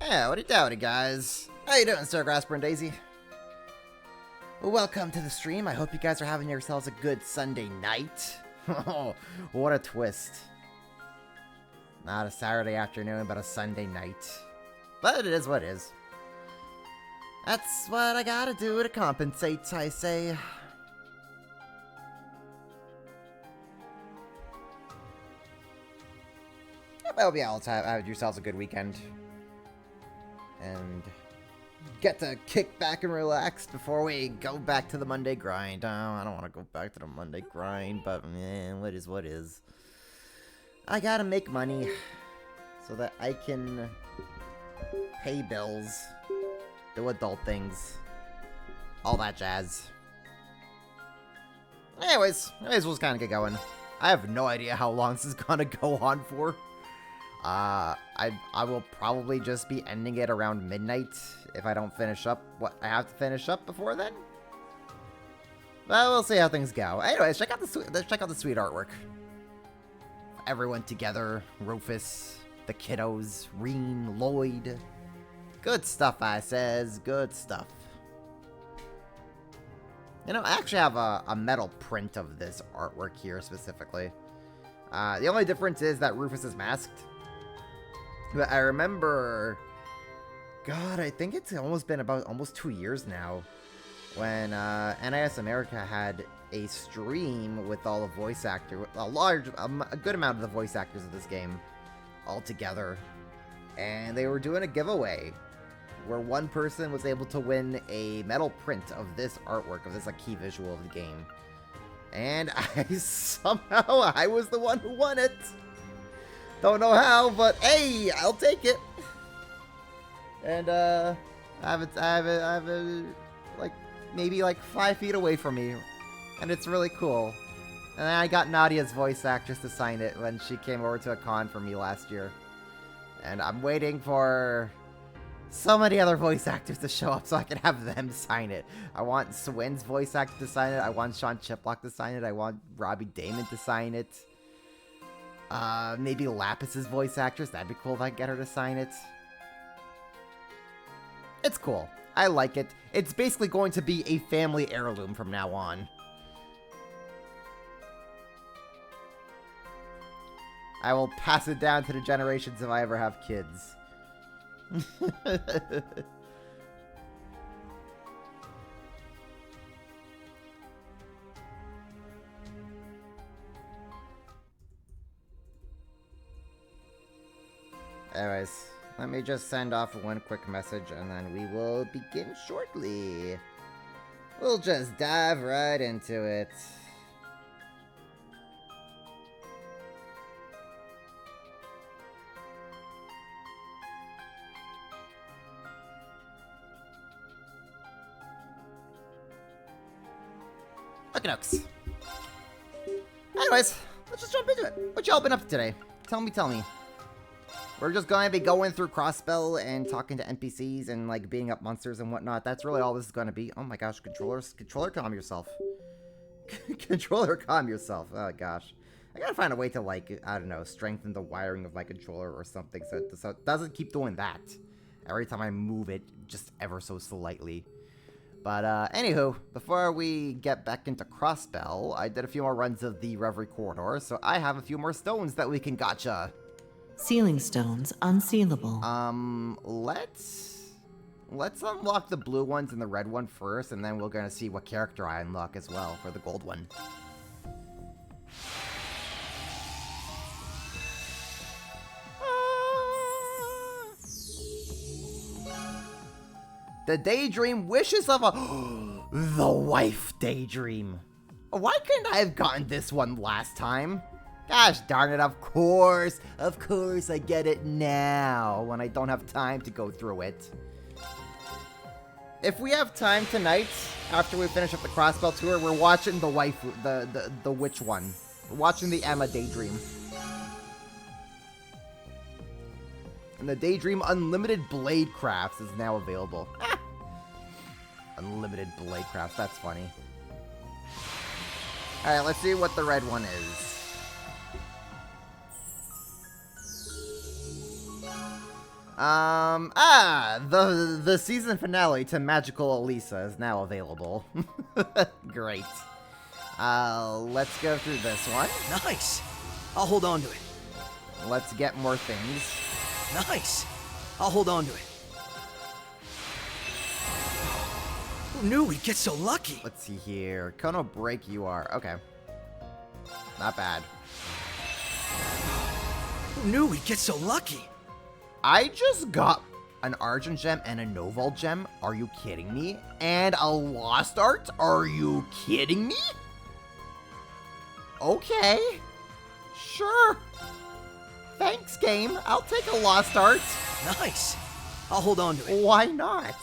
Howdy dowdy, guys. How you doing, Sir Grasper and Daisy? Well, welcome to the stream. I hope you guys are having yourselves a good Sunday night. Oh, what a twist. Not a Saturday afternoon, but a Sunday night. But it is what it is. That's what I gotta do to compensate, I say. I hope you all have yourselves a good weekend. And get to kick back and relax before we go back to the Monday grind. Oh, I don't want to go back to the Monday grind, but man, what is. I gotta make money so that I can pay bills, do adult things, all that jazz. Anyways, we'll just kind of get going. I have no idea how long this is gonna go on for. I will probably just be ending it around midnight if I don't finish up what I have to finish up before then. Well, we'll see how things go. Anyways, check out the sweet artwork. Everyone together, Rufus, the kiddos, Reen, Lloyd. Good stuff, I says. Good stuff. You know, I actually have a metal print of this artwork here specifically. The only difference is that Rufus is masked. But I remember, God, I think it's almost been about almost 2 years now, when NIS America had a stream with all the voice actors, a good amount of the voice actors of this game, all together, and they were doing a giveaway where one person was able to win a metal print of this artwork, of this like key visual of the game, and I was the one who won it. Don't know how, but hey, I'll take it. And I have it like maybe like 5 feet away from me, and it's really cool. And then I got Nadia's voice actress to sign it when she came over to a con for me last year. And I'm waiting for so many other voice actors to show up so I can have them sign it. I want Swin's voice actor to sign it. I want Sean Chiplock to sign it. I want Robbie Damon to sign it. Maybe Lapis's voice actress. That'd be cool if I could get her to sign it. It's cool. I like it. It's basically going to be a family heirloom from now on. I will pass it down to the generations if I ever have kids. Anyways, let me just send off one quick message and then we will begin shortly. We'll just dive right into it. Okay, dokes. Anyways, let's just jump into it. What y'all been up to today? Tell me. We're just going to be going through Crossbell and talking to NPCs and, like, beating up monsters and whatnot. That's really all this is going to be. Oh my gosh, controller, calm yourself. Controller, calm yourself. Oh gosh. I gotta find a way to, like, I don't know, strengthen the wiring of my controller or something so it doesn't keep doing that every time I move it just ever so slightly. But, anywho, before we get back into Crossbell, I did a few more runs of the Reverie corridor, so I have a few more stones that we can gotcha. Sealing stones unsealable. Let's unlock the blue ones and the red one first, and then we're gonna see what character I unlock as well for the gold one. The daydream wishes of a... The wife daydream. Why couldn't I have gotten this one last time? Gosh darn it, of course I get it now, when I don't have time to go through it. If we have time tonight, after we finish up the Crossbell tour, we're watching the wife, the witch one. We're watching the Emma Daydream. And the Daydream Unlimited Blade Crafts is now available. Unlimited Blade Crafts, that's funny. Alright, let's see what the red one is. The season finale to Magical Elisa is now available. Great. Let's go through this one. Nice. I'll hold on to it. Let's get more things. Nice. I'll hold on to it. Who knew we'd get so lucky? Let's see here. Kono break you are. Okay. Not bad. Who knew we'd get so lucky? I just got an Argent Gem and a Noval Gem. Are you kidding me? And a Lost Art? Are you kidding me? Okay. Sure. Thanks, game. I'll take a Lost Art. Nice. I'll hold on to it. Why not?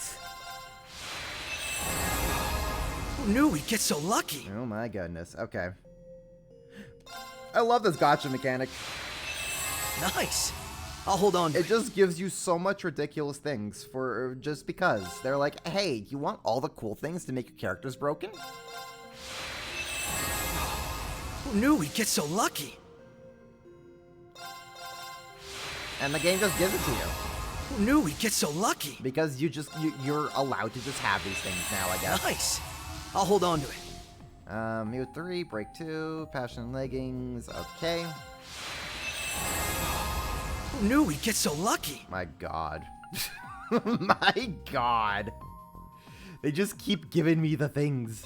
Who knew we'd get so lucky? Oh my goodness. Okay. I love this gacha mechanic. Nice. I'll hold on to it. It just gives you so much ridiculous things for just because. They're like, hey, you want all the cool things to make your characters broken? Who knew we'd get so lucky? And the game just gives it to you. Who knew we'd get so lucky? Because you're allowed to just have these things now, I guess. Nice. I'll hold on to it. Mute 3, break 2, passion leggings, okay. Who knew we'd get so lucky? My god. My god. They just keep giving me the things.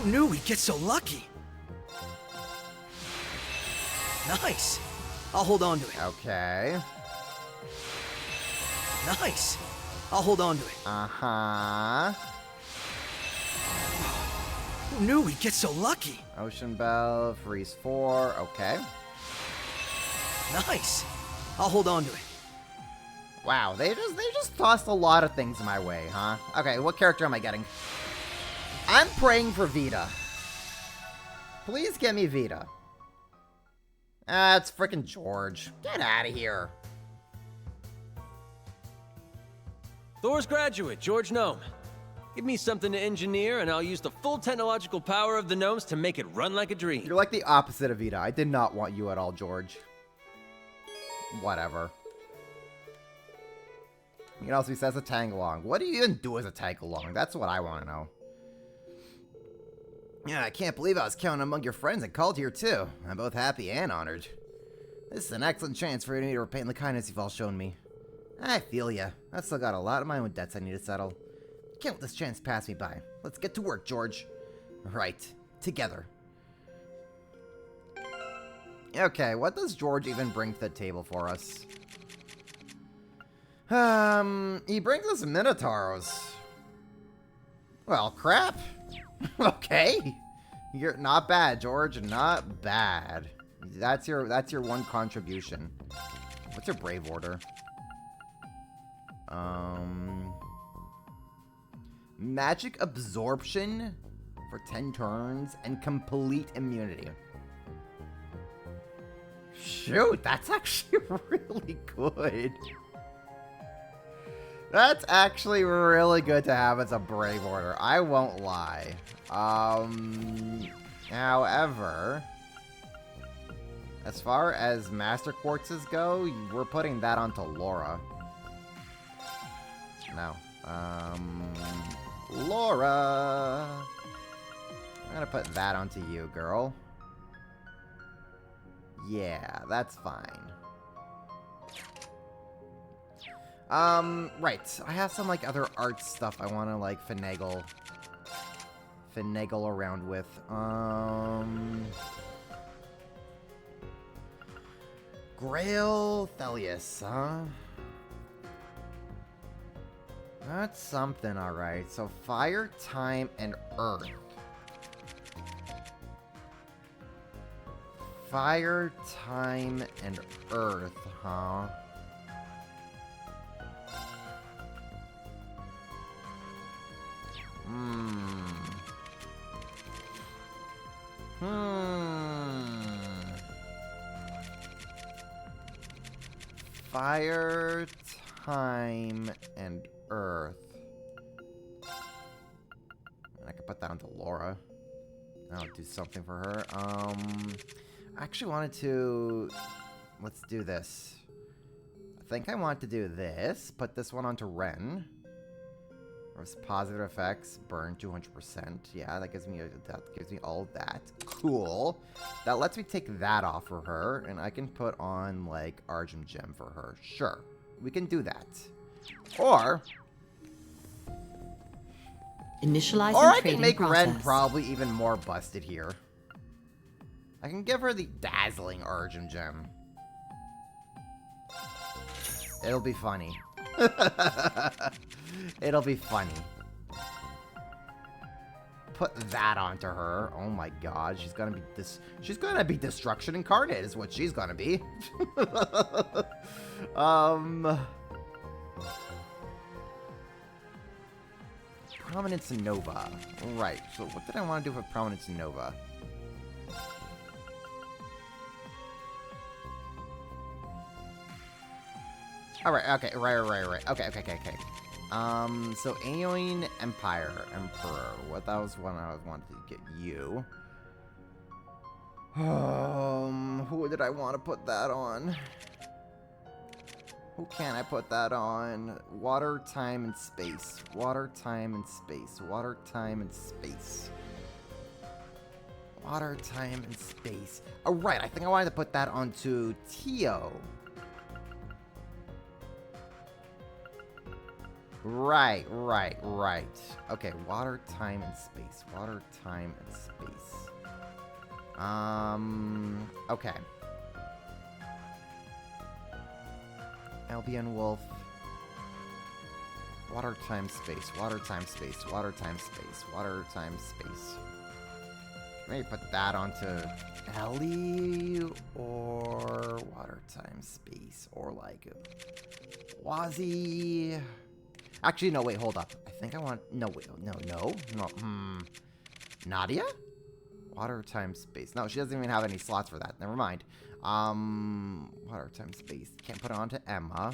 Who knew we'd get so lucky? Nice. I'll hold on to it. Okay. Nice. I'll hold on to it. Uh-huh. Who knew we'd get so lucky? Ocean Bell, Freeze 4, okay. Nice. I'll hold on to it. Wow, they just tossed a lot of things my way, huh? Okay, what character am I getting? I'm praying for Vita. Please get me Vita. Ah, it's frickin' George. Get out of here. Thor's graduate, George Gnome. Give me something to engineer, and I'll use the full technological power of the gnomes to make it run like a dream. You're like the opposite of Vita. I did not want you at all, George. Whatever. You know, he says a tag-along. What do you even do as a tag-along? That's what I want to know. Yeah, I can't believe I was counting among your friends and called here too. I'm both happy and honored. This is an excellent chance for me to repay the kindness you've all shown me. I feel ya. I've still got a lot of my own debts I need to settle. Can't let this chance pass me by. Let's get to work, George. Right. Together. Okay, what does George even bring to the table for us? He brings us Minotauros. Well, crap. Okay. You're not bad, George. Not bad. That's your one contribution. What's your brave order? Magic absorption for 10 turns and complete immunity. Shoot, that's actually really good. That's actually really good to have as a brave order. I won't lie. However, as far as Master Quartzes go, we're putting that onto Laura. No. Laura. I'm gonna put that onto you, girl. Yeah, that's fine. Right. I have some, like, other art stuff I want to, like, finagle around with. Grail Thelius, huh? That's something, alright. So, fire, time, and earth. Fire, time, and earth, huh? Fire, time, and earth. And I could put that onto Laura. I'll do something for her. I actually wanted to let's do this. I think I want to do this. Put this one onto Ren. Positive effects, burn 200%. Yeah, that gives me all of that. Cool. That lets me take that off for her, and I can put on like Argent Gem for her. Sure, we can do that. Or Initializing I trading can make process. Ren probably even more busted here. I can give her the dazzling Argent Gem. It'll be funny. It'll be funny. Put that onto her. Oh my god, she's gonna be she's gonna be destruction incarnate is what she's gonna be. Prominence Nova. Right, so what did I want to do with Prominence Nova? Alright, okay, right. Okay. So Aeonian Emperor. What that was when I wanted to get you. Who did I want to put that on? Who can I put that on? Water, time, and space. Water, time, and space. Water, time, and space. Water, time, and space. Oh, right, I think I wanted to put that onto Tio. Right. Okay, water, time, and space. Water, time, and space. Okay. Albion Wolf. Water, time, space. Water, time, space. Water, time, space. Water, time, space. Maybe put that onto Ellie or water, time, space. Or like Wazzy. Actually, no, wait, hold up. I think I want... No, wait, no. Nadia? Water, time, space. No, she doesn't even have any slots for that. Never mind. Water, time, space. Can't put it onto Emma.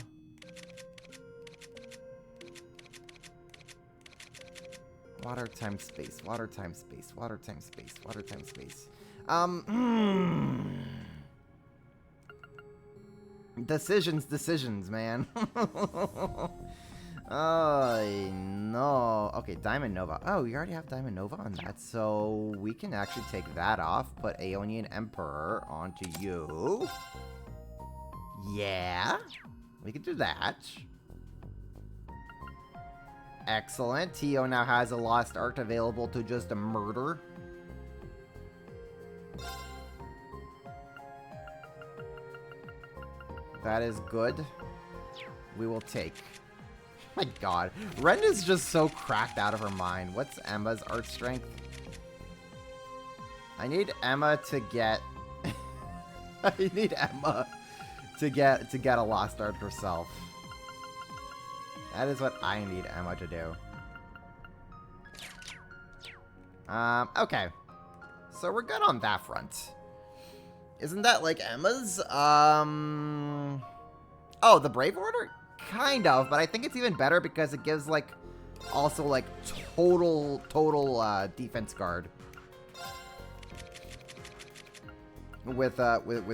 Water, time, space. Water, time, space. Water, time, space. Water, time, space. Decisions, man. Oh, no. Okay, Diamond Nova. Oh, you already have Diamond Nova on that, so we can actually take that off. Put Aeonian Emperor onto you. Yeah, we can do that. Excellent. Tio now has a Lost Art available to just murder. That is good. We will take... My god. Ren is just so cracked out of her mind. What's Emma's art strength? I need Emma to get... I need Emma to get a Lost Art herself. That is what I need Emma to do. Okay. So we're good on that front. Isn't that like Emma's? Oh, the Brave Order? Kind of, but I think it's even better because it gives like also like total defense guard with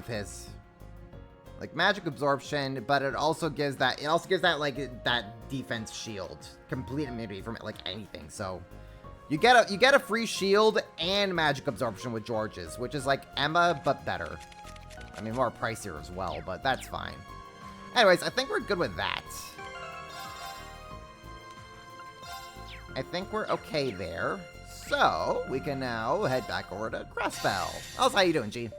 his like magic absorption, but it also gives that like that defense shield, complete immunity from like anything. So you get a free shield and magic absorption with George's, which is like Emma but better. I mean, more pricier as well, but that's fine. Anyways, I think we're good with that. I think we're okay there. So, we can now head back over to Graspel. How you doing, G?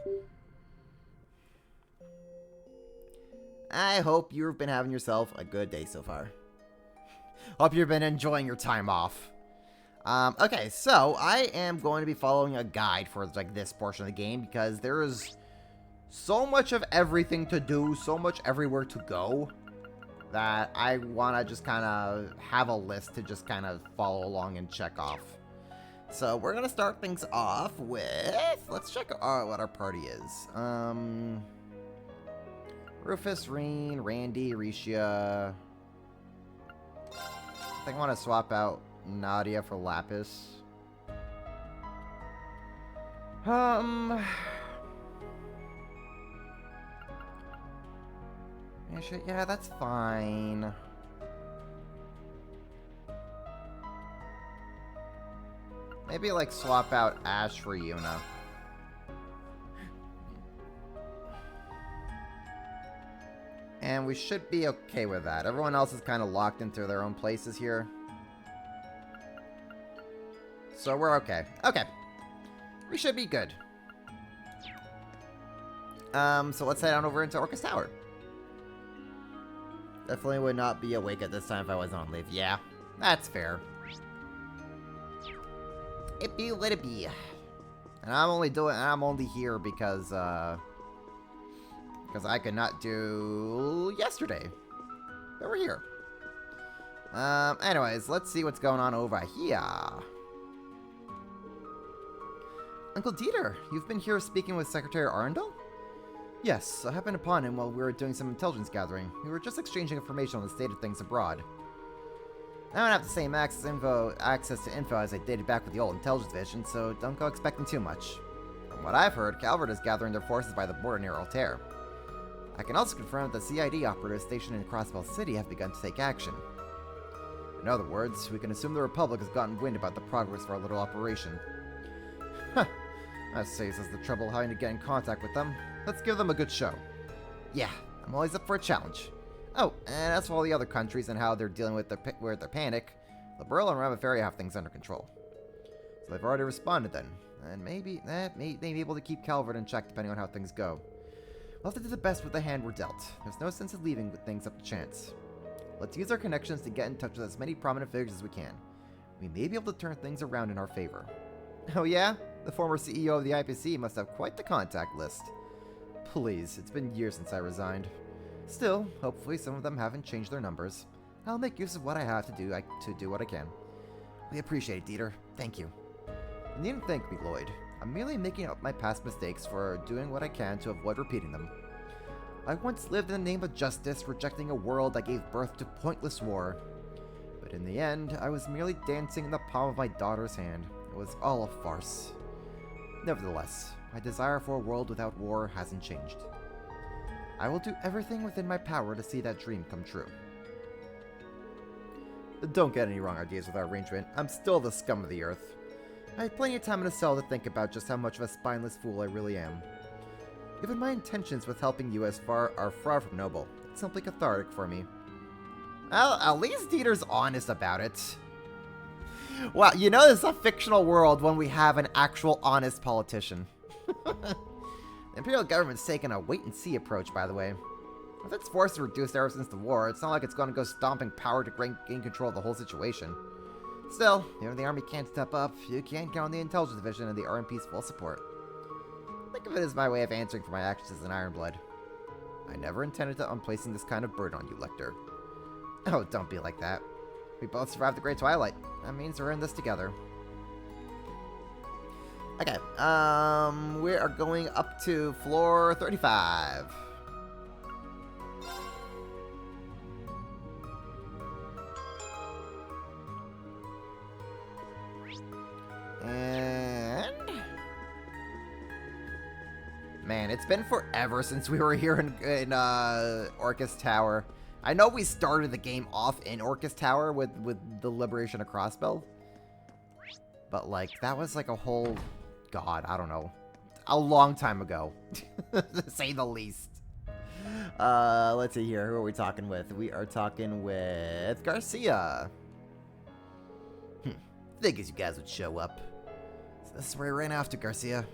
I hope you've been having yourself a good day so far. Hope you've been enjoying your time off. Okay, so I am going to be following a guide for like this portion of the game because there is so much of everything to do, so much everywhere to go, that I want to just kind of have a list to just kind of follow along and check off. So we're going to start things off with, let's check what our party is. Rufus, Reen, Randy, Risha. I think I want to swap out Nadia for Lapis. Yeah, that's fine. Maybe, like, swap out Ash for Yuna. And we should be okay with that. Everyone else is kind of locked into their own places here. So we're okay. Okay. We should be good. So let's head on over into Orcus Tower. Definitely would not be awake at this time if I wasn't on leave. Yeah, that's fair. It be let it be. And I'm only here because I could not do yesterday. But we're here. Anyways, let's see what's going on over here. Uncle Dieter, you've been here speaking with Secretary Arundel? Yes, I happened upon him while we were doing some intelligence gathering. We were just exchanging information on the state of things abroad. I don't have the same access to info as I dated back with the old intelligence division, so don't go expecting too much. From what I've heard, Calvert is gathering their forces by the border near Altair. I can also confirm that the CID operatives stationed in Crossbell City have begun to take action. In other words, we can assume the Republic has gotten wind about the progress of our little operation. Huh. That saves us the trouble having to get in contact with them. Let's give them a good show. Yeah, I'm always up for a challenge. Oh, and as for all the other countries and how they're dealing with their panic, Liberal and Reverie have things under control. So they've already responded then, and maybe be able to keep Calvert in check depending on how things go. We'll have to do the best with the hand we're dealt. There's no sense in leaving with things up to chance. Let's use our connections to get in touch with as many prominent figures as we can. We may be able to turn things around in our favor. Oh yeah? The former CEO of the IPC must have quite the contact list. Please, it's been years since I resigned. Still, hopefully some of them haven't changed their numbers. I'll make use of what I have to do what I can. We appreciate it, Dieter. Thank you. You needn't thank me, Lloyd. I'm merely making up my past mistakes for doing what I can to avoid repeating them. I once lived in the name of justice, rejecting a world that gave birth to pointless war. But in the end, I was merely dancing in the palm of my daughter's hand. It was all a farce. Nevertheless, my desire for a world without war hasn't changed. I will do everything within my power to see that dream come true. Don't get any wrong ideas with our arrangement. I'm still the scum of the earth. I had plenty of time in a cell to think about just how much of a spineless fool I really am. Even my intentions with helping you are far from noble. It's simply cathartic for me. Well, at least Dieter's honest about it. Well, you know, this is a fictional world when we have an actual honest politician. The Imperial government's taken a wait-and-see approach, by the way. With its forces reduced ever since the war, it's not like it's going to go stomping power to gain control of the whole situation. Still, even if the army can't step up, you can count on the intelligence division and the RMP's full support. Think of it as my way of answering for my actions as an Ironblood. I never intended on placing this kind of burden on you, Lecter. Oh, don't be like that. We both survived the Great Twilight. That means we're in this together. Okay, we are going up to floor 35. And... man, it's been forever since we were here in Orcus Tower. I know we started the game off in Orcus Tower with the Liberation of Crossbell. But, like, that was like a whole... God, I don't know. A long time ago. To say the least. Let's see here. Who are we talking with? We are talking with Garcia. Figures you guys would show up. So this is where we ran after, Garcia.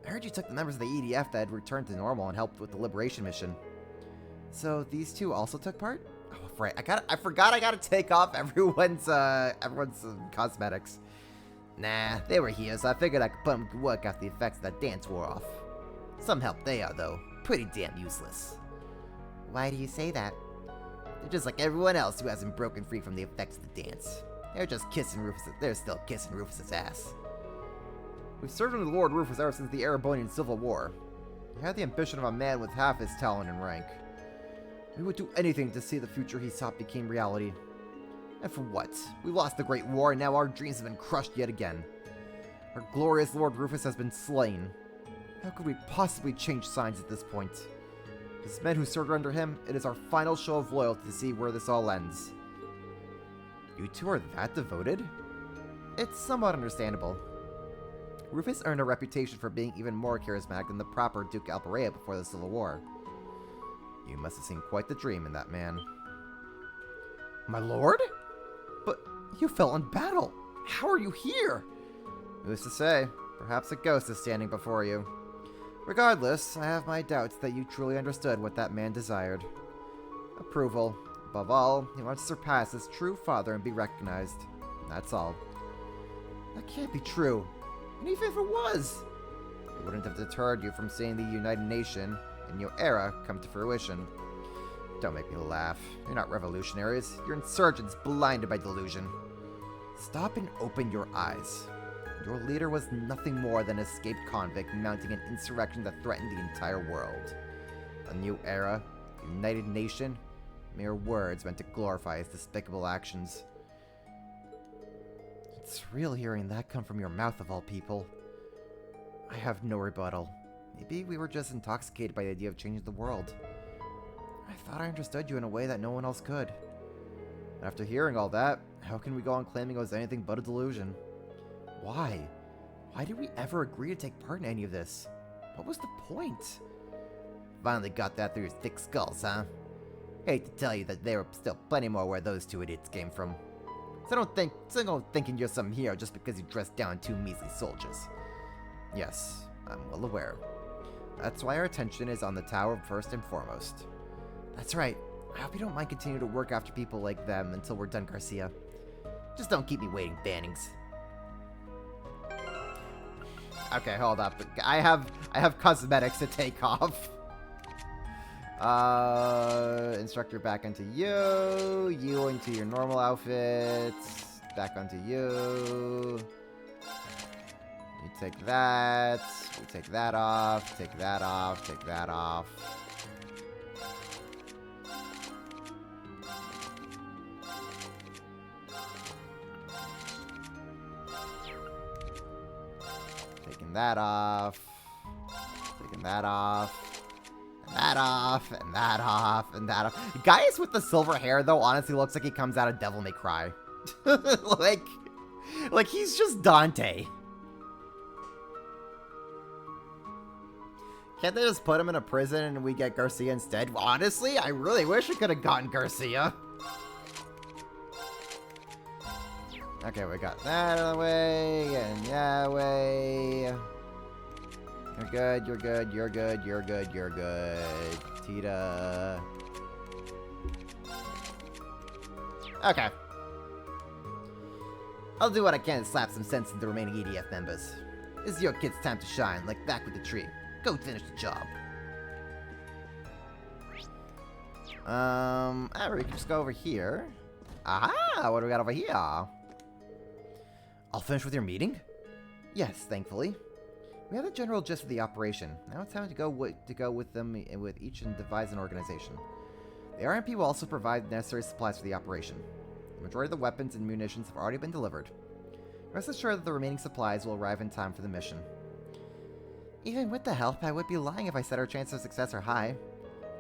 I heard you took the members of the EDF that had returned to normal and helped with the Liberation mission. So these two also took part? Oh, right. I forgot I gotta take off everyone's cosmetics. Nah, they were here, so I figured I could put them to work after the effects of that dance wore off. Some help they are, though. Pretty damn useless. Why do you say that? They're just like everyone else who hasn't broken free from the effects of the dance. They're just kissing Rufus. They're still kissing Rufus's ass. We've served under Lord Rufus ever since the Erebonian Civil War. He had the ambition of a man with half his talent and rank. We would do anything to see the future he sought became reality. And for what? We lost the Great War, and now our dreams have been crushed yet again. Our glorious Lord Rufus has been slain. How could we possibly change signs at this point? As men who served under him, it is our final show of loyalty to see where this all ends. You two are that devoted? It's somewhat understandable. Rufus earned a reputation for being even more charismatic than the proper Duke Alperea before the Civil War. You must have seen quite the dream in that man. My lord? But you fell in battle. How are you here? Who's to say? Perhaps a ghost is standing before you. Regardless, I have my doubts that you truly understood what that man desired. Approval. Above all, he wants to surpass his true father and be recognized. That's all. That can't be true. And even if it was, it wouldn't have deterred you from seeing the United Nation in your era come to fruition. Don't make me laugh. You're not revolutionaries. You're insurgents blinded by delusion. Stop and open your eyes. Your leader was nothing more than an escaped convict mounting an insurrection that threatened the entire world. A new era, United Nation, mere words meant to glorify his despicable actions. It's real hearing that come from your mouth of all people. I have no rebuttal. Maybe we were just intoxicated by the idea of changing the world. I thought I understood you in a way that no one else could. After hearing all that, how can we go on claiming it was anything but a delusion? Why? Why did we ever agree to take part in any of this? What was the point? Finally got that through your thick skulls, huh? Hate to tell you that there were still plenty more where those two idiots came from. So don't thinking you're some hero just because you dressed down two measly soldiers. Yes, I'm well aware. That's why our attention is on the tower first and foremost. That's right. I hope you don't mind continuing to work after people like them until we're done, Garcia. Just don't keep me waiting, Bannings. Okay, hold up. I have cosmetics to take off. Instructor back into you. You into your normal outfits. Back onto you. You take that. We take that off. Take that off. Take that off. Taking that off. Taking that off. That off, and that off, and that off. Gaius with the silver hair, though, honestly looks like he comes out of Devil May Cry. like he's just Dante. Can't they just put him in a prison and we get Garcia instead? Well, honestly, I really wish we could have gotten Garcia. Okay, we got that out of the way, and that way. You're good, you're good, you're good, you're good, you're good. Tita. Okay. I'll do what I can to slap some sense into the remaining EDF members. This is your kid's time to shine, like back with the tree. Go finish the job. We can just go over here. Aha! What do we got over here? All finished with your meeting? Yes, thankfully. We have the general gist of the operation. Now it's time to go with them with each and devise an organization. The RMP will also provide the necessary supplies for the operation. The majority of the weapons and munitions have already been delivered. Rest assured that the remaining supplies will arrive in time for the mission. Even with the help, I would be lying if I said our chances of success are high.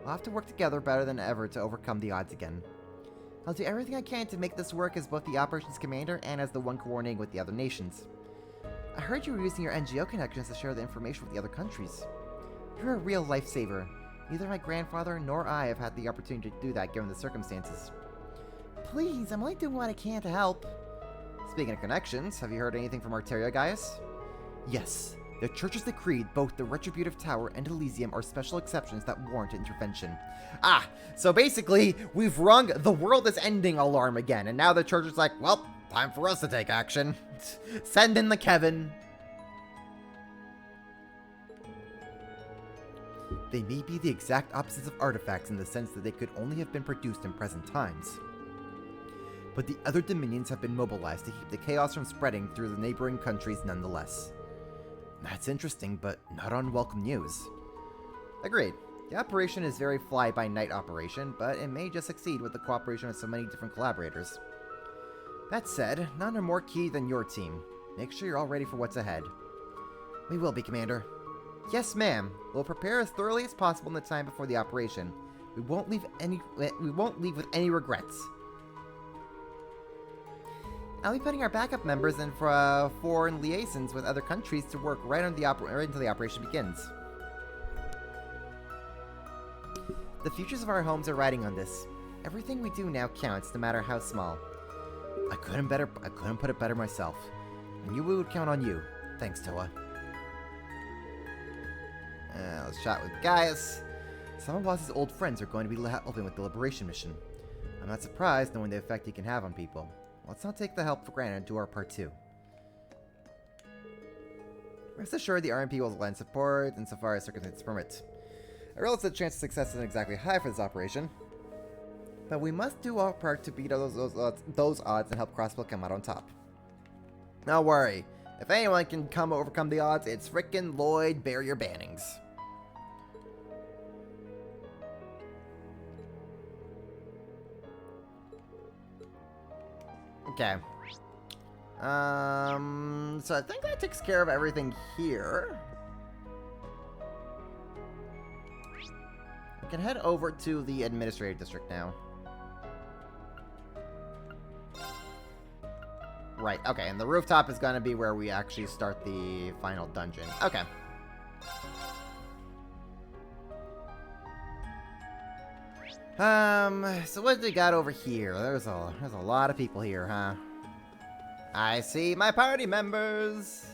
We'll have to work together better than ever to overcome the odds again. I'll do everything I can to make this work as both the operations commander and as the one coordinating with the other nations. I heard you were using your NGO connections to share the information with the other countries. You're a real lifesaver. Neither my grandfather nor I have had the opportunity to do that given the circumstances. Please, I'm only doing what I can to help. Speaking of connections, have you heard anything from Arteria, Gaius? Yes. The Church has decreed both the Retributive Tower and Elysium are special exceptions that warrant intervention. So basically, we've rung the world is ending alarm again, and now the Church is like, well, time for us to take action. Send in the Kevin. They may be the exact opposites of artifacts in the sense that they could only have been produced in present times. But the other dominions have been mobilized to keep the chaos from spreading through the neighboring countries nonetheless. That's interesting, but not unwelcome news. Agreed. The operation is very fly-by-night operation, but it may just succeed with the cooperation of so many different collaborators. That said, none are more key than your team. Make sure you're all ready for what's ahead. We will be, Commander. Yes, ma'am. We'll prepare as thoroughly as possible in the time before the operation. We won't leave with any regrets. I'll be putting our backup members in for foreign liaisons with other countries to work right until the operation begins. The futures of our homes are riding on this. Everything we do now counts, no matter how small. I couldn't put it better myself. I knew we would count on you. Thanks, Toa. Let's chat with Gaius. Some of Boss's old friends are going to be helping with the liberation mission. I'm not surprised knowing the effect he can have on people. Let's not take the help for granted and do our part too. Rest assured the RMP will lend support insofar as circumstances permit. I realize the chance of success isn't exactly high for this operation, but we must do our part to beat those odds and help Crossbill come out on top. Don't worry. If anyone can overcome the odds, it's frickin' Lloyd Barrier Bannings. Okay. So I think that takes care of everything here. We can head over to the administrative district now. Right, okay, and the rooftop is gonna be where we actually start the final dungeon. Okay. So what do we got over here? There's a lot of people here, huh? I see my party members!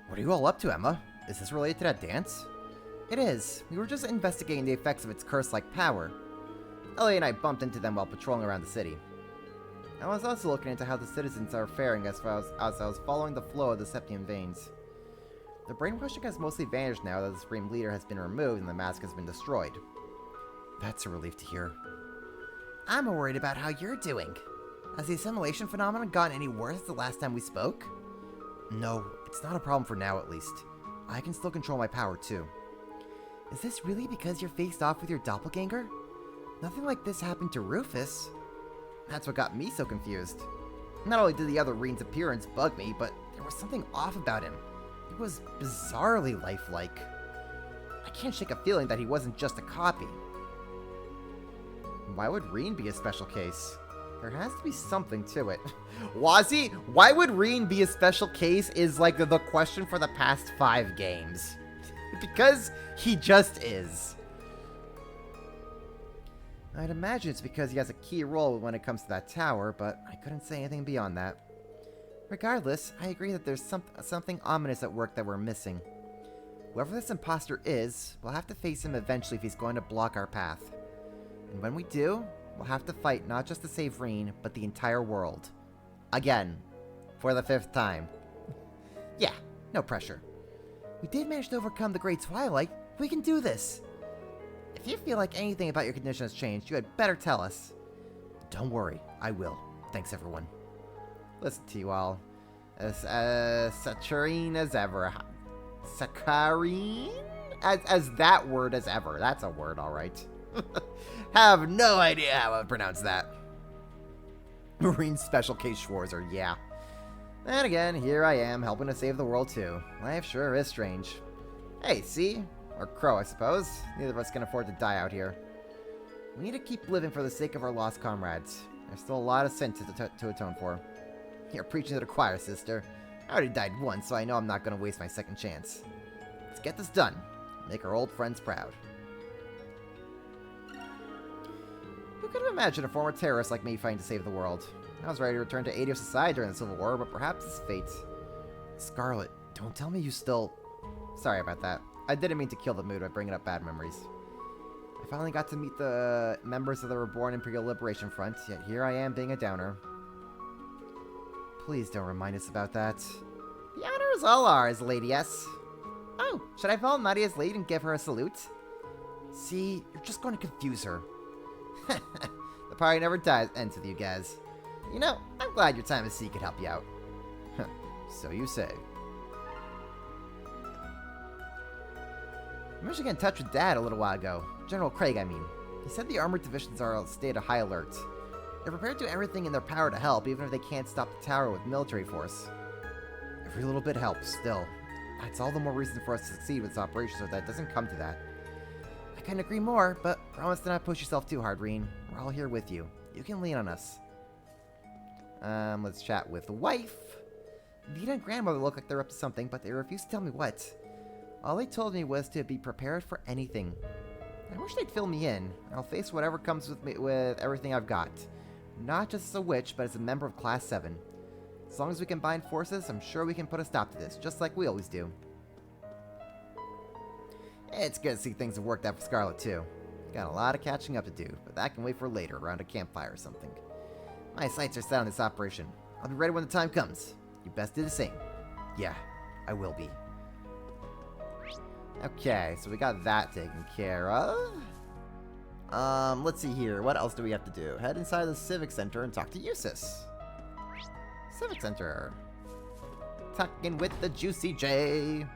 What are you all up to, Emma? Is this related to that dance? It is. We were just investigating the effects of its curse-like power. Ellie and I bumped into them while patrolling around the city. I was also looking into how the citizens are faring as I was following the flow of the Septium veins. The brainwashing has mostly vanished now that the Supreme Leader has been removed and the mask has been destroyed. That's a relief to hear. I'm worried about how you're doing. Has the assimilation phenomenon gotten any worse the last time we spoke? No, it's not a problem for now at least. I can still control my power too. Is this really because you're faced off with your doppelganger? Nothing like this happened to Rufus. That's what got me so confused. Not only did the other Reen's appearance bug me, but there was something off about him. He was bizarrely lifelike. I can't shake a feeling that he wasn't just a copy. Why would Reen be a special case? There has to be something to it. Wazzy, why would Reen be a special case is like the question for the past 5 games. Because he just is. I'd imagine it's because he has a key role when it comes to that tower, but I couldn't say anything beyond that. Regardless, I agree that there's something ominous at work that we're missing. Whoever this imposter is, we'll have to face him eventually if he's going to block our path. And when we do, we'll have to fight not just to save Reen, but the entire world. Again. For the 5th time. Yeah, no pressure. We did manage to overcome the Great Twilight. We can do this. If you feel like anything about your condition has changed, you had better tell us. Don't worry, I will. Thanks, everyone. Listen to you all. Saturine as ever. Saccharine? As that word as ever. That's a word, alright. Have no idea how I would pronounce that. Marine Special Case Schwarzer, yeah. And again, here I am, helping to save the world too. Life sure is strange. Hey, see? Or Crow, I suppose. Neither of us can afford to die out here. We need to keep living for the sake of our lost comrades. There's still a lot of sin to atone for. You're preaching to the choir, sister. I already died once, so I know I'm not going to waste my second chance. Let's get this done. Make our old friends proud. Who could have imagined a former terrorist like me fighting to save the world? I was ready to return to aid of society during the Civil War, but perhaps it's fate. Scarlet, don't tell me you still... Sorry about that. I didn't mean to kill the mood by bringing up bad memories. I finally got to meet the members of the Reborn Imperial Liberation Front, yet here I am being a downer. Please don't remind us about that. The honor is all ours, Lady S. Oh, should I follow Nadia's lead and give her a salute? See, you're just going to confuse her. The party never ends with you guys. You know, I'm glad your time at sea could help you out. So you say. I managed to get in touch with Dad a little while ago. General Craig, I mean. He said the armored divisions are stay at a high alert. They're prepared to do everything in their power to help, even if they can't stop the tower with military force. Every little bit helps, still. That's all the more reason for us to succeed with this operation so that it doesn't come to that. I couldn't agree more, but promise to not push yourself too hard, Reen. We're all here with you. You can lean on us. Let's chat with the wife. Vita and grandmother look like they're up to something, but they refuse to tell me what. All they told me was to be prepared for anything. I wish they'd fill me in. I'll face whatever comes with everything I've got. Not just as a witch, but as a member of Class 7. As long as we combine forces, I'm sure we can put a stop to this, just like we always do. It's good to see things have worked out for Scarlet, too. Got a lot of catching up to do, but that can wait for later, around a campfire or something. My sights are set on this operation. I'll be ready when the time comes. You best do the same. Yeah, I will be. Okay, so we got that taken care of. Let's see here. What else do we have to do? Head inside the Civic Center and talk to Eustace. Civic Center. Talking with the Juicy J.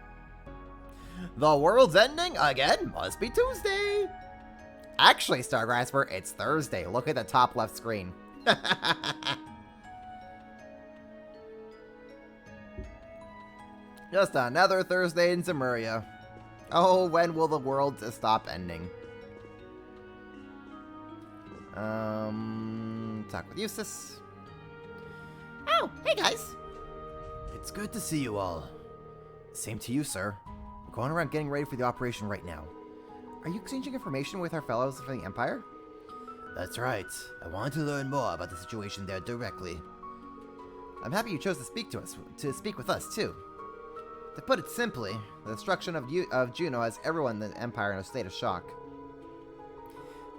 The world's ending again? Must be Tuesday. Actually, Stargrasper, it's Thursday. Look at the top left screen. Just another Thursday in Zemuria. Oh, when will the world stop ending? Talk with Eustace. Oh, hey guys. It's good to see you all. Same to you, sir. We're going around getting ready for the operation right now. Are you exchanging information with our fellows from the Empire? That's right. I want to learn more about the situation there directly. I'm happy you chose to speak with us, too. To put it simply, the destruction of Juno has everyone in the Empire in a state of shock.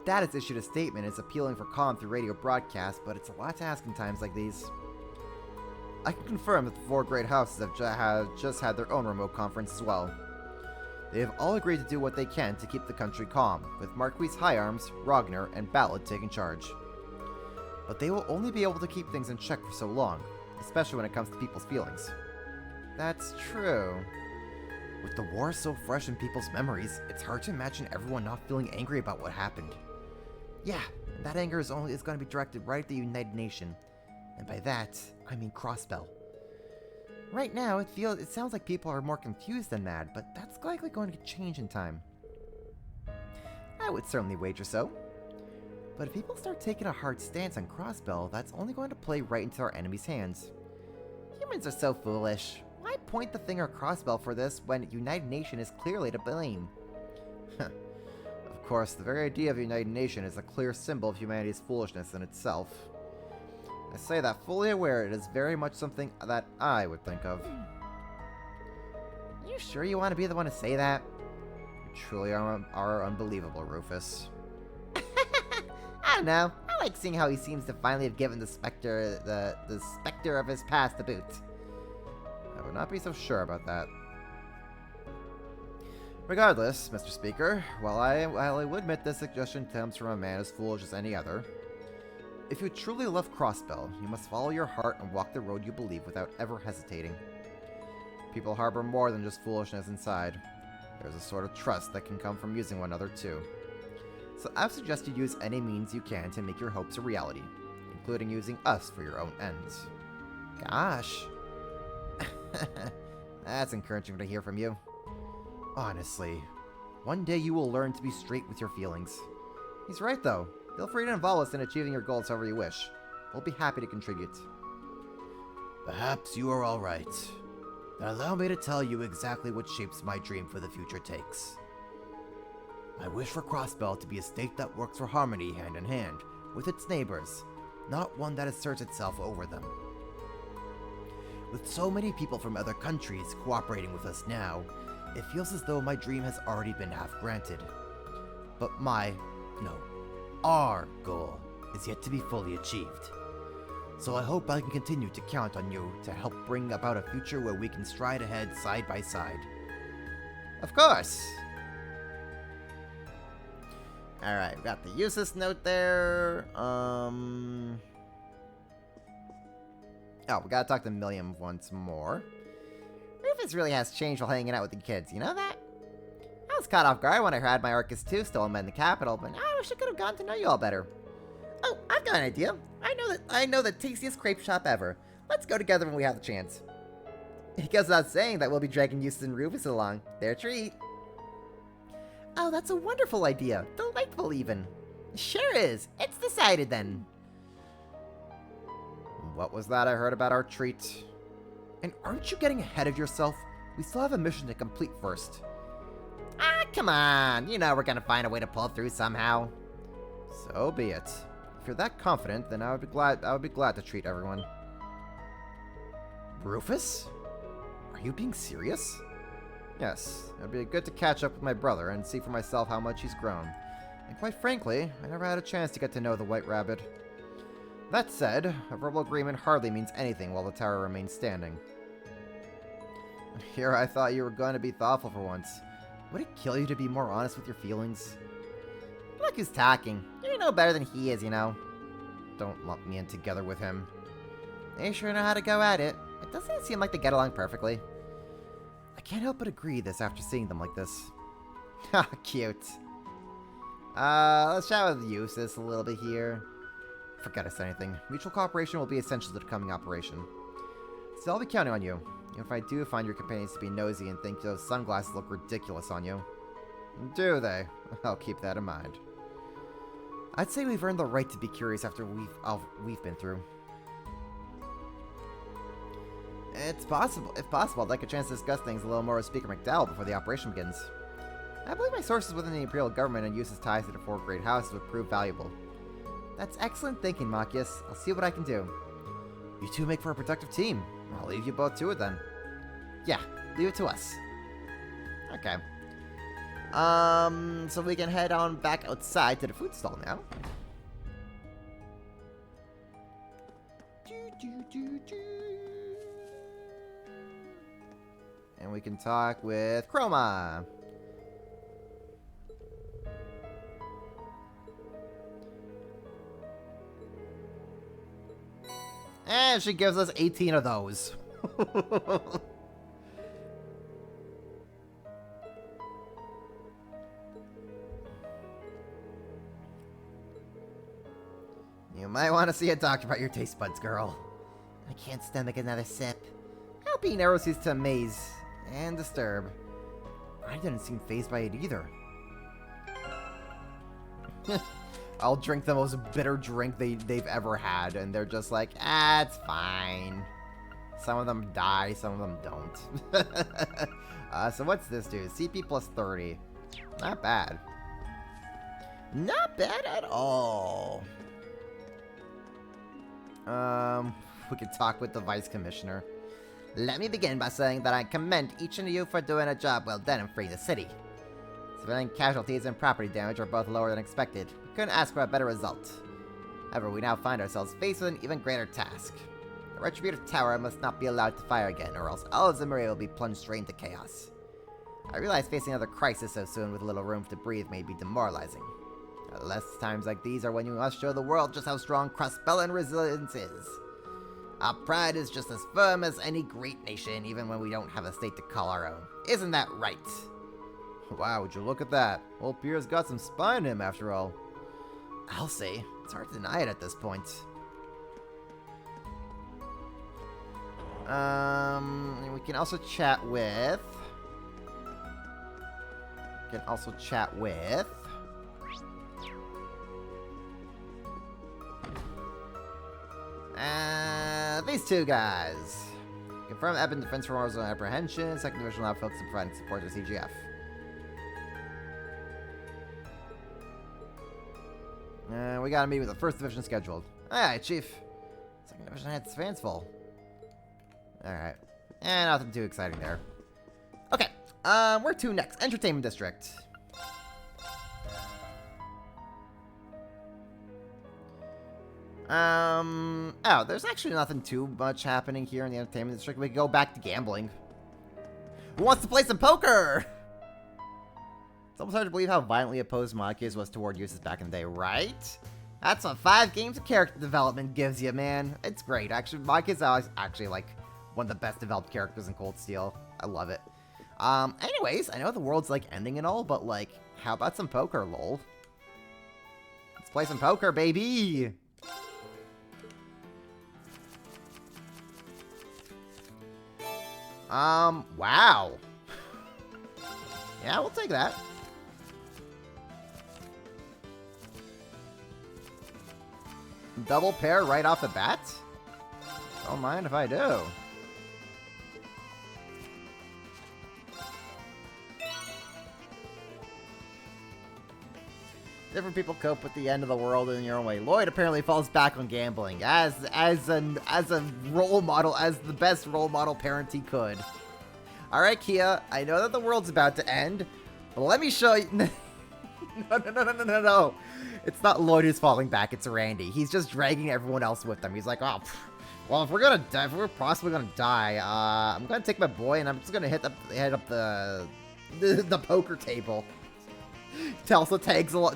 Dad has issued a statement and is appealing for calm through radio broadcast, but it's a lot to ask in times like these. I can confirm that the 4 great houses have just had their own remote conference as well. They have all agreed to do what they can to keep the country calm, with Marquis High Arms, Ragnar, and Ballad taking charge. But they will only be able to keep things in check for so long, especially when it comes to people's feelings. That's true. With the war so fresh in people's memories, it's hard to imagine everyone not feeling angry about what happened. Yeah, and that anger is going to be directed right at the United Nation. And by that, I mean Crossbell. Right now, it sounds like people are more confused than mad, but that's likely going to change in time. I would certainly wager so. But if people start taking a hard stance on Crossbell, that's only going to play right into our enemy's hands. Humans are so foolish. Why point the finger at Crossbell for this when United Nation is clearly to blame? Of course, the very idea of United Nation is a clear symbol of humanity's foolishness in itself. I say that fully aware it is very much something that I would think of. You sure you want to be the one to say that? You truly are unbelievable, Rufus. I don't know. I like seeing how he seems to finally have given the specter of his past a boot. I would not be so sure about that. Regardless, Mr. Speaker, while I would admit this suggestion comes from a man as foolish as any other, if you truly love Crossbell, you must follow your heart and walk the road you believe without ever hesitating. People harbor more than just foolishness inside. There's a sort of trust that can come from using one another too. So I suggest you use any means you can to make your hopes a reality, including using us for your own ends. Gosh. That's encouraging to hear from you. Honestly, one day you will learn to be straight with your feelings. He's right though. Feel free to involve us in achieving your goals however you wish. We'll be happy to contribute. Perhaps you are all right. Then allow me to tell you exactly what shapes my dream for the future takes. I wish for Crossbell to be a state that works for harmony hand in hand with its neighbors, not one that asserts itself over them. With so many people from other countries cooperating with us now, it feels as though my dream has already been half granted. But our goal is yet to be fully achieved. So I hope I can continue to count on you to help bring about a future where we can stride ahead side by side. Of course! Alright, we got the Eustace note there. Oh, we gotta talk to Milliam once more. Rufus really has changed while hanging out with the kids, you know that? I was caught off guard when I heard my Arcus 2 stolen in the capital, but I wish I could have gotten to know you all better. Oh, I've got an idea. I know the tastiest crepe shop ever. Let's go together when we have the chance. It goes without saying that we'll be dragging Eustace and Rufus along. Their treat. Oh, that's a wonderful idea. Delightful, even. Sure is. It's decided, then. What was that I heard about our treat? And aren't you getting ahead of yourself? We still have a mission to complete first. Ah, come on. You know we're gonna find a way to pull through somehow. So be it. If you're that confident, then I would be glad to treat everyone. Rufus? Are you being serious? Yes, it would be good to catch up with my brother and see for myself how much he's grown. And quite frankly, I never had a chance to get to know the White Rabbit. That said, a verbal agreement hardly means anything while the tower remains standing. Here I thought you were going to be thoughtful for once. Would it kill you to be more honest with your feelings? Look who's talking. You're no better than he is, you know. Don't lump me in together with him. They sure know how to go at it. It doesn't seem like they get along perfectly. I can't help but agree this after seeing them like this. Ha, cute. Let's chat with Eustace a little bit here. Forget I said anything. Mutual cooperation will be essential to the coming operation. Still, I'll be counting on you. Even if I do find your companions to be nosy and think those sunglasses look ridiculous on you. Do they? I'll keep that in mind. I'd say we've earned the right to be curious after we've been through. It's possible. If possible, I'd like a chance to discuss things a little more with Speaker McDowell before the operation begins. I believe my sources within the Imperial government and Eustace's ties to the four great houses would prove valuable. That's excellent thinking, Machias. I'll see what I can do. You two make for a productive team. I'll leave you both to it then. Yeah, leave it to us. Okay. So we can head on back outside to the food stall now. And we can talk with Chroma. And she gives us 18 of those. You might want to see a doctor about your taste buds, girl. I can't stomach another sip. Alpine arrow seems to amaze and disturb. I didn't seem fazed by it either. I'll drink the most bitter drink they've ever had, and they're just like, ah, it's fine. Some of them die, some of them don't. So what's this do? CP plus 30. Not bad. Not bad at all. We could talk with the Vice Commissioner. Let me begin by saying that I commend each of you for doing a job well done in freeing the city. Civilian casualties and property damage are both lower than expected. We couldn't ask for a better result. However, we now find ourselves faced with an even greater task. The Retributive Tower must not be allowed to fire again, or else all of Zemuria will be plunged straight into chaos. I realize facing another crisis so soon with little room to breathe may be demoralizing. Alas, times like these are when you must show the world just how strong Crossbella and resilience is. Our pride is just as firm as any great nation, even when we don't have a state to call our own. Isn't that right? Wow, would you look at that? Old Pierre's got some spine in him, after all. I'll say. It's hard to deny it at this point. We can also chat with... these two guys. Confirm Eben defense from Warzone apprehension. Second division now focus on providing support to CGF. We got a meeting with the first division scheduled. Alright, Chief. Second division had its fans full. Alright. Nothing too exciting there. Okay. Where to next? Entertainment District. Oh, there's actually nothing too much happening here in the entertainment district. We can go back to gambling. Who wants to play some poker? It's almost hard to believe how violently opposed Machias was toward Eustace back in the day, right? That's what 5 games of character development gives you, man. It's great. Actually, Machias is actually, like, one of the best developed characters in Cold Steel. I love it. Anyways, I know the world's, like, ending and all, but, like, how about some poker, lol? Let's play some poker, baby! Wow. Yeah, we'll take that. Double pair right off the bat? Don't mind if I do. Different people cope with the end of the world in your own way. Lloyd apparently falls back on gambling as a role model, as the best role model parent he could. All right, Kia, I know that the world's about to end, but let me show you. No. It's not Lloyd who's falling back. It's Randy. He's just dragging everyone else with him. He's like, oh, well, if we're gonna die, if we're possibly gonna die, I'm gonna take my boy and I'm just gonna head up the poker table. Telsa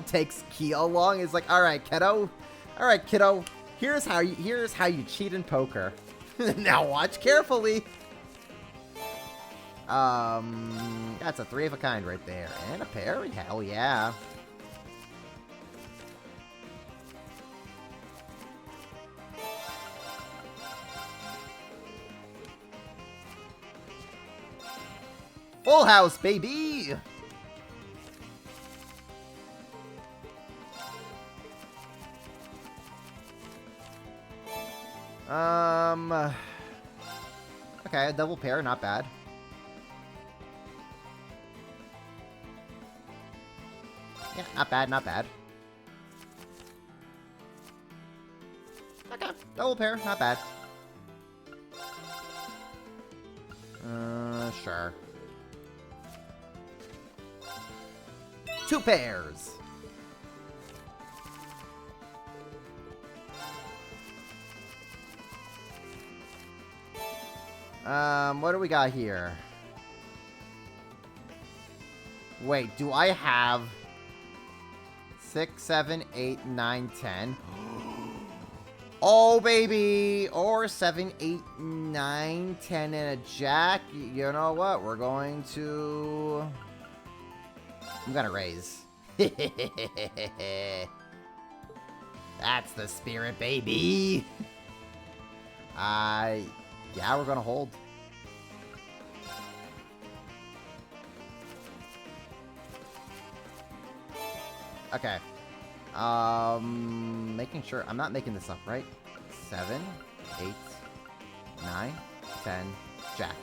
takes Kia along. He's like, all right, kiddo. Here's how you cheat in poker. Now watch carefully. That's a 3 of a kind right there, and a pair. Hell yeah. Full house, baby. Okay, a double pair, not bad. Yeah, not bad, not bad. Okay, double pair, not bad. Sure. 2 pairs. What do we got here? Wait, do I have 6, 7, 8, 9, 10? Oh, baby! Or 7, 8, 9, 10 and a jack. You know what? We're going to... I'm gonna raise. That's the spirit, baby! Yeah, we're gonna hold. Okay. Making sure I'm not making this up, right? 7, 8, 9, 10, jack.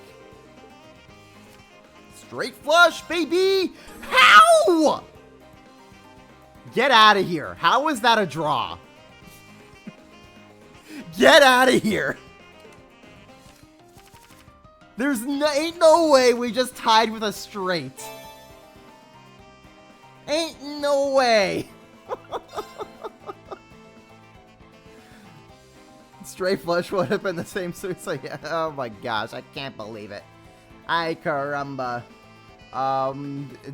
Straight flush, baby! How? Get out of here. How is that a draw? Get out of here. Ain't no way we just tied with a straight. Ain't no way. Straight flush would have been the same suicide. Yeah. Oh my gosh, I can't believe it. Ay caramba.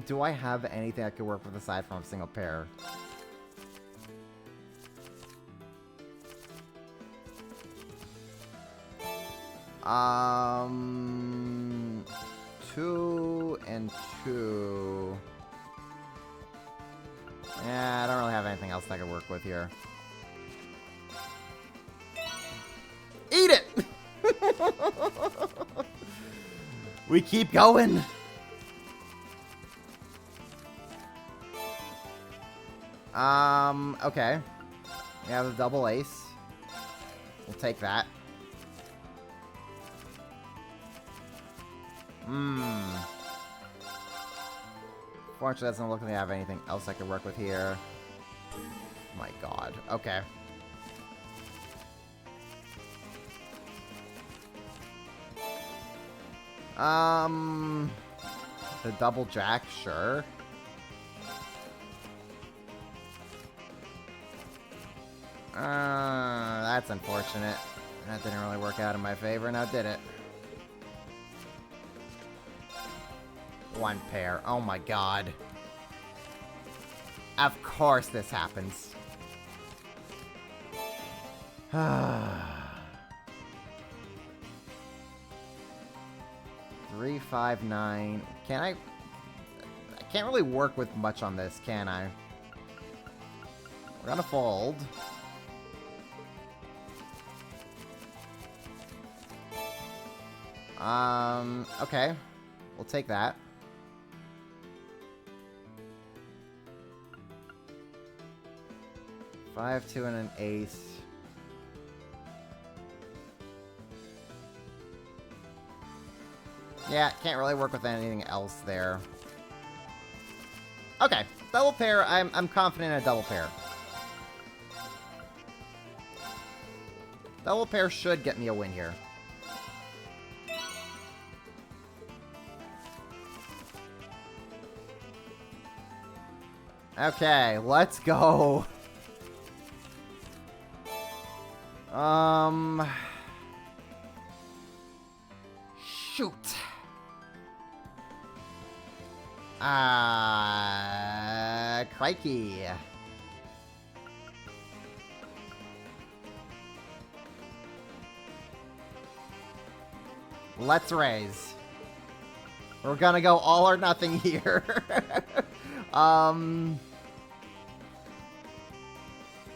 Do I have anything I could work with aside from a single pair? Two and 2. Yeah, I don't really have anything else that I could work with here. Eat it! We keep going. Okay. We have a double ace. We'll take that. Fortunately, it doesn't look like I have anything else I could work with here. My god. Okay. The double jack, sure. That's unfortunate. That didn't really work out in my favor, now did it? 1 pair. Oh my god. Of course this happens. 3, 5, 9. Can I can't really work with much on this, can I? We're gonna fold. Okay. We'll take that. Five, two, and an ace. Yeah, can't really work with anything else there. Okay, double pair. I'm confident in a double pair. Double pair should get me a win here. Okay, let's go. Shoot. Crikey. Let's raise. We're gonna go all or nothing here.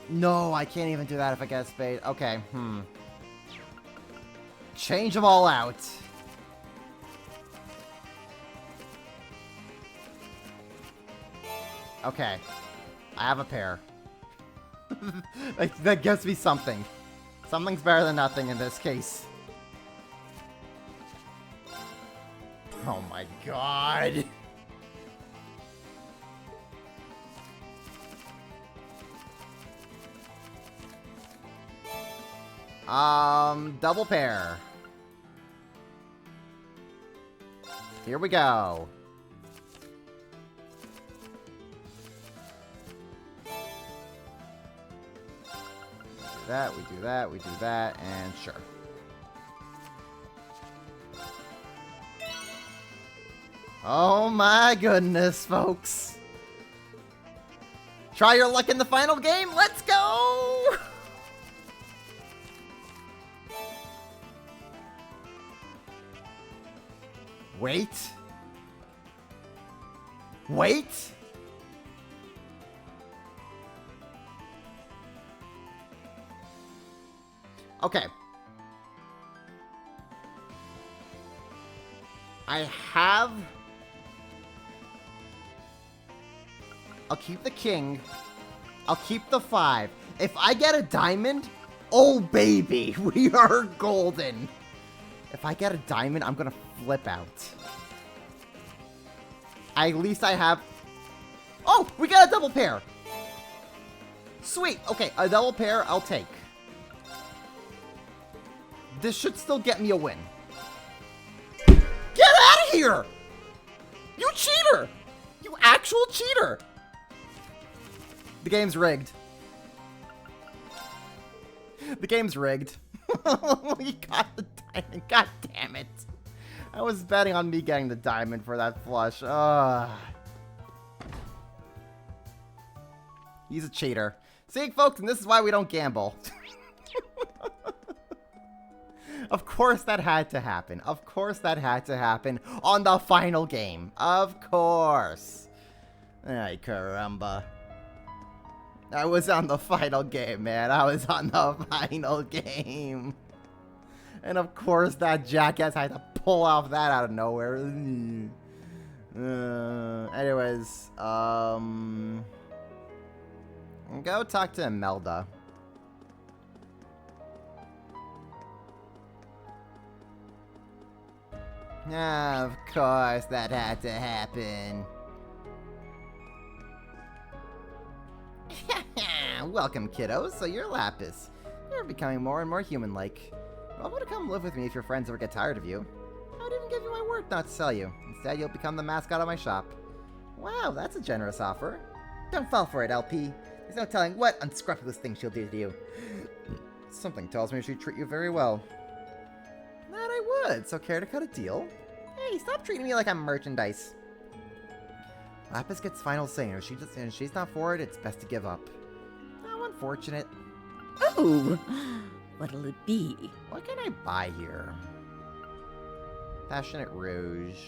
No, I can't even do that if I get a spade. Okay, Change them all out. Okay. I have a pair. that gives me something. Something's better than nothing in this case. Oh my god. Double pair. Here we go. We do that, and sure. Oh my goodness, folks. Try your luck in the final game. Let's go! Wait. Wait. Okay. I have... I'll keep the king. I'll keep the 5. If I get a diamond, oh baby, we are golden. If I get a diamond, I'm gonna flip out. At least I have... Oh, we got a double pair. Sweet. Okay, a double pair I'll take. This should still get me a win. Get out of here! You cheater! You actual cheater! The game's rigged. The game's rigged. We got the diamond. God damn it. I was betting on me getting the diamond for that flush. He's a cheater. See, folks, and this is why we don't gamble. Of course that had to happen. Of course that had to happen on the final game. Of course. Ay, caramba. I was on the final game, man. I was on the final game. And of course that jackass had to pull off that out of nowhere. Anyways, go talk to Imelda. Of course that had to happen. Welcome, kiddos. So you're Lapis. You're becoming more and more human-like. Well, want to come live with me if your friends ever get tired of you. I would even give you my word not to sell you. Instead, you'll become the mascot of my shop. Wow, that's a generous offer. Don't fall for it, LP. There's no telling what unscrupulous thing she'll do to you. Something tells me she'd treat you very well. That I would, so care to cut a deal? Hey, stop treating me like I'm merchandise. Lapis gets final say, and if she's not for it, it's best to give up. How unfortunate. Oh, what'll it be? What can I buy here? Passionate Rouge.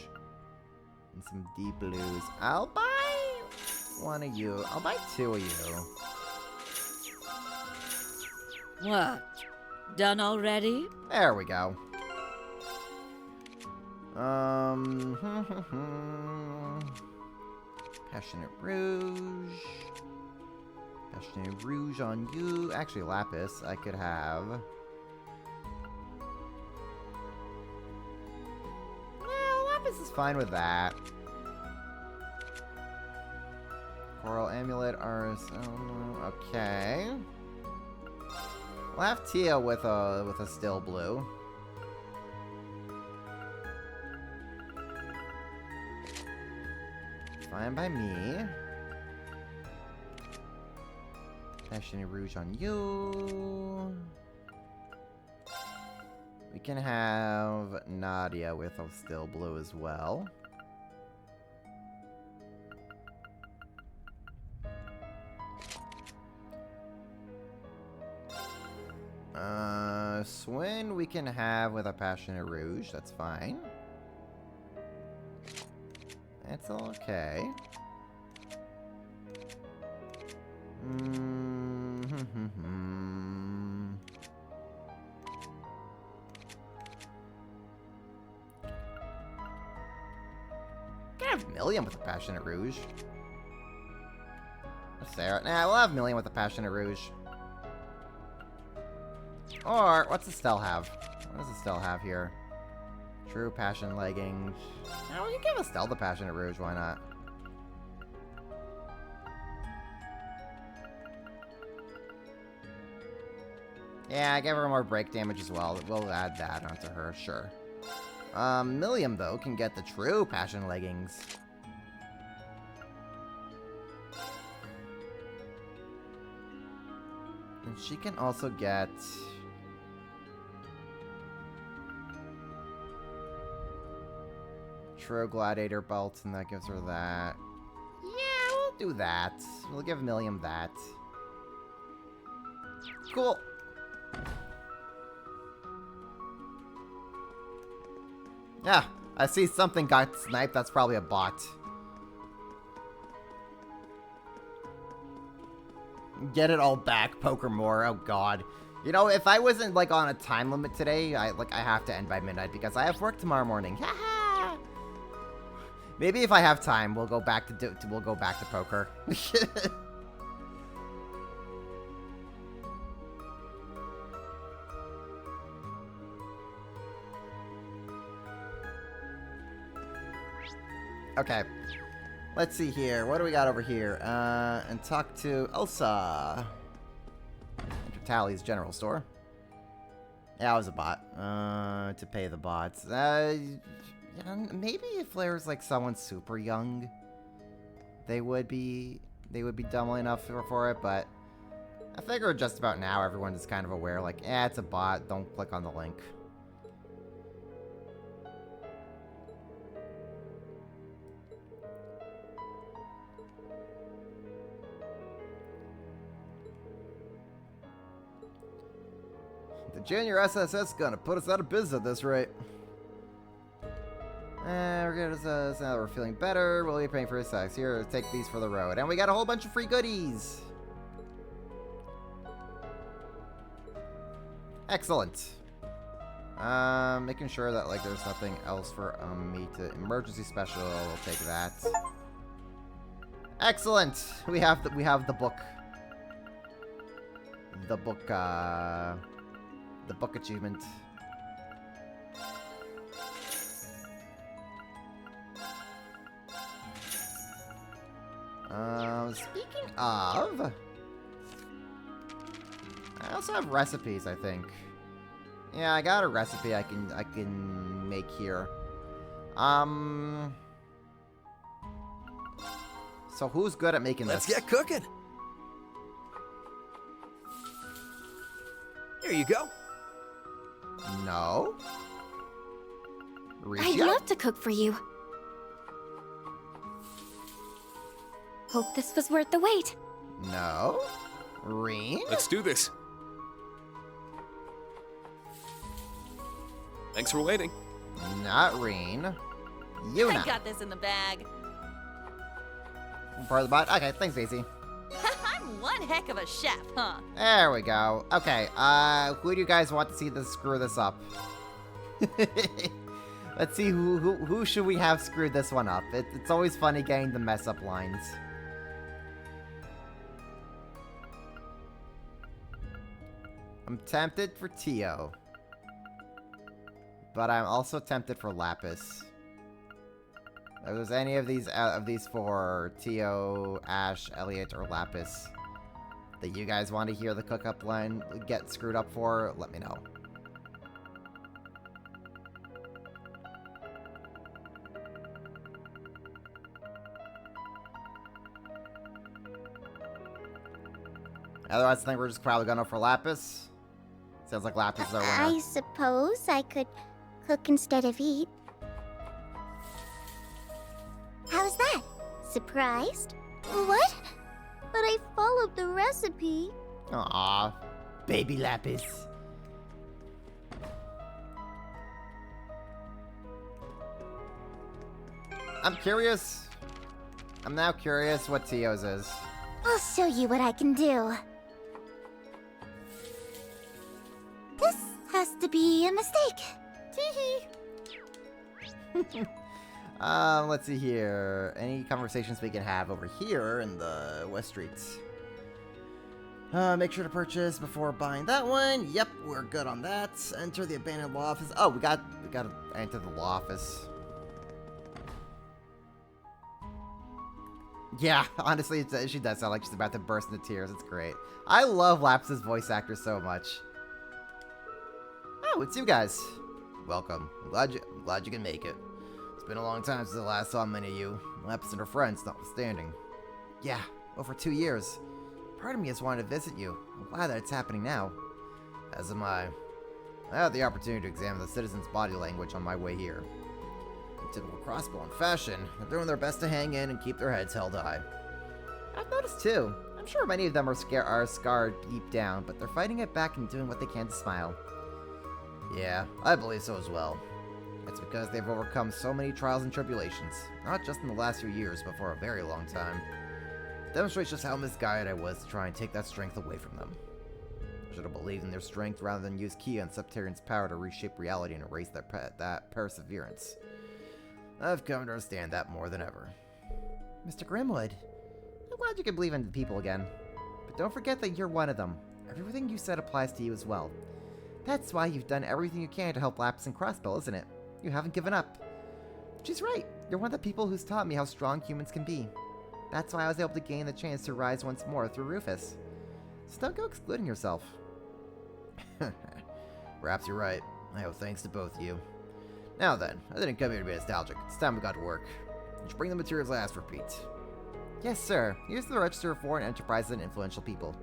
And some deep blues. I'll buy one of you. I'll buy 2 of you. What? Done already? There we go. Passionate Rouge. Passionate Rouge on you. Actually, Lapis, I could have. Yeah, Lapis is fine with that. Coral Amulet, Ars. Okay. We'll have Tia with a Still Blue. Fine by me. Passionate Rouge on you. We can have Nadia with a Still Blue as well. Swin we can have with a Passionate Rouge. That's fine. That's okay. Can I have Million with a Passionate Rouge? Sarah. Nah, we'll have Million with a Passionate Rouge. Or, what's Estelle have? What does Estelle have here? True Passion Leggings. Oh, you give Estelle the Passionate Rouge, why not? Yeah, give her more break damage as well. We'll add that onto her, sure. Milliam, though, can get the true Passion Leggings. And she can also get... True Gladiator Belt, and that gives her that. Yeah, we'll do that. We'll give Milliam that. Cool. Yeah, I see something got sniped. That's probably a bot. Get it all back, Poker more. Oh god. You know, if I wasn't like on a time limit today, I have to end by midnight because I have work tomorrow morning. Haha. Maybe if I have time, we'll go back to poker. Okay. Let's see here. What do we got over here? And talk to Elsa. Enter Tally's general store. Yeah, I was a bot. To pay the bots. Maybe if there's like someone super young, they would be dumb enough for it, but I figure just about now everyone is kind of aware, like, it's a bot, don't click on the link. The junior SSS gonna put us out of business at this rate. We're feeling better. We'll be paying for his sex. Here, take these for the road. And we got a whole bunch of free goodies. Excellent. Making sure that like there's nothing else for me to emergency special. We'll take that. Excellent. We have the book. The book achievement. Speaking of, I also have recipes, I think. Yeah, I got a recipe I can make here. So who's good at making this? Let's get cooking. Here you go. No. I'd love to cook for you. Hope this was worth the wait. No. Reen? Let's do this. Thanks for waiting. Not Reen. Yuna. I got this in the bag. Part of the bot? Okay, thanks, Daisy. I'm one heck of a chef, huh? There we go. Okay, who do you guys want to see this screw this up? Let's see who should we have screwed this one up. It's always funny getting the mess up lines. I'm tempted for Tio. But I'm also tempted for Lapis. If there's any of these four, Tio, Ash, Elliot, or Lapis, that you guys want to hear the cook-up line get screwed up for, let me know. Otherwise, I think we're just probably going to go for Lapis. Sounds like Lapis is our winner. I suppose I could cook instead of eat. How's that? Surprised? What? But I followed the recipe. Aw, baby Lapis. I'm curious. I'm now curious what Tio's is. I'll show you what I can do. This has to be a mistake. Tee-hee. Let's see here. Any conversations we can have over here in the West Streets? Make sure to purchase before buying that one. Yep, we're good on that. Enter the abandoned law office. Oh, we gotta enter the law office. Yeah, honestly, she does sound like she's about to burst into tears. It's great. I love Lapis' voice actor so much. Oh, it's you guys. Welcome. I'm glad you can make it. It's been a long time since I last saw many of you. Lapis and her friends, notwithstanding. Yeah, over 2 years. Part of me has wanted to visit you. I'm glad that it's happening now. As am I. I had the opportunity to examine the citizens' body language on my way here. In typical crossbone fashion, they're doing their best to hang in and keep their heads held high. I've noticed too. I'm sure many of them are scarred deep down, but they're fighting it back and doing what they can to smile. Yeah, I believe so as well. It's because they've overcome so many trials and tribulations, not just in the last few years, but for a very long time. It demonstrates just how misguided I was to try and take that strength away from them. I should have believed in their strength rather than use Kia and Subterranean's power to reshape reality and erase that perseverance. I've come to understand that more than ever. Mr. Grimwood, I'm glad you can believe in people again. But don't forget that you're one of them. Everything you said applies to you as well. That's why you've done everything you can to help Lapis and Crossbell, isn't it? You haven't given up. She's right. You're one of the people who's taught me how strong humans can be. That's why I was able to gain the chance to rise once more through Rufus. So don't go excluding yourself. Perhaps you're right. I owe thanks to both of you. Now then, I didn't come here to be nostalgic. It's time we got to work. You should bring the materials I asked for, Pete. Yes, sir. Here's the register of foreign enterprises and influential people.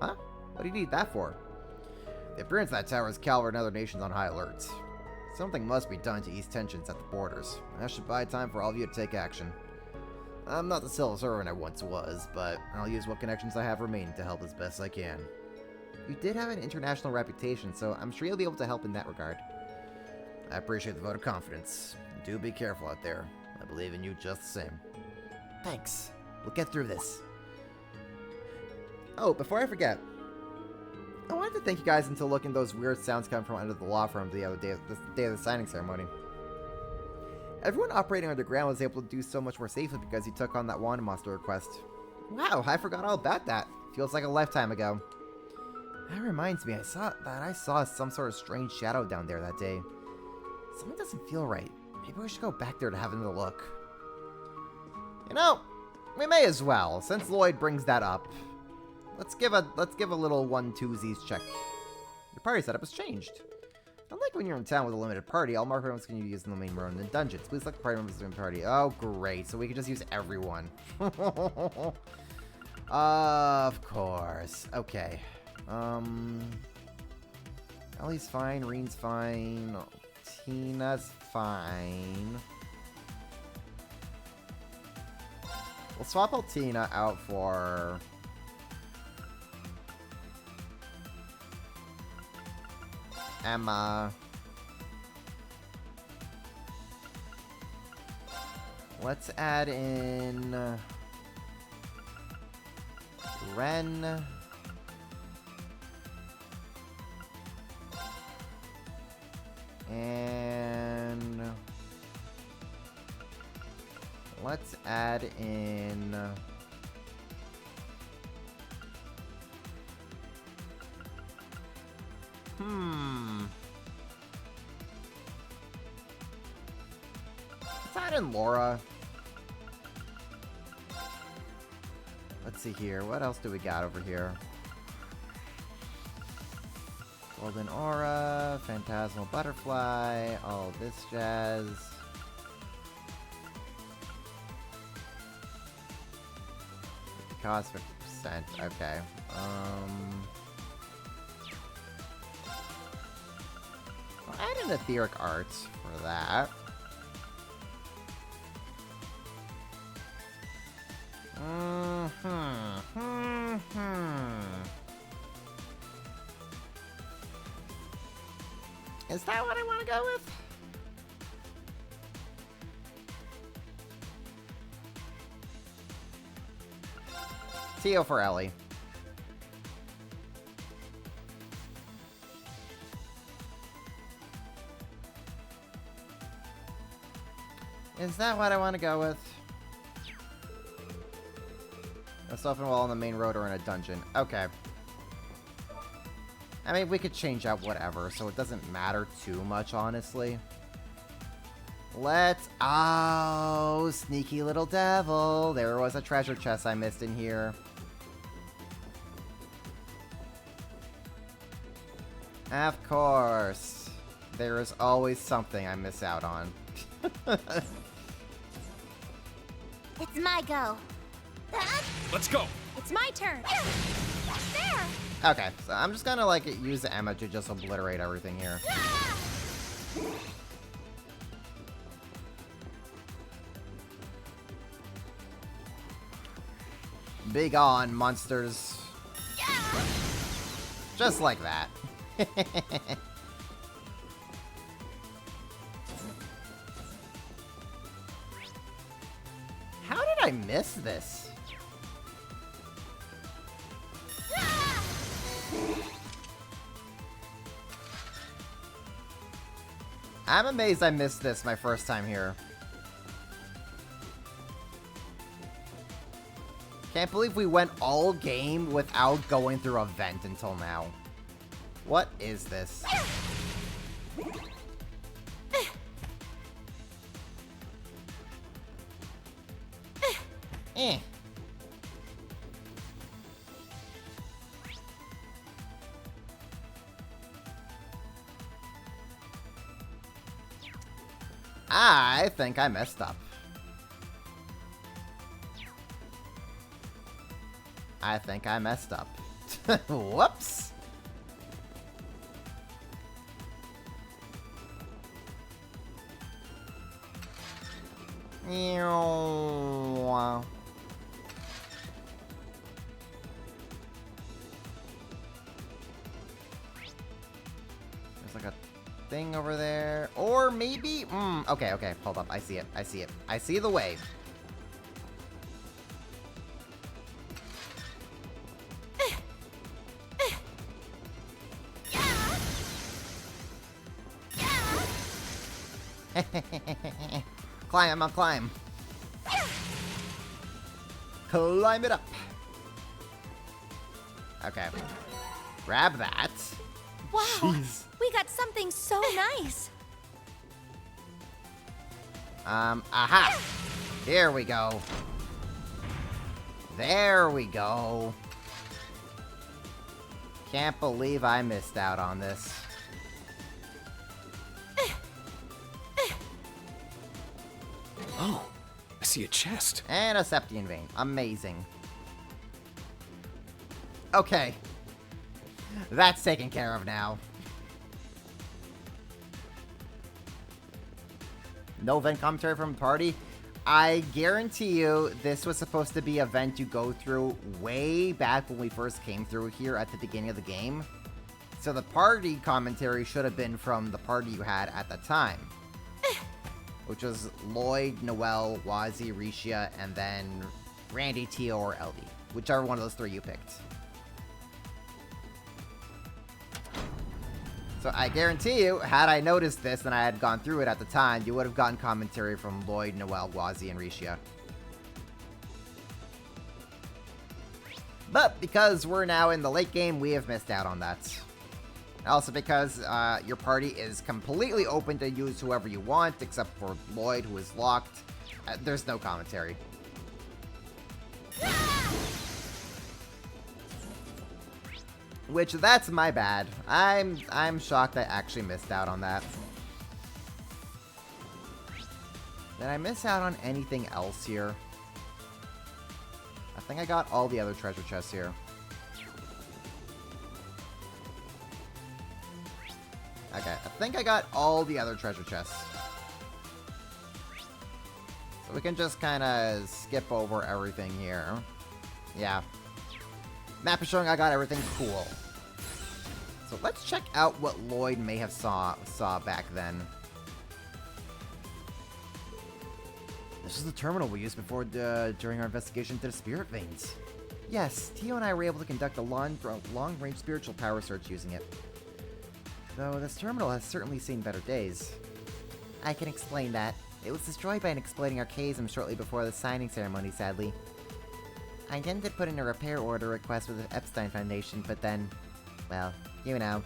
Huh? What do you need that for? The appearance of that tower has Calvert and other nations on high alert. Something must be done to ease tensions at the borders. That should buy time for all of you to take action. I'm not the civil servant I once was, but I'll use what connections I have remaining to help as best I can. You did have an international reputation, so I'm sure you'll be able to help in that regard. I appreciate the vote of confidence. Do be careful out there. I believe in you just the same. Thanks. We'll get through this. Oh, before I forget, I wanted to thank you guys until looking those weird sounds coming from under the law firm the other day, the day of the signing ceremony. Everyone operating underground was able to do so much more safely because you took on that Wanda Monster request. Wow, I forgot all about that. Feels like a lifetime ago. That reminds me, I saw some sort of strange shadow down there that day. Something doesn't feel right. Maybe we should go back there to have another look. You know, we may as well, since Lloyd brings that up. Let's give a little 1-2-Z's check. Your party setup has changed. Unlike when you're in town with a limited party, all marked members can be used in the main room in the dungeons. Please select the party members in the party. Oh, great. So we can just use everyone. Of course. Okay. Ellie's fine. Reen's fine. Tina's fine. We'll swap Altina out for... Emma. Let's add in Ren. And let's add in... Let's add in Laura. Let's see here. What else do we got over here? Golden Aura, Phantasmal Butterfly, all this jazz. The cost 50%. Okay. I'll add in Etheric Arts for that. Is that what I want to go with? Teo for Ellie. Is that what I want to go with? A soften wall on the main road or in a dungeon. Okay. I mean, we could change out whatever, so it doesn't matter too much, honestly. Let's... Oh, sneaky little devil. There was a treasure chest I missed in here. Of course. There is always something I miss out on. It's my go. Let's go. It's my turn. There. Okay, so I'm just gonna, like, use the Emma to just obliterate everything here. Be gone, monsters. Just like that. How did I miss this? I'm amazed I missed this my first time here. Can't believe we went all game without going through a vent until now. What is this? Eh. I think I messed up. I think I messed up. Whoops. Ew. There's like a thing over there. Or maybe... okay, okay. Hold up. I see it. I see it. I see the wave. Climb, I'll climb. Climb it up. Okay. Grab that. Wow. Jeez. We got something so nice. Aha. Here we go. There we go. Can't believe I missed out on this. Oh, I see a chest. And a Septian Vein. Amazing. Okay. That's taken care of now. No vent commentary from party. I guarantee you this was supposed to be a vent you go through way back when we first came through here at the beginning of the game. So the party commentary should have been from the party you had at the time. Which was Lloyd, Noelle, Wazzy, Risha, and then Randy, Tio, or Ellie. Whichever one of those three you picked. So I guarantee you, had I noticed this and I had gone through it at the time, you would have gotten commentary from Lloyd, Noelle, Wazzy, and Risha. But because we're now in the late game, we have missed out on that. Also because your party is completely open to use whoever you want, except for Lloyd, who is locked. There's no commentary. Which, that's my bad. I'm shocked I actually missed out on that. Did I miss out on anything else here? I think I got all the other treasure chests here. Okay, I think I got all the other treasure chests. So we can just kind of skip over everything here. Yeah. Map is showing I got everything cool. So let's check out what Lloyd may have saw back then. This is the terminal we used before during our investigation into the spirit veins. Yes, Tio and I were able to conduct a long-range spiritual power search using it. Though this terminal has certainly seen better days. I can explain that. It was destroyed by an exploding archaism shortly before the signing ceremony, sadly. I intended to put in a repair order request with the Epstein Foundation, but then, well, you know.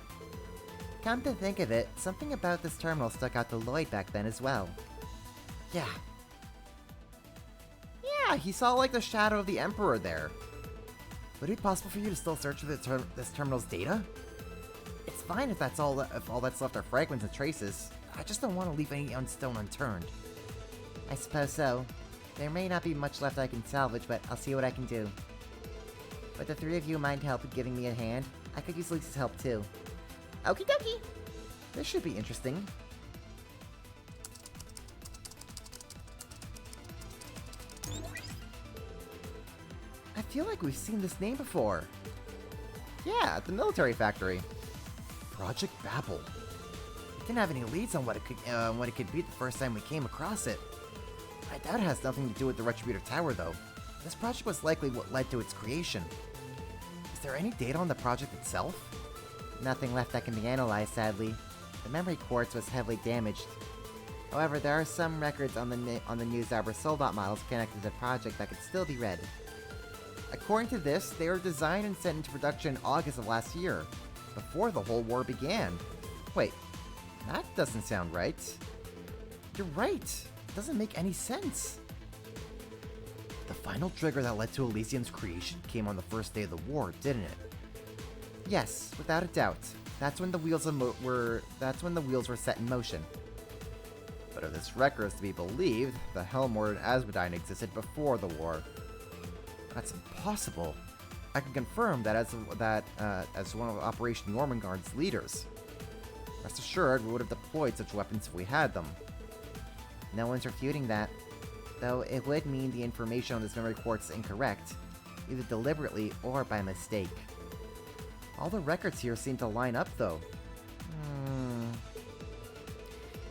Come to think of it, something about this terminal stuck out to Lloyd back then as well. Yeah. Yeah, he saw like the shadow of the Emperor there. Would it be possible for you to still search for this terminal's data? It's fine if that's all if all that's left are fragments and traces. I just don't want to leave any stone unturned. I suppose so. There may not be much left I can salvage, but I'll see what I can do. Would the three of you mind giving me a hand? I could use Lisa's help too. Okie dokie! This should be interesting. I feel like we've seen this name before. Yeah, at the military factory. Project Babel. We didn't have any leads on what it could be the first time we came across it. I doubt it has nothing to do with the Retributor Tower, though. This project was likely what led to its creation. Is there any data on the project itself? Nothing left that can be analyzed, sadly. The memory quartz was heavily damaged. However, there are some records on the News Arbor Soldot models connected to the project that could still be read. According to this, they were designed and sent into production in August of last year, before the whole war began. Wait, that doesn't sound right. You're right. It doesn't make any sense. The final trigger that led to Elysium's creation came on the first day of the war, didn't it? Yes, without a doubt. That's when the wheels were set in motion. But if this record is to be believed, the Helmward and Asmodean existed before the war. That's impossible. I can confirm that as one of Operation Jormungand's leaders. Rest assured, we would have deployed such weapons if we had them. No one's refuting that, though it would mean the information on this memory quartz is incorrect, either deliberately or by mistake. All the records here seem to line up, though.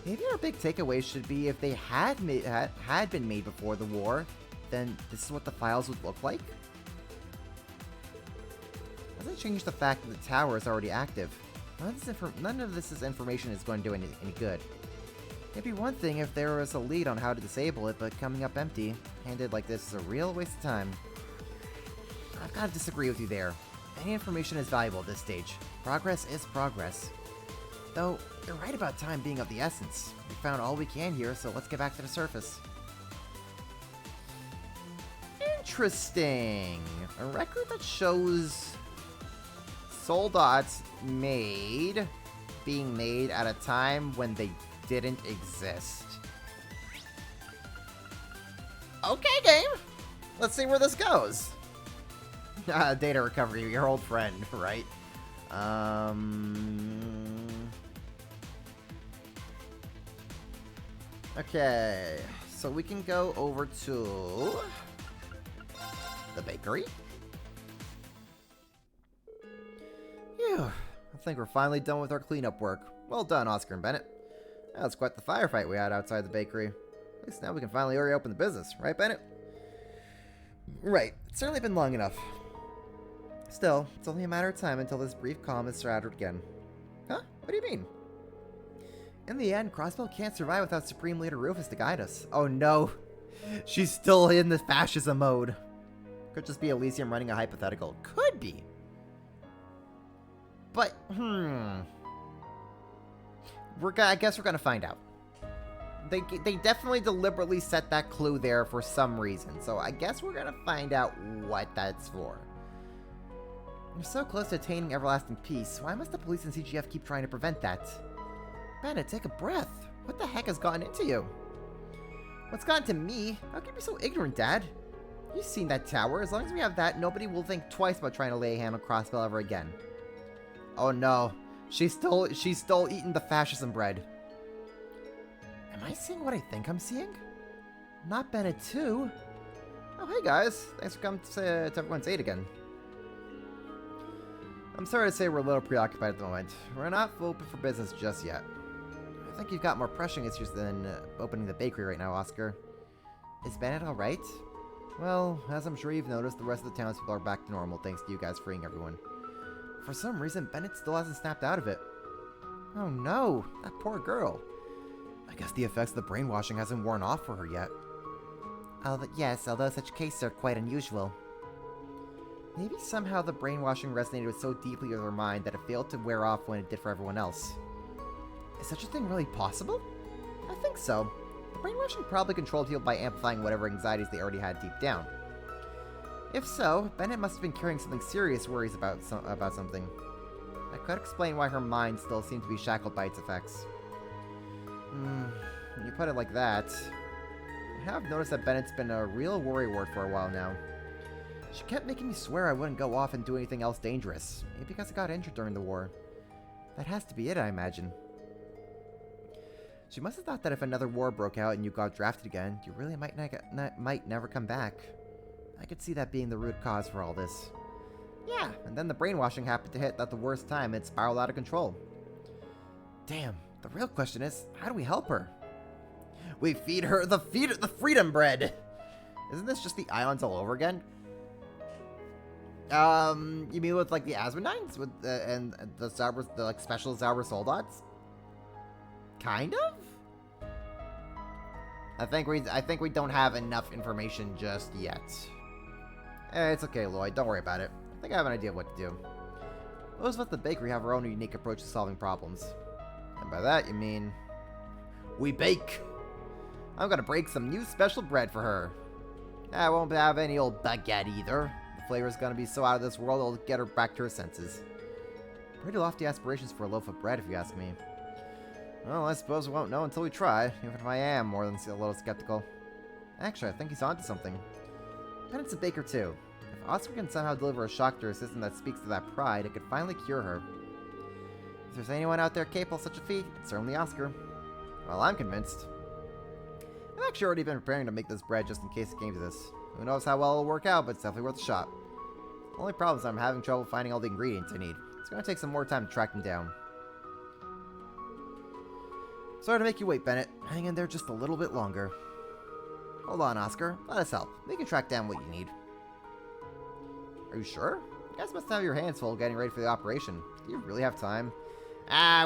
Maybe our big takeaway should be if they had been made before the war, then this is what the files would look like? Doesn't change the fact that the tower is already active. None of this information is going to do any good. It'd be one thing if there was a lead on how to disable it, but coming up empty-handed like this is a real waste of time. I've got to disagree with you there. Any information is valuable at this stage. Progress is progress. Though, you're right about time being of the essence. We found all we can here, so let's get back to the surface. Interesting. A record that shows Soldot's being made at a time when they didn't exist. Okay, game. Let's see where this goes. Data recovery, your old friend, right? Okay, so we can go over to the bakery. Phew, I think we're finally done with our cleanup work. Well done, Oscar and Bennett. That's quite the firefight we had outside the bakery. At least now we can finally reopen the business, right, Bennett? Right, it's certainly been long enough. Still, it's only a matter of time until this brief calm is shattered again. Huh? What do you mean? In the end, Crossbow can't survive without Supreme Leader Rufus to guide us. Oh no! She's still in the fascism mode. Could just be Elysium running a hypothetical. Could be. But, I guess we're gonna find out. They definitely deliberately set that clue there for some reason, so I guess we're gonna find out what that's for. You're so close to attaining everlasting peace. Why must the police and CGF keep trying to prevent that? Bennett, take a breath. What the heck has gotten into you? What's gotten to me? How can you be so ignorant, Dad? You've seen that tower. As long as we have that, nobody will think twice about trying to lay a hand on Crossbell ever again. Oh no. She's still eating the fascism bread. Am I seeing what I think I'm seeing? Not Bennett too. Oh, hey guys. Thanks for coming to everyone's aid again. I'm sorry to say we're a little preoccupied at the moment. We're not open for business just yet. I think you've got more pressing issues than opening the bakery right now, Oscar. Is Bennett alright? Well, as I'm sure you've noticed, the rest of the townspeople are back to normal thanks to you guys freeing everyone. For some reason, Bennett still hasn't snapped out of it. Oh no, that poor girl. I guess the effects of the brainwashing hasn't worn off for her yet. Yes, although such cases are quite unusual. Maybe somehow the brainwashing resonated so deeply with her mind that it failed to wear off when it did for everyone else. Is such a thing really possible? I think so. The brainwashing probably controlled people by amplifying whatever anxieties they already had deep down. If so, Bennett must have been carrying something serious worries about something. That could explain why her mind still seemed to be shackled by its effects. When you put it like that, I have noticed that Bennett's been a real worrywart for a while now. She kept making me swear I wouldn't go off and do anything else dangerous, maybe because I got injured during the war. That has to be it, I imagine. She must have thought that if another war broke out and you got drafted again, you really might never come back. I could see that being the root cause for all this. Yeah, and then the brainwashing happened to hit at the worst time and it spiraled out of control. Damn, the real question is, how do we help her? We feed her the freedom bread! Isn't this just the islands all over again? You mean with like the Asmonines with and the Zauber, the like special Zauber soldats? Kind of. I think we don't have enough information just yet. It's okay, Lloyd. Don't worry about it. I think I have an idea of what to do. Those with the bakery have our own unique approach to solving problems, and by that you mean we bake. I'm gonna break some new special bread for her. I won't have any old baguette either. The flavor's gonna be so out of this world it'll get her back to her senses. Pretty lofty aspirations for a loaf of bread, if you ask me. Well, I suppose we won't know until we try, even if I am more than a little skeptical. Actually, I think he's onto something. Bennett's a baker too. If Oscar can somehow deliver a shock to her system that speaks to that pride, it could finally cure her. If there's anyone out there capable of such a feat, it's certainly Oscar. Well, I'm convinced. I've actually already been preparing to make this bread just in case it came to this. Who knows how well it'll work out, but it's definitely worth a shot. The only problem is I'm having trouble finding all the ingredients I need. It's going to take some more time to track them down. Sorry to make you wait, Bennett. Hang in there just a little bit longer. Hold on, Oscar. Let us help. We can track down what you need. Are you sure? You guys must have your hands full getting ready for the operation. Do you really have time?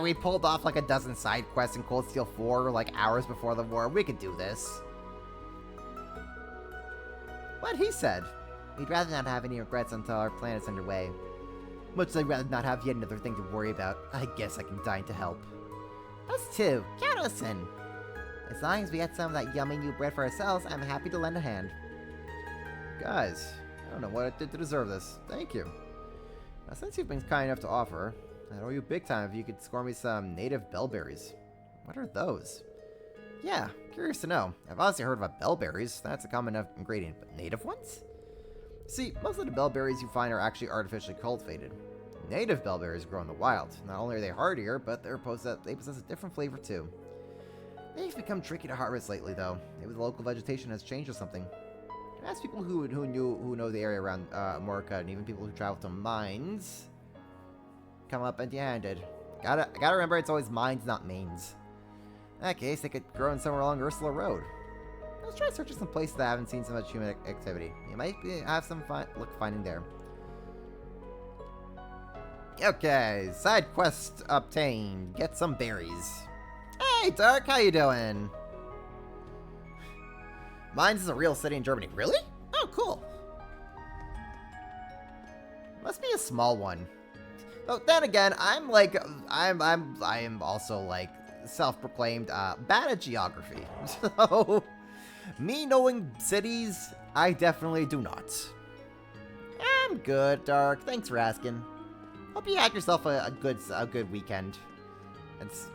We pulled off like a dozen side quests in Cold Steel 4 like hours before the war. We could do this. What he said. We'd rather not have any regrets until our plan is underway. Much as I'd rather not have yet another thing to worry about. I guess I can dine to help. Us too. Count us in. As long as we get some of that yummy new bread for ourselves, I'm happy to lend a hand. Guys, I don't know what I did to deserve this. Thank you. Now, since you've been kind enough to offer, I'd owe you big time if you could score me some native bellberries. What are those? Yeah, curious to know. I've obviously heard about bellberries. That's a common enough ingredient, but native ones? See, most of the bellberries you find are actually artificially cultivated. Native bellberries grow in the wild. Not only are they hardier, but they possess a different flavor too. They've become tricky to harvest lately, though. Maybe the local vegetation has changed or something. Ask people who know the area around Morica, and even people who travel to mines come up empty-handed. Gotta remember, it's always mines, not mains. In that case, they could grow in somewhere along Ursula Road. Let's try searching some places that haven't seen so much human activity. You might have some luck finding there. Okay, side quest obtained. Get some berries. Hey, Dark, how you doing? Mainz is a real city in Germany. Really? Oh, cool. small one. But then again, I am also like self-proclaimed bad at geography. So, me knowing cities, I definitely do not. I'm good, Dark. Thanks for asking. Hope you had yourself a good weekend.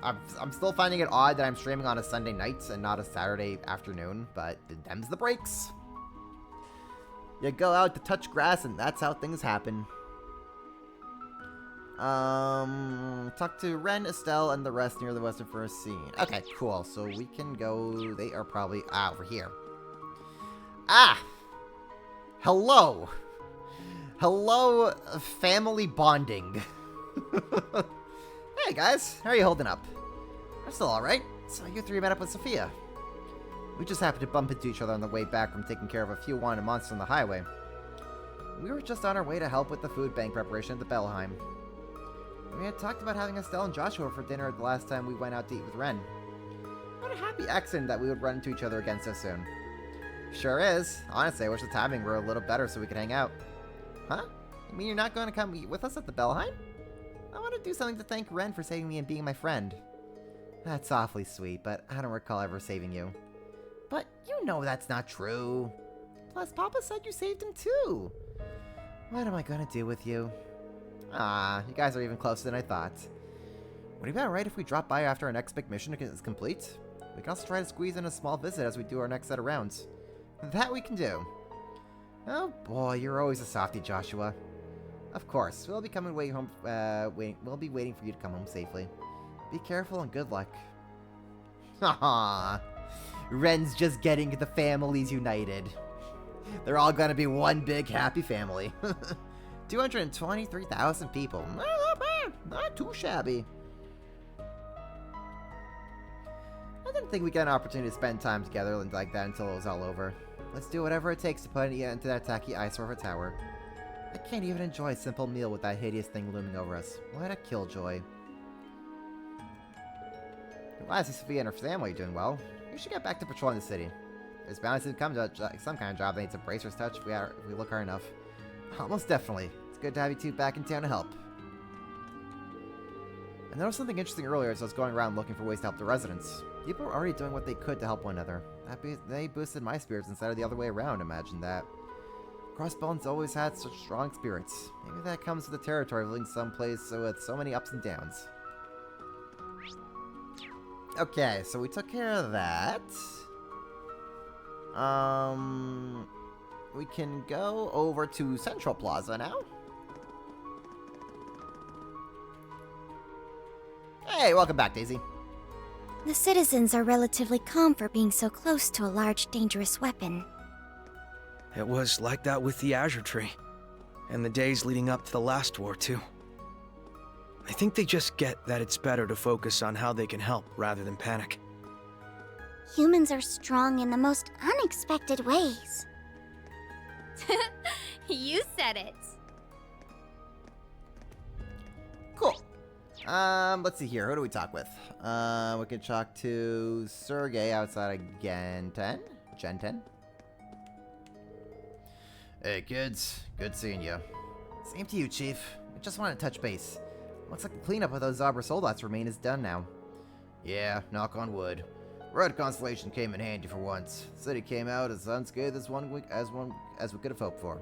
I'm still finding it odd that I'm streaming on a Sunday night and not a Saturday afternoon, but them's the breaks. You go out to touch grass, and that's how things happen. Talk to Ren, Estelle, and the rest near the western first scene. Okay, cool. So we can go. They are probably over here. Ah! Hello! Hello, family bonding. Hey guys, how are you holding up? I'm still alright. So you three met up with Sophia. We just happened to bump into each other on the way back from taking care of a few wanted monsters on the highway. We were just on our way to help with the food bank preparation at the Bellheim. We had talked about having Estelle and Joshua for dinner the last time we went out to eat with Ren. What a happy accident that we would run into each other again so soon. Sure is. Honestly, I wish the timing were a little better so we could hang out. Huh? You mean you're not going to come eat with us at the Bellheim? I want to do something to thank Ren for saving me and being my friend. That's awfully sweet, but I don't recall ever saving you. But you know that's not true. Plus, Papa said you saved him too. What am I going to do with you? Ah, you guys are even closer than I thought. Would it be alright if we drop by after our next big mission is complete? We can also try to squeeze in a small visit as we do our next set of rounds. That we can do. Oh boy, you're always a softie, Joshua. Of course, we'll be coming way home. We'll be waiting for you to come home safely. Be careful and good luck. Haha, Ren's just getting the families united. They're all gonna be one big happy family. 223,000 people. Not bad. Not too shabby. I didn't think we'd get an opportunity to spend time together like that until it was all over. Let's do whatever it takes to put an end to that tacky eyesore of a tower. I can't even enjoy a simple meal with that hideous thing looming over us. What a killjoy. Glad to see Sophia and her family doing well. We should get back to patrolling the city. There's bound to come to some kind of job that needs a bracer's touch if we look hard enough. Almost definitely. It's good to have you two back in town to help. I noticed something interesting earlier as I was going around looking for ways to help the residents. People were already doing what they could to help one another. They boosted my spirits instead of the other way around, imagine that. Crossbones always had such strong spirits. Maybe that comes with the territory of living someplace with so many ups and downs. Okay, so we took care of that. We can go over to Central Plaza now. Hey, welcome back, Daisy. The citizens are relatively calm for being so close to a large, dangerous weapon. It was like that with the Azure Tree. And the days leading up to the last war, too. I think they just get that it's better to focus on how they can help rather than panic. Humans are strong in the most unexpected ways. You said it. Cool. Let's see here. Who do we talk with? We could talk to Sergey outside of Gen 10. Gen 10. Hey, kids. Good seeing you. Same to you, Chief. I just wanted to touch base. Looks like the cleanup of those Zabra soldats remain is done now. Yeah, knock on wood. Red Constellation came in handy for once. The city came out as unscathed as we could have hoped for.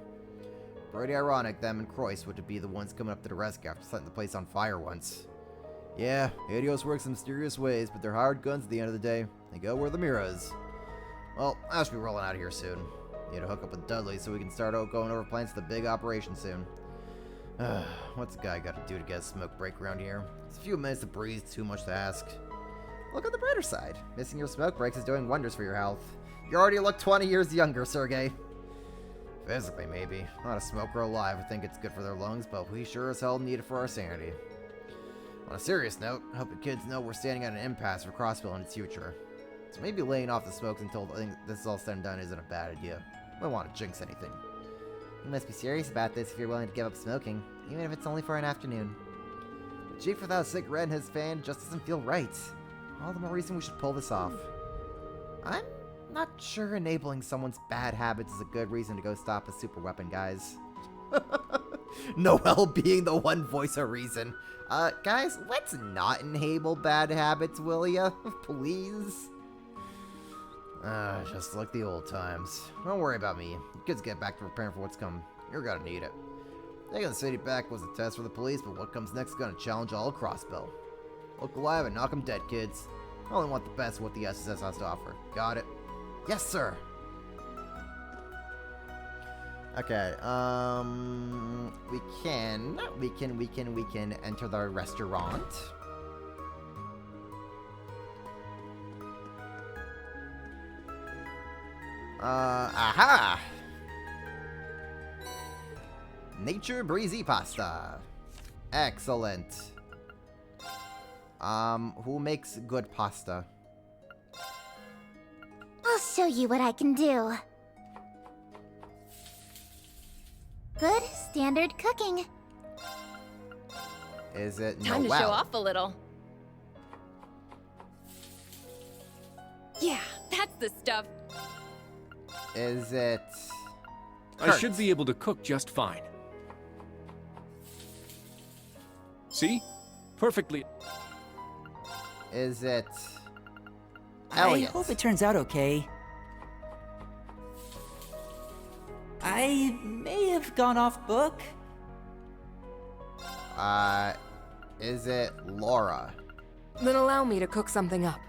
Pretty ironic them and Croyce would be the ones coming up to the rescue after setting the place on fire once. Yeah, Adios works in mysterious ways, but they're hired guns at the end of the day. They go where the mirror is. Well, I should be rolling out of here soon. Need to hook up with Dudley so we can start going over plans for the big operation soon. What's a guy got to do to get a smoke break around here? It's a few minutes to breathe, too much to ask. Look on the brighter side. Missing your smoke breaks is doing wonders for your health. You already look 20 years younger, Sergey. Physically, maybe. Not a smoker alive would think it's good for their lungs, but we sure as hell need it for our sanity. On a serious note, I hope the kids know we're standing at an impasse for Crossville in its future. So maybe laying off the smokes until this is all said and done isn't a bad idea. I don't want to jinx anything. You must be serious about this if you're willing to give up smoking, even if it's only for an afternoon. The Chief without a cigarette in his fan just doesn't feel right. All the more reason we should pull this off. I'm not sure enabling someone's bad habits is a good reason to go stop a super weapon, guys. Noel being the one voice of reason. Guys, let's not enable bad habits, will ya? Please? Just like the old times. Don't worry about me. You kids get back to preparing for what's coming. You're gonna need it. Taking the city back was a test for the police, but what comes next is gonna challenge all of Crossbell. Look alive and knock 'em dead, kids. I only want the best of what the SSS has to offer. Got it? Yes, sir! Okay, we can enter the restaurant. Aha! Nature Breezy Pasta. Excellent. Who makes good pasta? I'll show you what I can do. Good standard cooking. Is it Time to Noel? show off a little. Yeah, that's the stuff. Is it... I should be able to cook just fine. See? Perfectly. Is it... I Elliot? hope it turns out okay. I may have gone off book. Is it Laura? Then allow me to cook something up.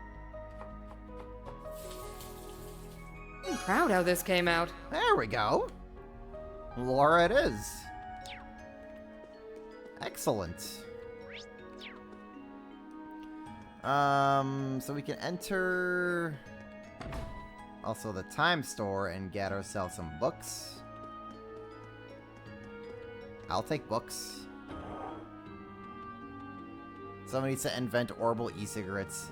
I'm proud how this came out. There we go. Laura it is. Excellent. So we can enter also the time store and get ourselves some books. I'll take books. Someone needs to invent orbital e-cigarettes.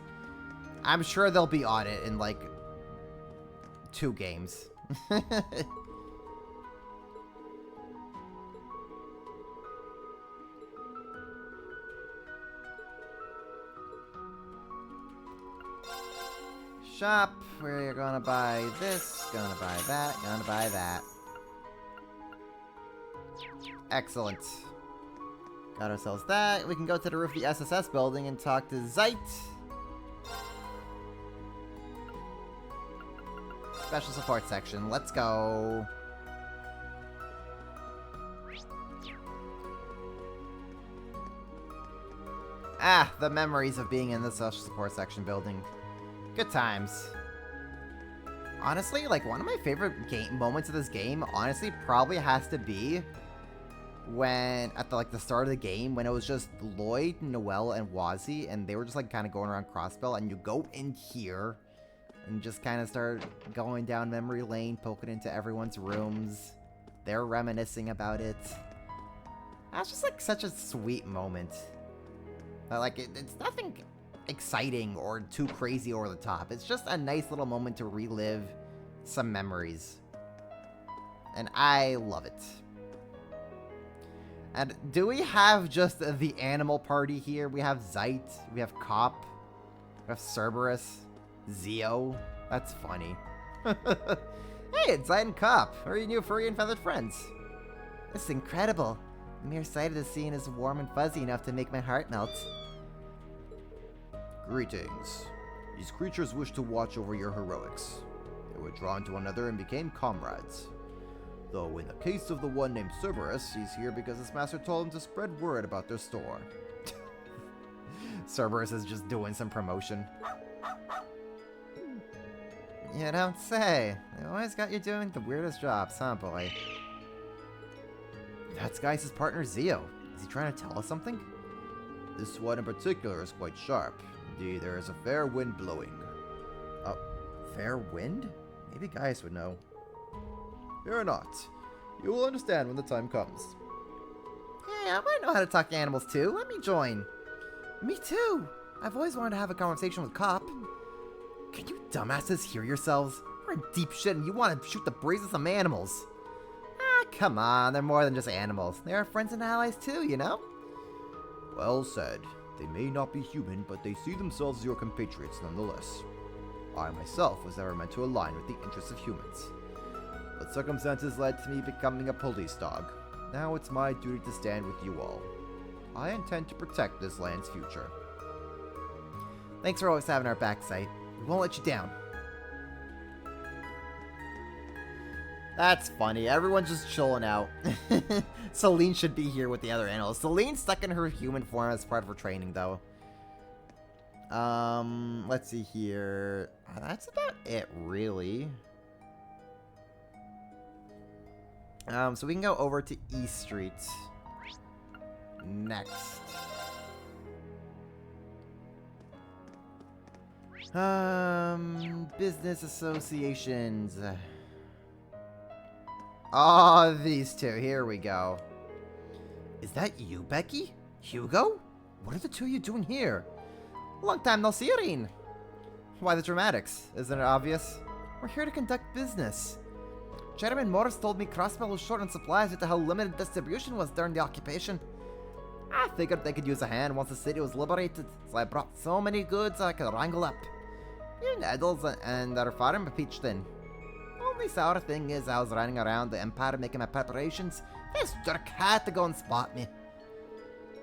I'm sure they'll be on it in like 2 games. Shop, we're gonna buy this, gonna buy that, gonna buy that. Excellent. Got ourselves that. We can go to the roof of the SSS building and talk to Zeit. Special support section, let's go. Ah, the memories of being in the special support section building. Good times. Honestly, like, one of my favorite moments of this game, honestly, probably has to be when, at the start of the game, when it was just Lloyd, Noel, and Wazzy, and they were just, like, kind of going around Crossbell, and you go in here, and just kind of start going down memory lane, poking into everyone's rooms. They're reminiscing about it. That's just, like, such a sweet moment. Like, it's nothing exciting or too crazy over the top. It's just a nice little moment to relive some memories. And I love it. And do we have just the animal party here? We have Zeit, we have Cop, we have Cerberus, Zio. That's funny. Hey, it's Zeit and Cop. How are your new furry and feathered friends? This is incredible. The mere sight of the scene is warm and fuzzy enough to make my heart melt. Greetings. These creatures wish to watch over your heroics. They were drawn to one another and became comrades. Though in the case of the one named Cerberus, he's here because his master told him to spread word about their store. Cerberus is just doing some promotion. You don't say. They always got you doing the weirdest jobs, huh, boy? That's Geiss's partner, Zio. Is he trying to tell us something? This one in particular is quite sharp. Indeed, there is a fair wind blowing. Fair wind? Maybe Gaius would know. Fear not. You will understand when the time comes. Hey, I might know how to talk to animals too. Let me join. Me too. I've always wanted to have a conversation with Cop. Can you dumbasses hear yourselves? We're in deep shit and you want to shoot the brains of some animals. Ah, come on. They're more than just animals. They are friends and allies too, you know? Well said. They may not be human, but they see themselves as your compatriots nonetheless. I myself was never meant to align with the interests of humans. But circumstances led to me becoming a police dog. Now it's my duty to stand with you all. I intend to protect this land's future. Thanks for always having our back, Sight. We won't let you down. That's funny. Everyone's just chilling out. Celine should be here with the other animals. Celine's stuck in her human form as part of her training, though. Let's see here. That's about it, really. So we can go over to East Street next. Business associations. Oh, these two. Here we go. Is that you, Becky? Hugo? What are the two of you doing here? Long time no see, Irene. Why the dramatics? Isn't it obvious? We're here to conduct business. Chairman Morris told me Crossbell was short on supplies due to how limited distribution was during the occupation. I figured they could use a hand once the city was liberated, so I brought so many goods I could wrangle up. Even Eddles and our farm pitched in. Only sour thing is I was running around the Empire making my preparations. This jerk had to go and spot me.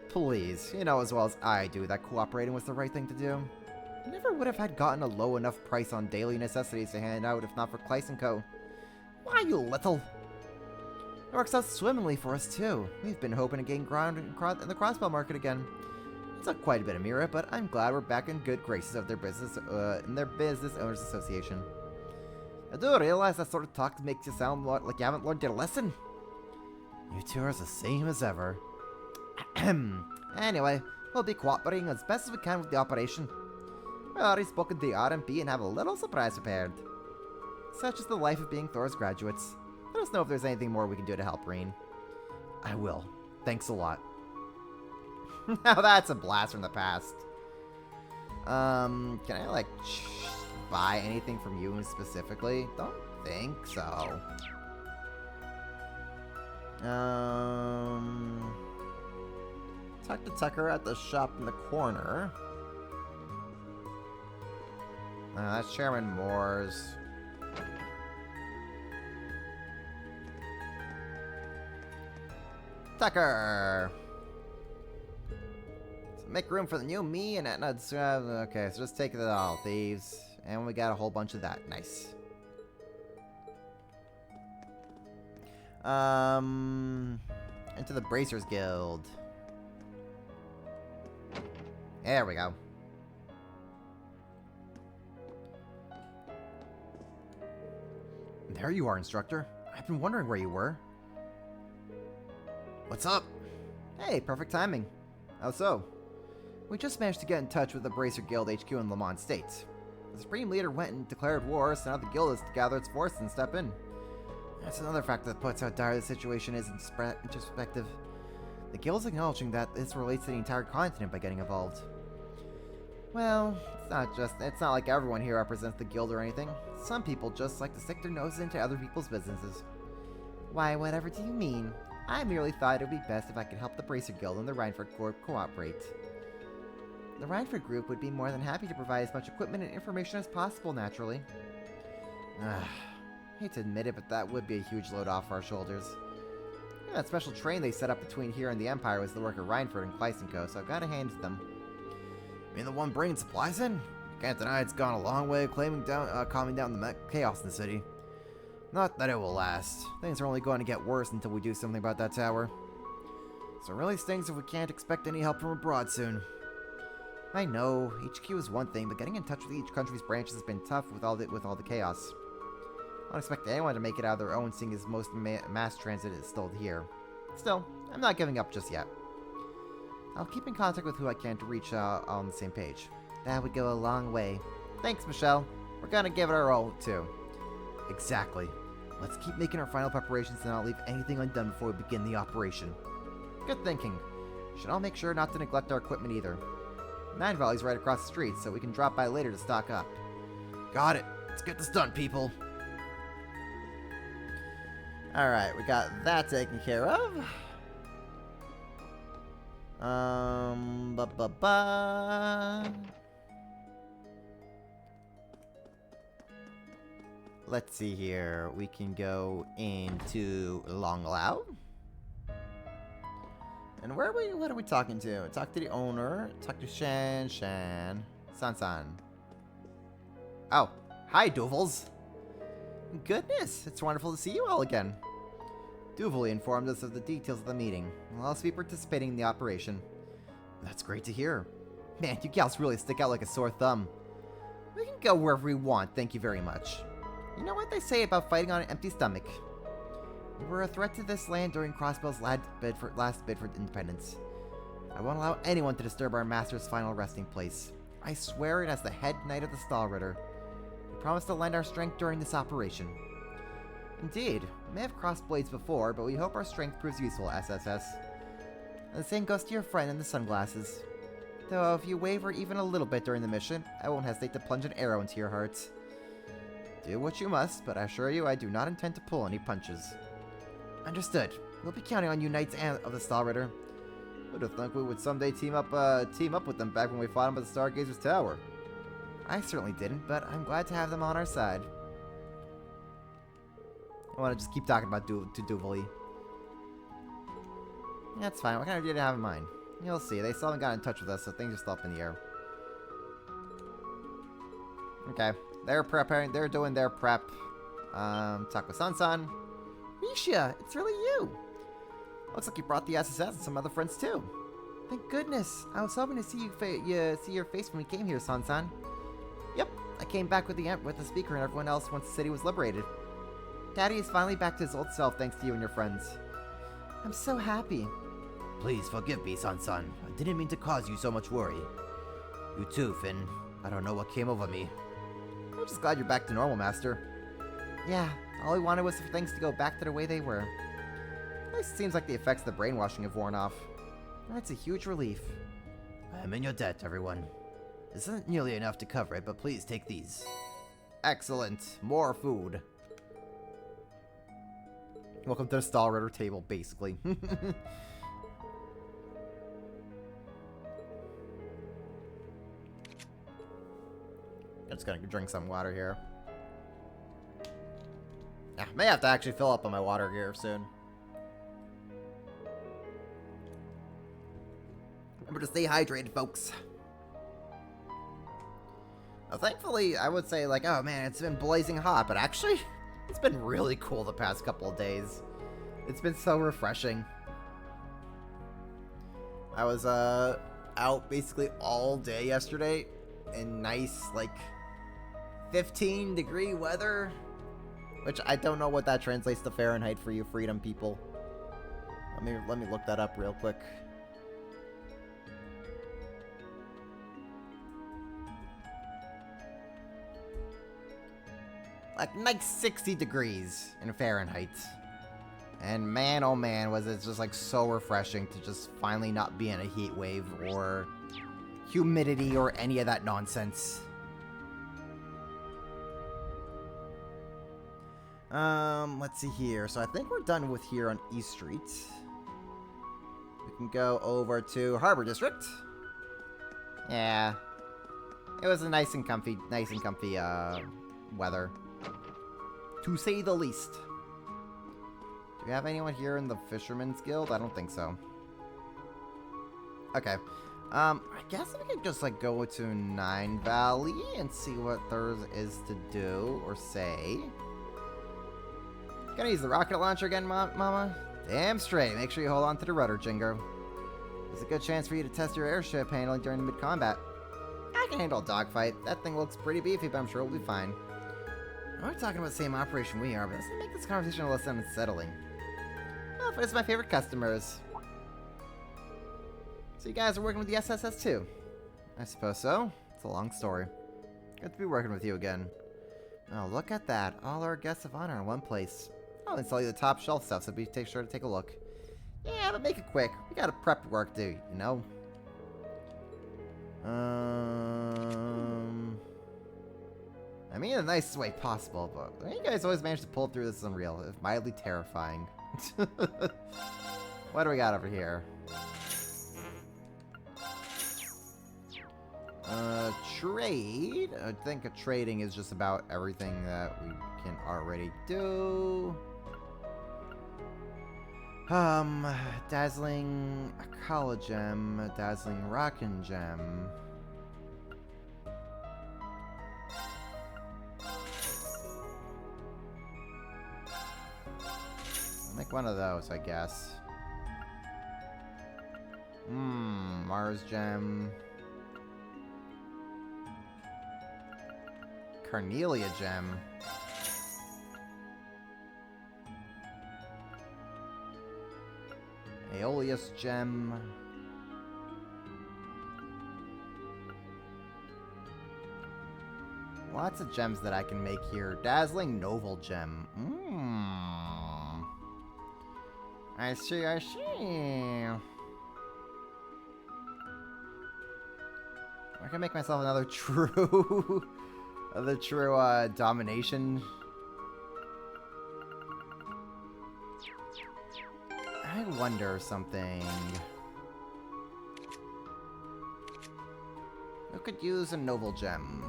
Please, you know as well as I do that cooperating was the right thing to do. I never would have had gotten a low enough price on daily necessities to hand out if not for Clyce & Co. Why, you little... It works out swimmingly for us, too. We've been hoping to gain ground in the crossbow market again. It's not quite a bit of Mira, but I'm glad we're back in good graces of their business, in their Business Owners Association. I do realize that sort of talk makes you sound like you haven't learned your lesson. You two are the same as ever. Anyway, we'll be cooperating as best as we can with the operation. We've already spoken to the RMP and have a little surprise prepared. Such is the life of being Thor's graduates. Let us know if there's anything more we can do to help Reen. I will. Thanks a lot. Now that's a blast from the past. Can I, like, buy anything from you specifically? Don't think so. Talk to Tucker at the shop in the corner. That's Chairman Moore's. Tucker! So make room for the new me and okay, so just take it all, thieves. And we got a whole bunch of that. Nice. Into the Bracers Guild. There we go. There you are, instructor. I've been wondering where you were. What's up? Hey, perfect timing. How so? We just managed to get in touch with the Bracer Guild HQ in Lamont State. The Supreme Leader went and declared war, so now the Guild is to gather its forces and step in. That's another factor that puts how dire the situation is in perspective. The Guild's acknowledging that this relates to the entire continent by getting involved. Well, it's not like everyone here represents the Guild or anything. Some people just like to stick their noses into other people's businesses. Why, whatever do you mean? I merely thought it would be best if I could help the Bracer Guild and the Rhineford Corp cooperate. The Rhineford Group would be more than happy to provide as much equipment and information as possible, naturally. Hate to admit it, but that would be a huge load off our shoulders. Yeah, that special train they set up between here and the Empire was the work of Rhineford and Clyce & Co., so I've got to hand it to them. I mean, the one bringing supplies in? Can't deny it's gone a long way calming down the chaos in the city. Not that it will last. Things are only going to get worse until we do something about that tower. So it really stings if we can't expect any help from abroad soon. I know, HQ is one thing, but getting in touch with each country's branches has been tough with all the chaos. I don't expect anyone to make it out of their own, seeing as most mass transit is still here. Still, I'm not giving up just yet. I'll keep in contact with who I can to reach on the same page. That would go a long way. Thanks, Michelle. We're gonna give it our all, too. Exactly. Let's keep making our final preparations and not leave anything undone before we begin the operation. Good thinking. Should all make sure not to neglect our equipment either. Nine Valley's right across the street, so we can drop by later to stock up. Got it. Let's get this done, people. Alright, we got that taken care of. Let's see here. We can go into Long Lao. And what are we talking to? Talk to the owner. Talk to Shan. San. Oh, hi, Duvals. Goodness, it's wonderful to see you all again. Duvali informed us of the details of the meeting. I'll also be participating in the operation. That's great to hear. Man, you gals really stick out like a sore thumb. We can go wherever we want, thank you very much. You know what they say about fighting on an empty stomach? We were a threat to this land during Crossbow's last bid for independence. I won't allow anyone to disturb our master's final resting place. I swear it as the head knight of the Stahlritter. We promise to lend our strength during this operation. Indeed, we may have crossed blades before, but we hope our strength proves useful, SSS. And the same goes to your friend in the sunglasses. Though if you waver even a little bit during the mission, I won't hesitate to plunge an arrow into your heart. Do what you must, but I assure you I do not intend to pull any punches. Understood. We'll be counting on you, Knights of the Stahlritter. Who'd have thunk we would someday team up with them back when we fought them at the Stargazer's Tower? I certainly didn't, but I'm glad to have them on our side. I want to just keep talking about Duvali. That's fine. What kind of idea do you have in mind? You'll see. They still haven't gotten in touch with us, so things are still up in the air. Okay. They're preparing. They're doing their prep. Talk with San. Risha, it's really you. Looks like you brought the SSS and some other friends too. Thank goodness. I was hoping to see see your face when we came here, San. Yep. I came back with the speaker and everyone else once the city was liberated. Daddy is finally back to his old self thanks to you and your friends. I'm so happy. Please forgive me, San. I didn't mean to cause you so much worry. You too, Finn. I don't know what came over me. I'm just glad you're back to normal, Master. Yeah, all I wanted was for things to go back to the way they were. At least it seems like the effects of the brainwashing have worn off. That's a huge relief. I'm in your debt, everyone. This isn't nearly enough to cover it, but please take these. Excellent. More food. Welcome to the Stahlritter table, basically. I'm just gonna drink some water here. Yeah, may have to actually fill up on my water here soon. Remember to stay hydrated, folks. Now, thankfully, I would say, like, oh man, it's been blazing hot, but actually, it's been really cool the past couple of days. It's been so refreshing. I was out basically all day yesterday in nice, like, 15-degree weather, which I don't know what that translates to Fahrenheit for you freedom people. Let me look that up real quick. Like nice 60 degrees in Fahrenheit. And man, oh man, was it just like so refreshing to just finally not be in a heat wave or humidity or any of that nonsense. Let's see here. So I think we're done with here on East Street. We can go over to Harbor District. Yeah. It was a nice and comfy weather. To say the least. Do we have anyone here in the Fisherman's Guild? I don't think so. Okay. I guess we could just like go to Nine Valley and see what there is to do or say. Gonna use the rocket launcher again, Mama? Damn straight. Make sure you hold on to the rudder, Jingo. There's a good chance for you to test your airship handling during mid-combat. I can handle a dogfight. That thing looks pretty beefy, but I'm sure we'll be fine. I know we're talking about the same operation we are, but doesn't make this conversation a little unsettling. Oh, it's my favorite customers. So you guys are working with the SSS too? I suppose so. It's a long story. Good to be working with you again. Oh, look at that. All our guests of honor in one place. I'll install you the top shelf stuff, so be sure to take a look. Yeah, but make it quick. We got a prep work to do, you know? I mean, in the nicest way possible, but you guys always manage to pull through this is unreal. It's mildly terrifying. What do we got over here? Trade. I think trading is just about everything that we can already do. Dazzling Akala Gem, Dazzling Rockin' Gem. I'll make one of those, I guess. Mars Gem. Carnelia Gem. Aeolus Gem. Lots of gems that I can make here. Dazzling Novel Gem. I see, I see. I can make myself another true... another true, domination. I wonder something. Who could use a noble gem?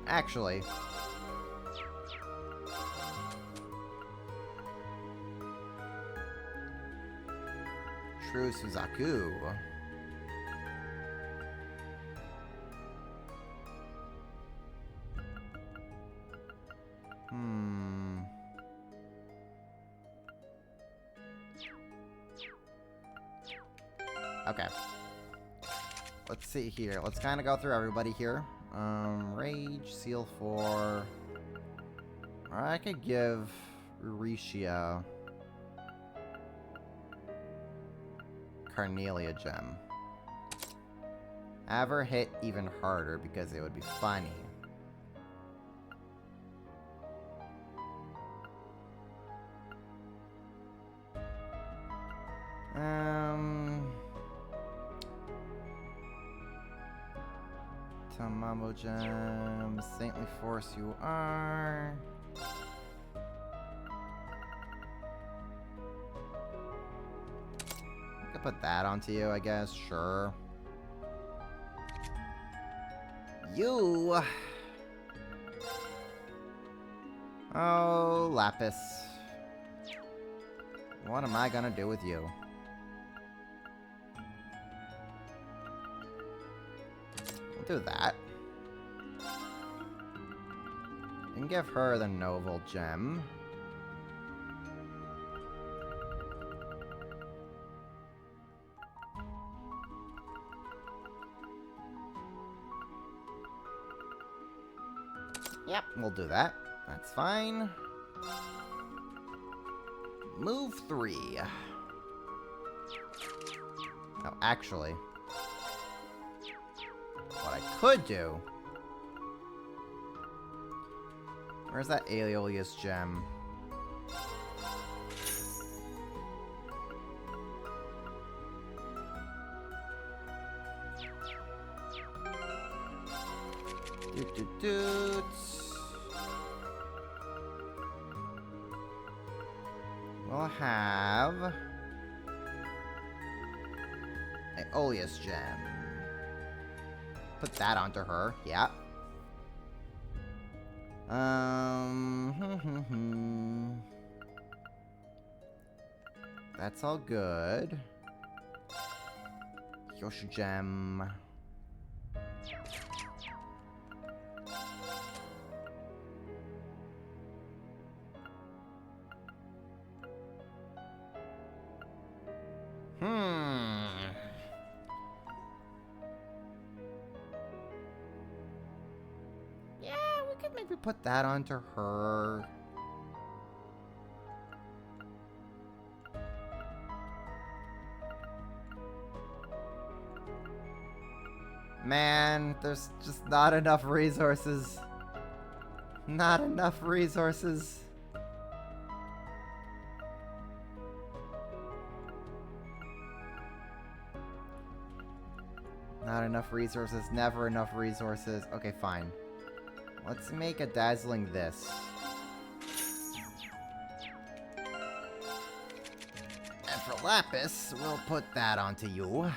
Actually, True Suzaku. Okay. Let's see here. Let's kind of go through everybody here. Rage, Seal 4. Or I could give Risha Carnelia Gem. Have her hit even harder because it would be funny. Tamamo Gem, Saintly Force you are. I could put that onto you, I guess, sure. You! Oh, Lapis. What am I gonna do with you? Do that. And give her the Noble Gem. Yep, we'll do that. That's fine. Move 3. Oh, actually... what I could do... Where's that Aeolus Gem? Doot. We'll have... Aeolus Gem. Put that onto her, yeah. That's all good. Yoshi Gem. Maybe put that onto her. Man, there's just not enough resources. Not enough resources. Not enough resources, never enough resources. Okay, fine. Let's make a dazzling this. And for Lapis, we'll put that onto you.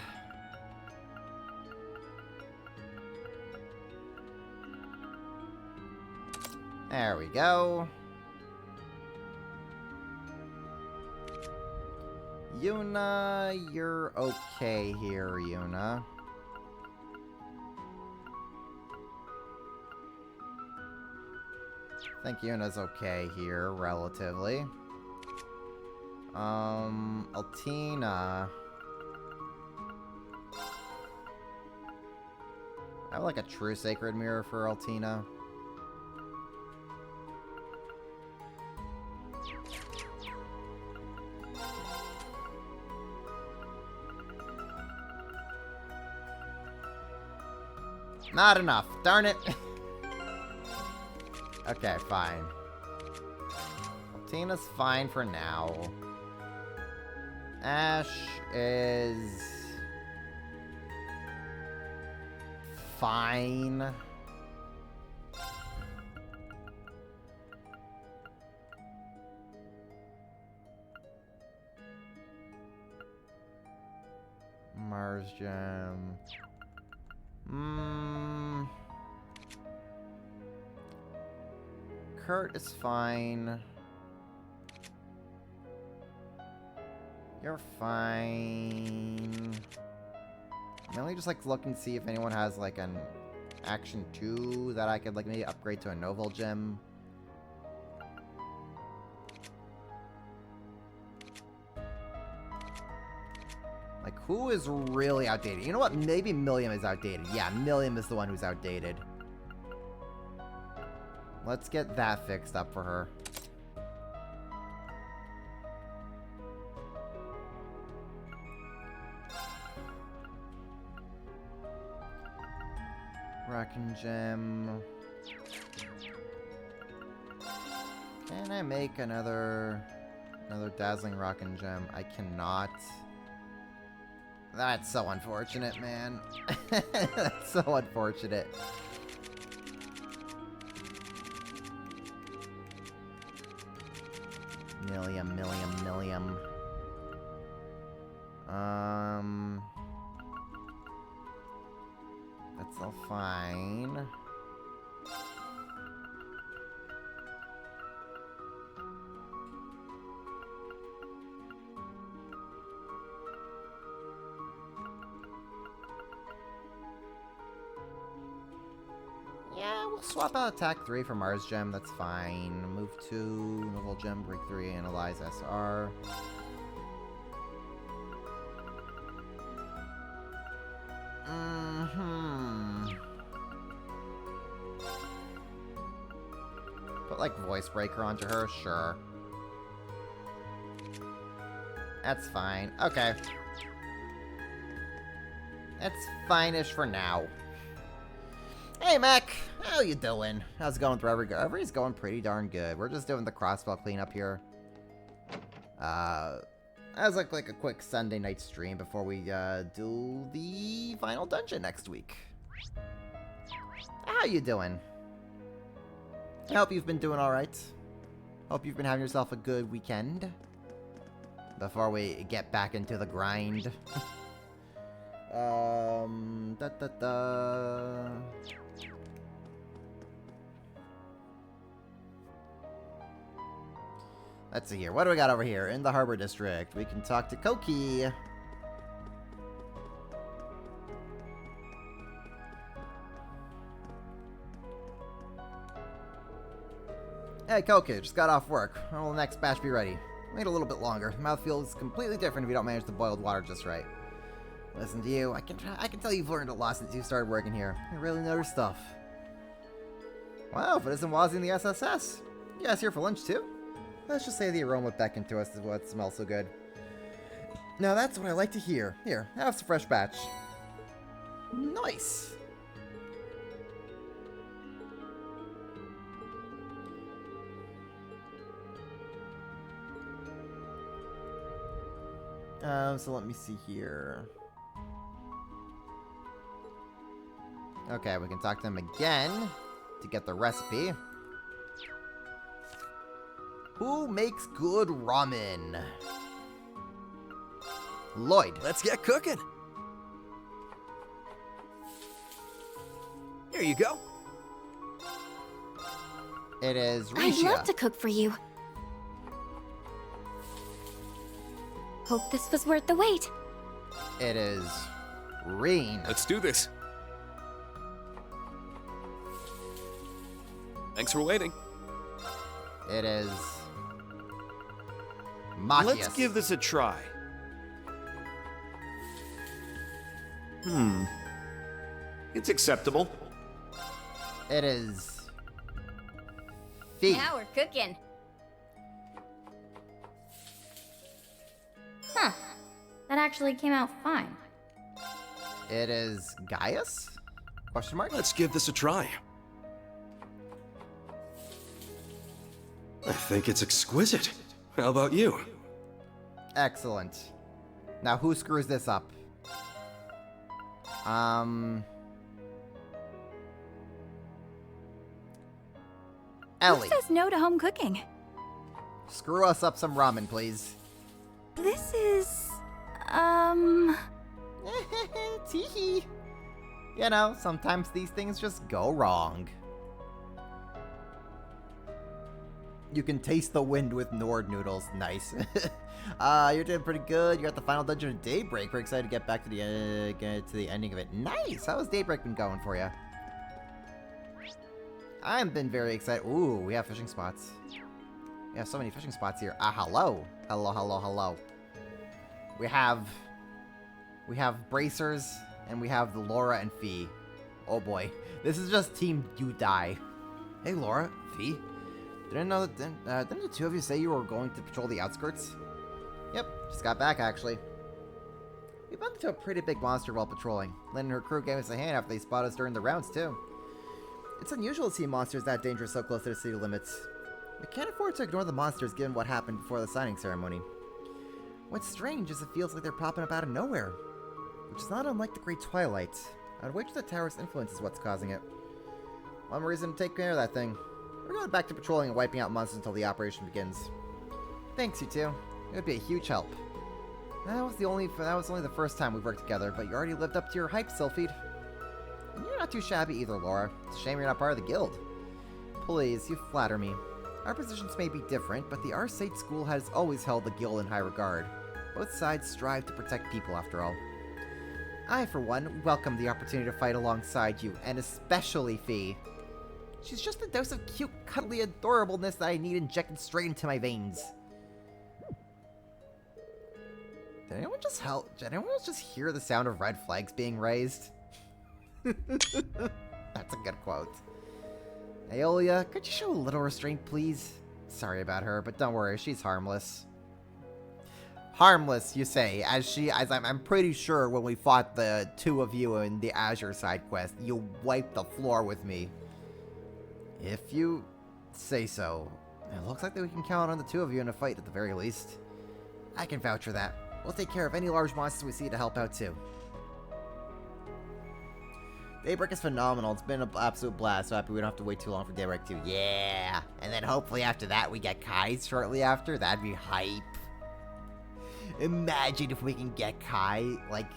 There we go. Yuna, you're okay here, Yuna. I think Yuna's okay here, relatively. Altina. I have like a true sacred mirror for Altina. Not enough. Darn it. Okay, fine. Tina's fine for now. Ash is fine. Mars Gem. Kurt is fine. You're fine. Mainly just like look and see if anyone has like an action 2 that I could like maybe upgrade to a Novel Gem. Like who is really outdated? You know what? Maybe Milliam is outdated. Yeah, Milliam is the one who's outdated. Let's get that fixed up for her. Rockin' Gem. Can I make another Dazzling Rockin' Gem? I cannot. That's so unfortunate, man. That's so unfortunate. Milliam. That's all fine. Yeah, we'll swap out Attack 3 for Mars Gem, that's fine. Move 2, Novel Gem, Break 3, Analyze SR. Put like Voice Breaker onto her, sure. That's fine. Okay. That's fine-ish for now. Hey, Mac. How you doing? How's it going with Reverie? Reverie's going pretty darn good. We're just doing the crossbow cleanup here. As like a quick Sunday night stream before we do the final dungeon next week. How you doing? I hope you've been doing alright. Hope you've been having yourself a good weekend. Before we get back into the grind. Let's see here. What do we got over here? In the Harbor District. We can talk to Koki. Hey, Koki. Just got off work. When will the next batch be ready? Wait a little bit longer. The mouth feels completely different if you don't manage the boiled water just right. Listen to you. I can tell you've learned a lot since you started working here. You really know your stuff. Wow, if it isn't Wazzy in the SSS. You guys here for lunch too? Let's just say the aroma beckoned to us is what smells so good. Now that's what I like to hear. Here, have some fresh batch. Nice! So let me see here. Okay, we can talk to them again to get the recipe. Who makes good ramen? Lloyd. Let's get cooking. Here you go. It is I'd Risha. love to cook for you. Hope this was worth the wait. It is Reen. Let's do this. Thanks for waiting. It is Machias. Let's give this a try. It's acceptable. It is Fee. Now we're cooking. Huh. That actually came out fine. It is Gaius? Question mark? Let's give this a try. I think it's exquisite. How about you? Excellent. Now who screws this up? Ellie. Who says no to home cooking? Screw us up some ramen, please. This is... Teehee. You know, sometimes these things just go wrong. You can taste the wind with Nord noodles. Nice. You're doing pretty good. You're at the final dungeon of Daybreak. We're excited to get back to the ending of it. Nice. How's Daybreak been going for you? I've been very excited. Ooh, we have fishing spots. We have so many fishing spots here. Hello. Hello, hello, hello. We have Bracers, and we have the Laura and Fee. Oh boy. This is just Team You Die. Hey Laura, Fee. Didn't the two of you say you were going to patrol the outskirts? Yep, just got back actually. We bumped into a pretty big monster while patrolling. Lynn and her crew gave us a hand after they spotted us during the rounds too. It's unusual to see monsters that dangerous so close to the city limits. We can't afford to ignore the monsters given what happened before the signing ceremony. What's strange is it feels like they're popping up out of nowhere, which is not unlike the Great Twilight. I'd wager the tower's influence is what's causing it. One reason to take care of that thing. We're going back to patrolling and wiping out monsters until the operation begins. Thanks, you two. It would be a huge help. That was only the first time we've worked together, but you already lived up to your hype, Sylphid. And you're not too shabby either, Laura. It's a shame you're not part of the guild. Please, you flatter me. Our positions may be different, but the Arsate School has always held the guild in high regard. Both sides strive to protect people, after all. I, for one, welcome the opportunity to fight alongside you, and especially Fee. She's just a dose of cute, cuddly adorableness that I need injected straight into my veins. Did anyone just hear the sound of red flags being raised? That's a good quote. Aeolia, could you show a little restraint, please? Sorry about her, but don't worry, she's harmless. Harmless, you say, as I'm pretty sure when we fought the two of you in the Azure side quest, you wiped the floor with me. If you say so. It looks like that we can count on the two of you in a fight at the very least. I can vouch for that. We'll take care of any large monsters we see to help out too. Daybreak is phenomenal. It's been an absolute blast. So happy we don't have to wait too long for Daybreak 2. Yeah! And then hopefully after that we get Kai shortly after. That'd be hype. Imagine if we can get Kai, like,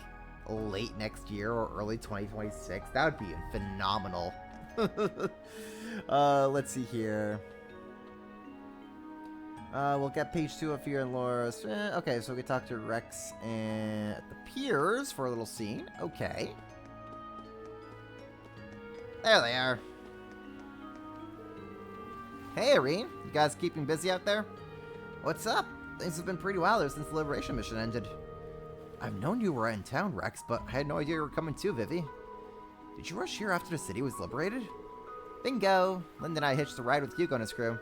late next year or early 2026. That would be phenomenal. Let's see here. We'll get page 2 of Fear and Laura's. Okay, so we can talk to Rex and the Piers for a little scene. Okay. There they are. Hey, Irene. You guys keeping busy out there? What's up? Things have been pretty wild ever since the Liberation mission ended. I've known you were in town, Rex, but I had no idea you were coming too, Vivi. Did you rush here after the city was liberated? Bingo! Linda and I hitched a ride with Hugo and his crew.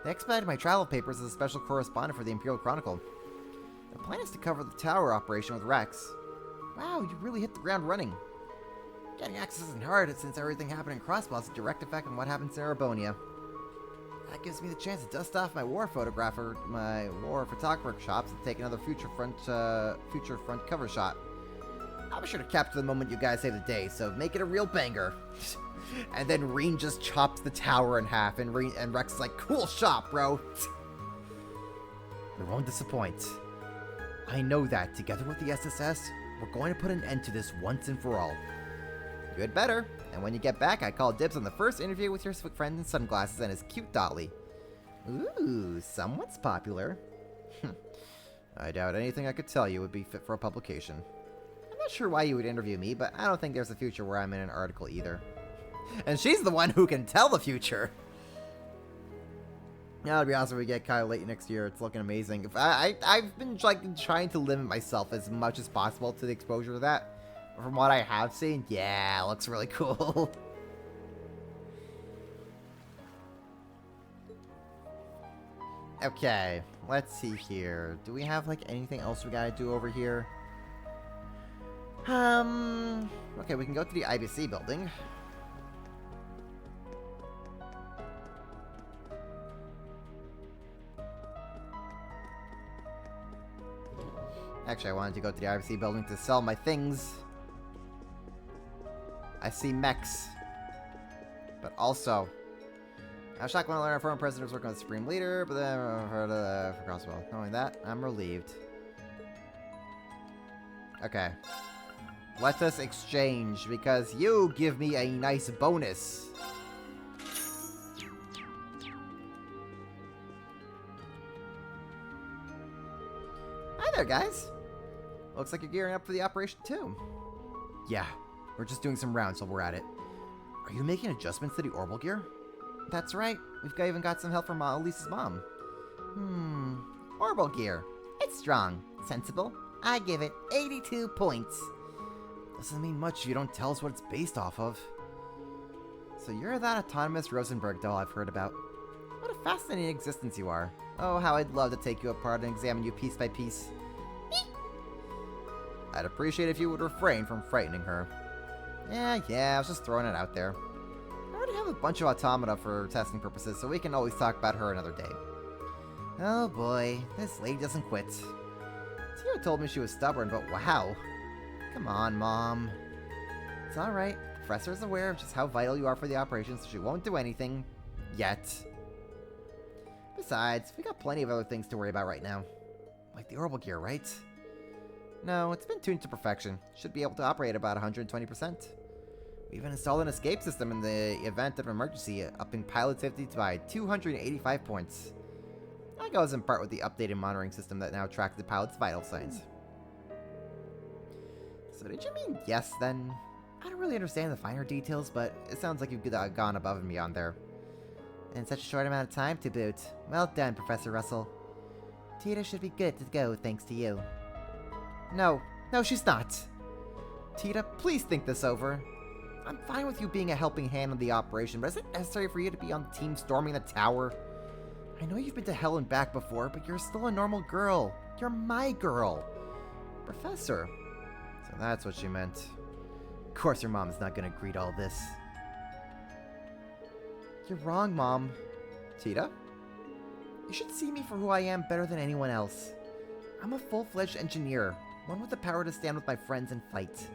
They expedited my travel papers as a special correspondent for the Imperial Chronicle. The plan is to cover the tower operation with Rex. Wow, you really hit the ground running. Getting access isn't hard since everything happened in Crossbow has a direct effect on what happens in Arabonia. That gives me the chance to dust off my war photographer, my war photographer shops and take another future front cover shot. I'll be sure to capture the moment you guys save the day, so make it a real banger. And then Reen just chops the tower in half, and Rex is like, cool shot, bro. We won't disappoint. I know that, together with the SSS, we're going to put an end to this once and for all. You had better. And when you get back, I call dibs on the first interview with your friend in sunglasses and his cute dolly. Ooh, someone's popular. I doubt anything I could tell you would be fit for a publication. I'm not sure why you would interview me, but I don't think there's a future where I'm in an article either. And she's the one who can tell the future. Now, to be honest, when we get Kyle late next year, it's looking amazing. I've been like trying to limit myself as much as possible to the exposure of that. From what I have seen, yeah, it looks really cool. Okay, let's see here. Do we have like anything else we gotta do over here? Okay, we can go to the IBC building. Actually, I wanted to go to the IBC building to sell my things. I see mechs. But also, I was shocked when I learned our former president was working with the Supreme Leader, but then I heard for Crosswell. Knowing that, I'm relieved. Okay. Let us exchange, because you give me a nice bonus. Hi there, guys. Looks like you're gearing up for the operation, too. Yeah, we're just doing some rounds while we're at it. Are you making adjustments to the orbital gear? That's right. We've even got some help from Elise's mom. Orbital gear. It's strong. Sensible. I give it 82 points. Doesn't mean much if you don't tell us what it's based off of. So you're that autonomous Rosenberg doll I've heard about. What a fascinating existence you are. Oh, how I'd love to take you apart and examine you piece by piece. I'd appreciate if you would refrain from frightening her. Yeah, I was just throwing it out there. I already have a bunch of automata for testing purposes, so we can always talk about her another day. Oh boy, this lady doesn't quit. Tia told me she was stubborn, but wow. Come on, Mom. It's alright. The professor is aware of just how vital you are for the operation, so she won't do anything. Yet. Besides, we got plenty of other things to worry about right now. Like the orbital gear, right? No, it's been tuned to perfection. Should be able to operate about 120%. We even installed an escape system in the event of an emergency, upping pilot safety by 285 points. That goes in part with the updated monitoring system that now tracks the pilot's vital signs. So did you mean yes, then? I don't really understand the finer details, but it sounds like you've gone above and beyond there. In such a short amount of time, to boot. Well done, Professor Russell. Tita should be good to go, thanks to you. No, she's not. Tita, please think this over. I'm fine with you being a helping hand in the operation, but is it necessary for you to be on the team storming the tower? I know you've been to hell and back before, but you're still a normal girl. You're my girl. Professor. So that's what she meant. Of course your mom's not gonna agree to all this. You're wrong, Mom. Tita? You should see me for who I am better than anyone else. I'm a full-fledged engineer, one with the power to stand with my friends and fight.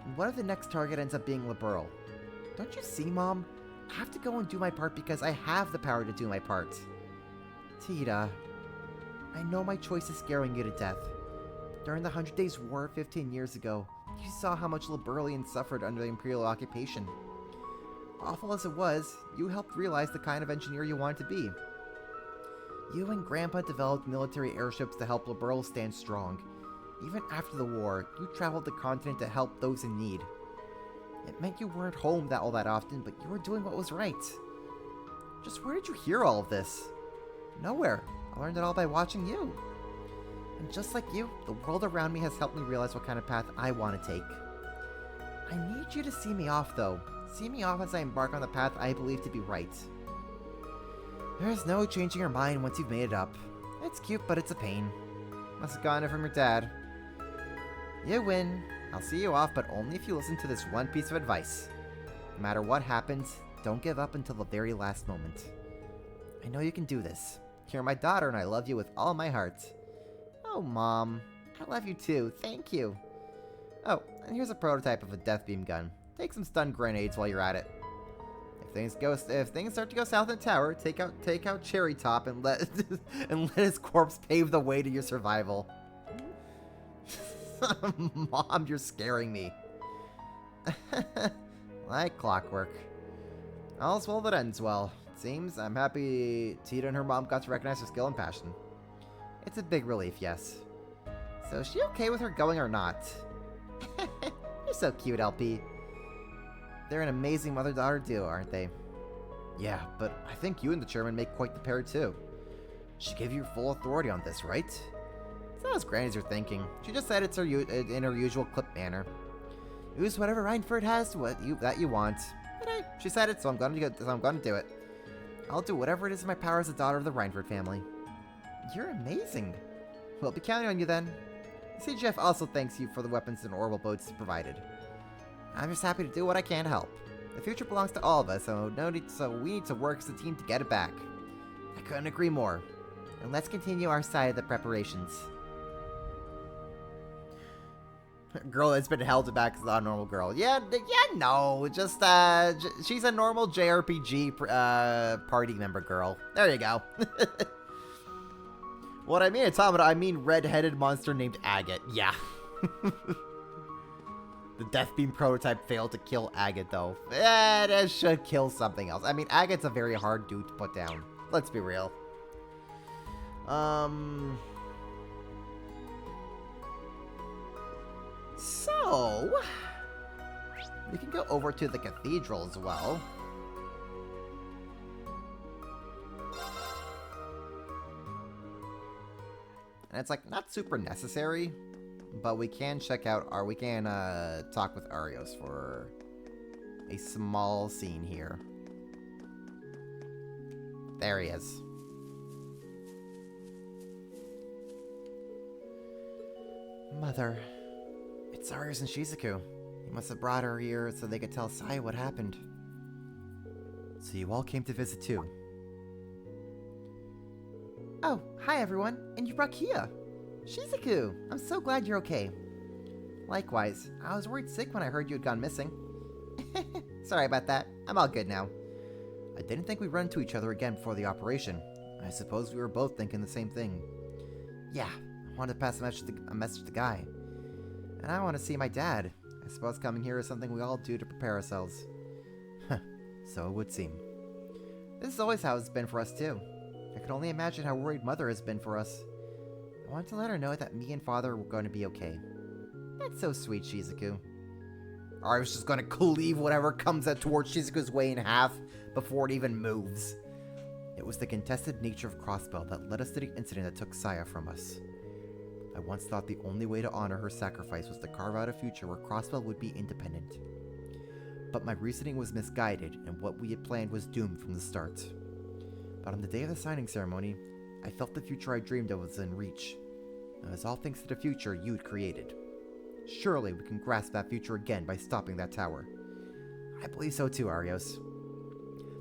And what if the next target ends up being Liberl? Don't you see, Mom? I have to go and do my part because I have the power to do my part. Tita, I know my choice is scaring you to death. During the 100 Days War 15 years ago, you saw how much Liberlians suffered under the Imperial occupation. Awful as it was, you helped realize the kind of engineer you wanted to be. You and Grandpa developed military airships to help Liberl stand strong. Even after the war, you traveled the continent to help those in need. It meant you weren't home all that often, but you were doing what was right. Just where did you hear all of this? Nowhere. I learned it all by watching you. And just like you, the world around me has helped me realize what kind of path I want to take. I need you to see me off, though. See me off as I embark on the path I believe to be right. There's no changing your mind once you've made it up. It's cute, but it's a pain. Must have gotten it from your dad. You win. I'll see you off, but only if you listen to this one piece of advice. No matter what happens, don't give up until the very last moment. I know you can do this. You're my daughter, and I love you with all my heart. Oh, Mom. I love you too. Thank you. Oh, and here's a prototype of a death beam gun. Take some stun grenades while you're at it. If things start to go south in the tower, take out Cherry Top and let his corpse pave the way to your survival. Mom, you're scaring me. Like clockwork. All's well that ends well. It seems I'm happy Tita and her mom got to recognize her skill and passion. It's a big relief, yes. So is she okay with her going or not? You're so cute, LP. They're an amazing mother-daughter duo, aren't they? Yeah, but I think you and the chairman make quite the pair, too. She gave you full authority on this, right? It's not as grand as you're thinking. She just said it's in her usual clip manner. Use whatever Reinford has that you want. But hey, she said it, so I'm gonna do it. I'll do whatever it is in my power as a daughter of the Reinford family. You're amazing. We'll be counting on you then. CGF also thanks you for the weapons and orbital boats provided. I'm just happy to do what I can to help. The future belongs to all of us, so we need to work as a team to get it back. I couldn't agree more. And let's continue our side of the preparations. Girl that's been held back is not a normal girl. No, just, she's a normal JRPG, party member girl. There you go. What I mean, Automata, I mean red-headed monster named Agate. Yeah. The Death Beam prototype failed to kill Agate, though. It should kill something else. I mean, Agate's a very hard dude to put down. Let's be real. So, we can go over to the cathedral as well. And it's like not super necessary, but we can check out we can talk with Arios for a small scene here. There he is. Mother, it's Arios and Shizuku. You must have brought her here so they could tell Saya what happened. So you all came to visit too. Oh, hi everyone, and you brought Kia. Shizuku, I'm so glad you're okay. Likewise, I was worried sick when I heard you had gone missing. Sorry about that, I'm all good now. I didn't think we'd run into each other again before the operation. I suppose we were both thinking the same thing. Yeah, I wanted to pass a message to Guy. And I want to see my dad. I suppose coming here is something we all do to prepare ourselves. So it would seem. This is always how it's been for us too. I can only imagine how worried Mother has been for us. I wanted to let her know that me and Father were going to be okay. That's so sweet, Shizuku. I was just going to cleave whatever comes out towards Shizuku's way in half before it even moves. It was the contested nature of Crossbell that led us to the incident that took Saya from us. I once thought the only way to honor her sacrifice was to carve out a future where Crossbell would be independent. But my reasoning was misguided, and what we had planned was doomed from the start. But on the day of the signing ceremony, I felt the future I dreamed of was in reach. It was all thanks to the future you'd created. Surely we can grasp that future again by stopping that tower. I believe so too, Arios.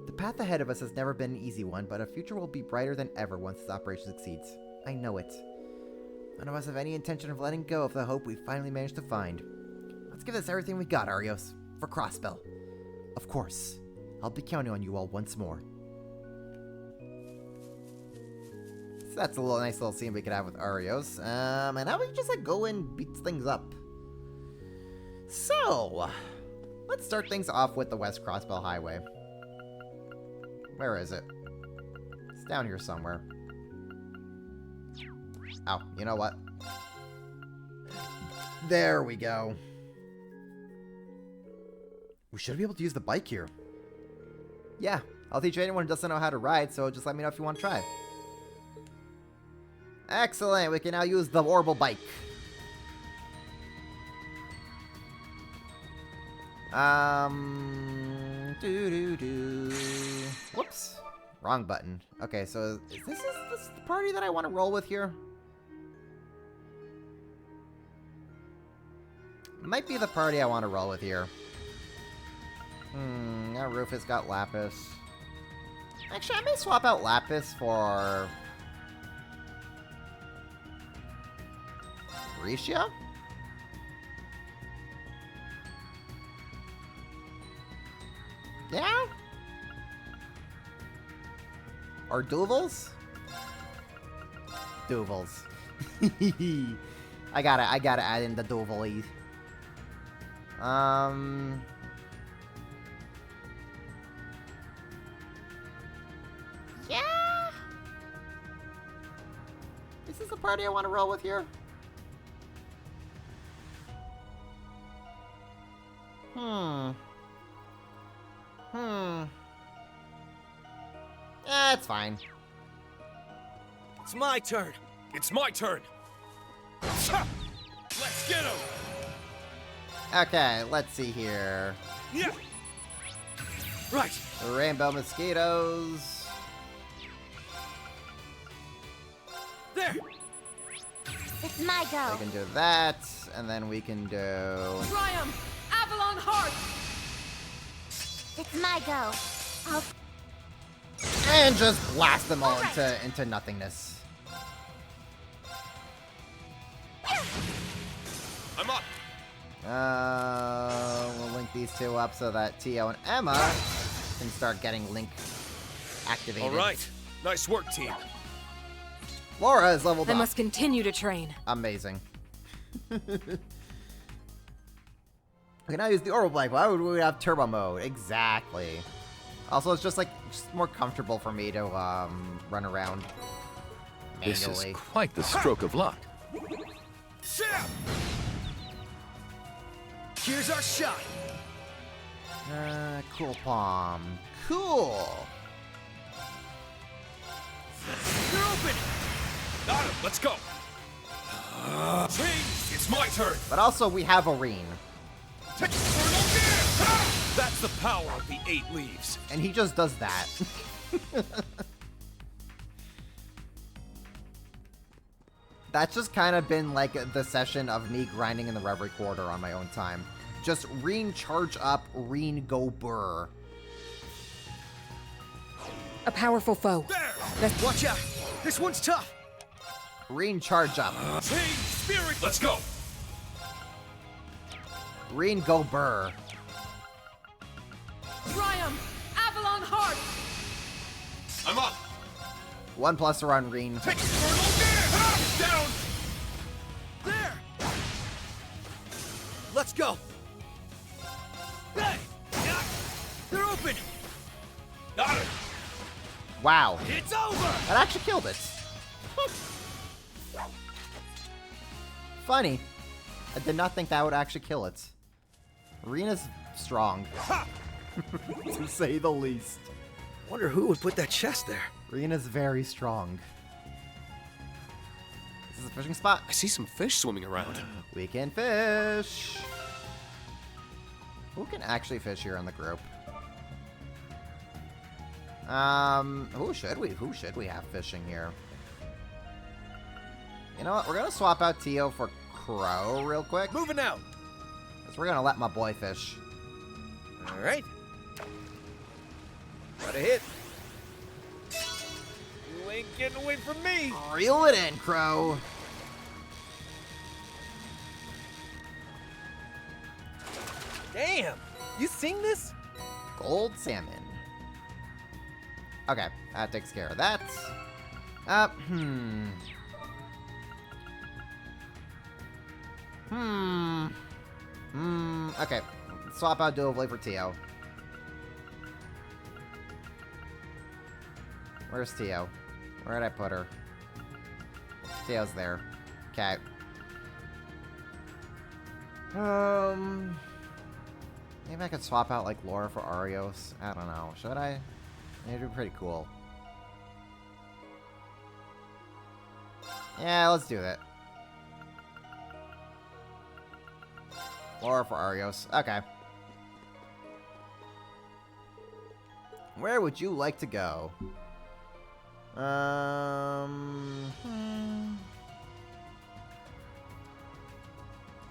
The path ahead of us has never been an easy one, but our future will be brighter than ever once this operation succeeds. I know it. None of us have any intention of letting go of the hope we finally managed to find. Let's give this everything we got, Arios. For Crossbell. Of course. I'll be counting on you all once more. So that's a nice little scene we could have with Arios. And now we can just go and beat things up. So, let's start things off with the West Crossbell Highway. Where is it? It's down here somewhere. Oh, you know what? There we go. We should be able to use the bike here. Yeah, I'll teach anyone who doesn't know how to ride, so just let me know if you want to try. Excellent, we can now use the orbital bike. Whoops. Wrong button. Okay, so is this the party that I want to roll with here? Might be the party I want to roll with here. Now Rufus got Lapis. Actually, I may swap out Lapis for Risha? Yeah? Or Duvals? Duvals. I gotta add in the Duvalies. Yeah? Is this the party I want to roll with here? Yeah, it's fine. It's my turn. It's my turn. Let's get him. Okay, let's see here. Yeah. Right. The rainbow mosquitoes. There. It's my go. We can do that, and then we can do... Triumph! Avalon Heart! It's my go. I'll... And just blast them all into nothingness. I'm up. We'll link these two up so that Tio and Emma can start getting Link activated. All right. Nice work, team. Laura is leveled I up. must continue to train. Amazing. We can now use the orbital blank. Why would we have turbo mode? Exactly. Also, it's just more comfortable for me to run around This manually. is quite the stroke of luck. Here's our shot. Cool palm. Cool. You're open. Got him. Let's go. It's my turn. But also, we have Arene. That's the power of the 8 leaves. And he just does that. That's just kind of been like the session of me grinding in the Reverie Quarter on my own time. Just Reen charge up, Reen go burr. A powerful foe. Let's watch out. This one's tough. Reen charge up. Team spirit. Let's go. Reen go burr. Triumph! Avalon Heart! I'm up. 1+ on Reen. Down. There. Let's go. Hey. Yeah. They're open. Got it. Wow. It's over. That actually killed it. Funny. I did not think that would actually kill it. Rena's strong. To say the least. Wonder who would put that chest there. Rena's very strong. This is a fishing spot. I see some fish swimming around. We can fish. Who can actually fish here in the group? Who should we have fishing here? You know what? We're gonna swap out Tio for Crow real quick. Moving out. Because we're gonna let my boy fish. All right. Got a hit. You ain't getting away from me. Reel it in, Crow. Damn! You sing this? Gold salmon. Okay, that takes care of that. Okay. Swap out Duovli for Tio. Where's Tio? Where'd I put her? Tio's there. Okay. Maybe I could swap out, like, Laura for Arios. I don't know. Should I? It'd be pretty cool. Yeah, let's do that. Laura for Arios. Okay. Where would you like to go?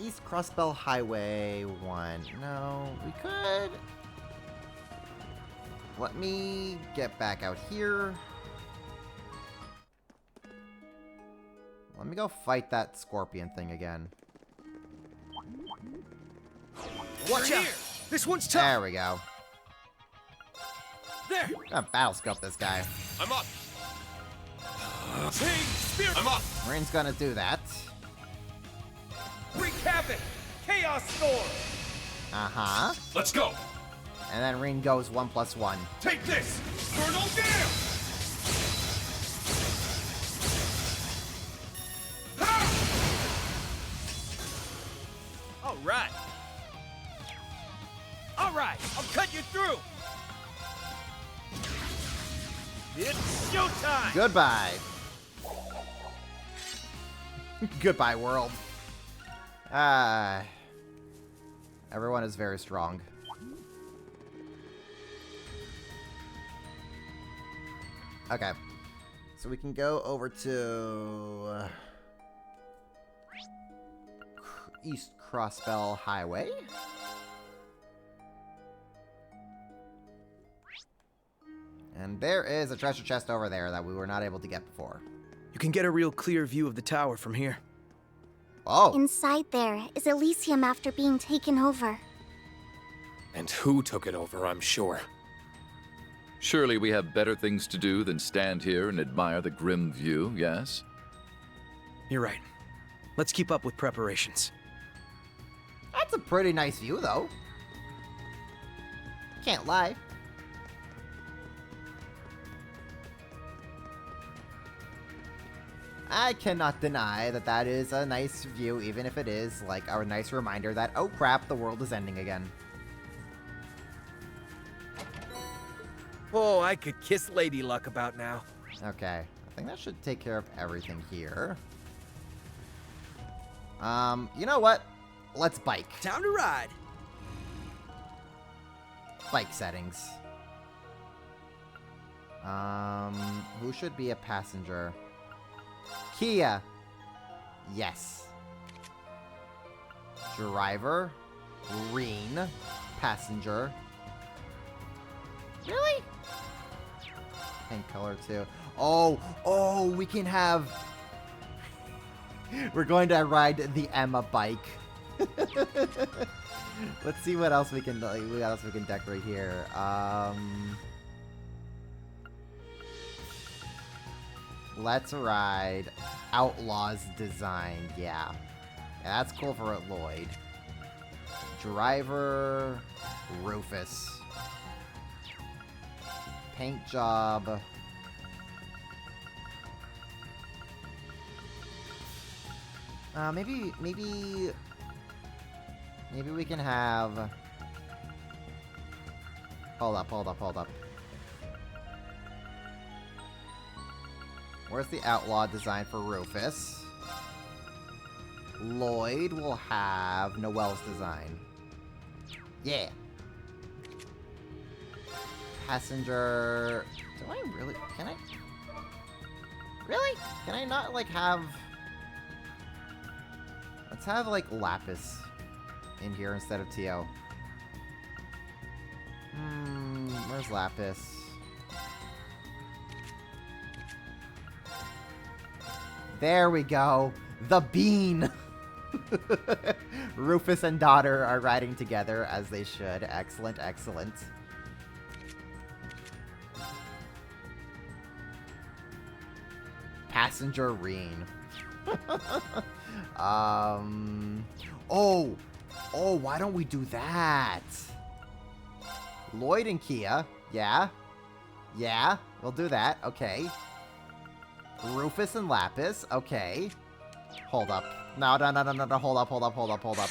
East Crossbell Highway 1. No, we could. Let me get back out here. Let me go fight that scorpion thing again. Watch out. This one's tough. There we go. There. I'm gonna battle scope this guy. I'm up. Team spirit. I'm up. Marine's gonna do that. Wreak havoc. Chaos storm. Uh-huh. Let's go. And then Reen goes 1+1. Take this. Vernal Gale. right. All right, I'll cut you through. It's showtime. Goodbye. Goodbye, world. Everyone is very strong. Okay. So we can go over to East Crossbell Highway. And there is a treasure chest over there that we were not able to get before. You can get a real clear view of the tower from here. Oh. Inside there is Elysium after being taken over. And who took it over, I'm sure. Surely we have better things to do than stand here and admire the grim view, yes? You're right. Let's keep up with preparations. That's a pretty nice view, though. Can't lie. I cannot deny that that is a nice view, even if it is, like, a nice reminder that, oh crap, the world is ending again. Oh, I could kiss Lady Luck about now. Okay, I think that should take care of everything here. You know what? Let's bike. Time to ride. Bike settings. Who should be a passenger? Kia. Yes. Driver. Green. Passenger. Really? Pink color too. Oh, we can have... We're going to ride the Emma bike. Let's see what else we can decorate here. Let's ride Outlaw's design. Yeah, that's cool for Lloyd. Driver Rufus. Paint job. Maybe we can have... Hold up. Where's the outlaw design for Rufus? Lloyd will have Noelle's design. Yeah. Passenger... Do I really... Can I... Really? Can I not, like, have... Let's have, like, Lapis in here instead of Tio. Where's Lapis? There we go. The bean. Rufus and daughter are riding together as they should. Excellent, excellent. Passenger Reen. Oh, why don't we do that? Lloyd and Kia. Yeah, we'll do that. Okay. Rufus and Lapis. Okay. Hold up. No. Hold up.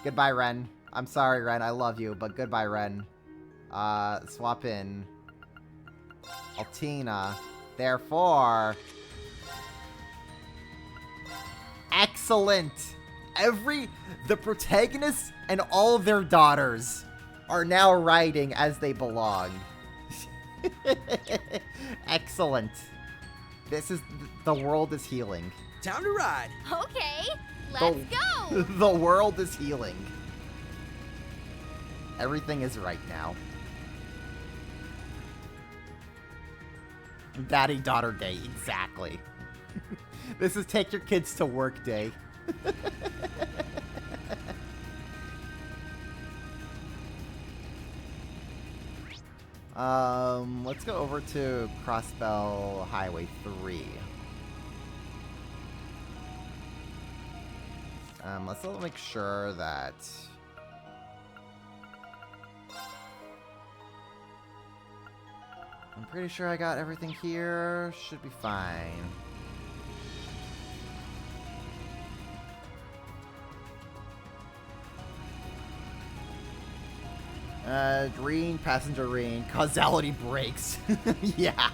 Goodbye, Ren. I'm sorry, Ren. I love you, but goodbye, Ren. Swap in. Altina. Therefore... Excellent! The protagonists and all of their daughters are now riding as they belong. Excellent. This is... The world is healing. Time to ride. Okay, let's go! The world is healing. Everything is right now. Daddy-daughter day, exactly. This is take your kids to work day. Let's go over to Crossbell Highway 3. Let's make sure that... I'm pretty sure I got everything here. Should be fine. Green, passenger green, causality breaks. Yeah.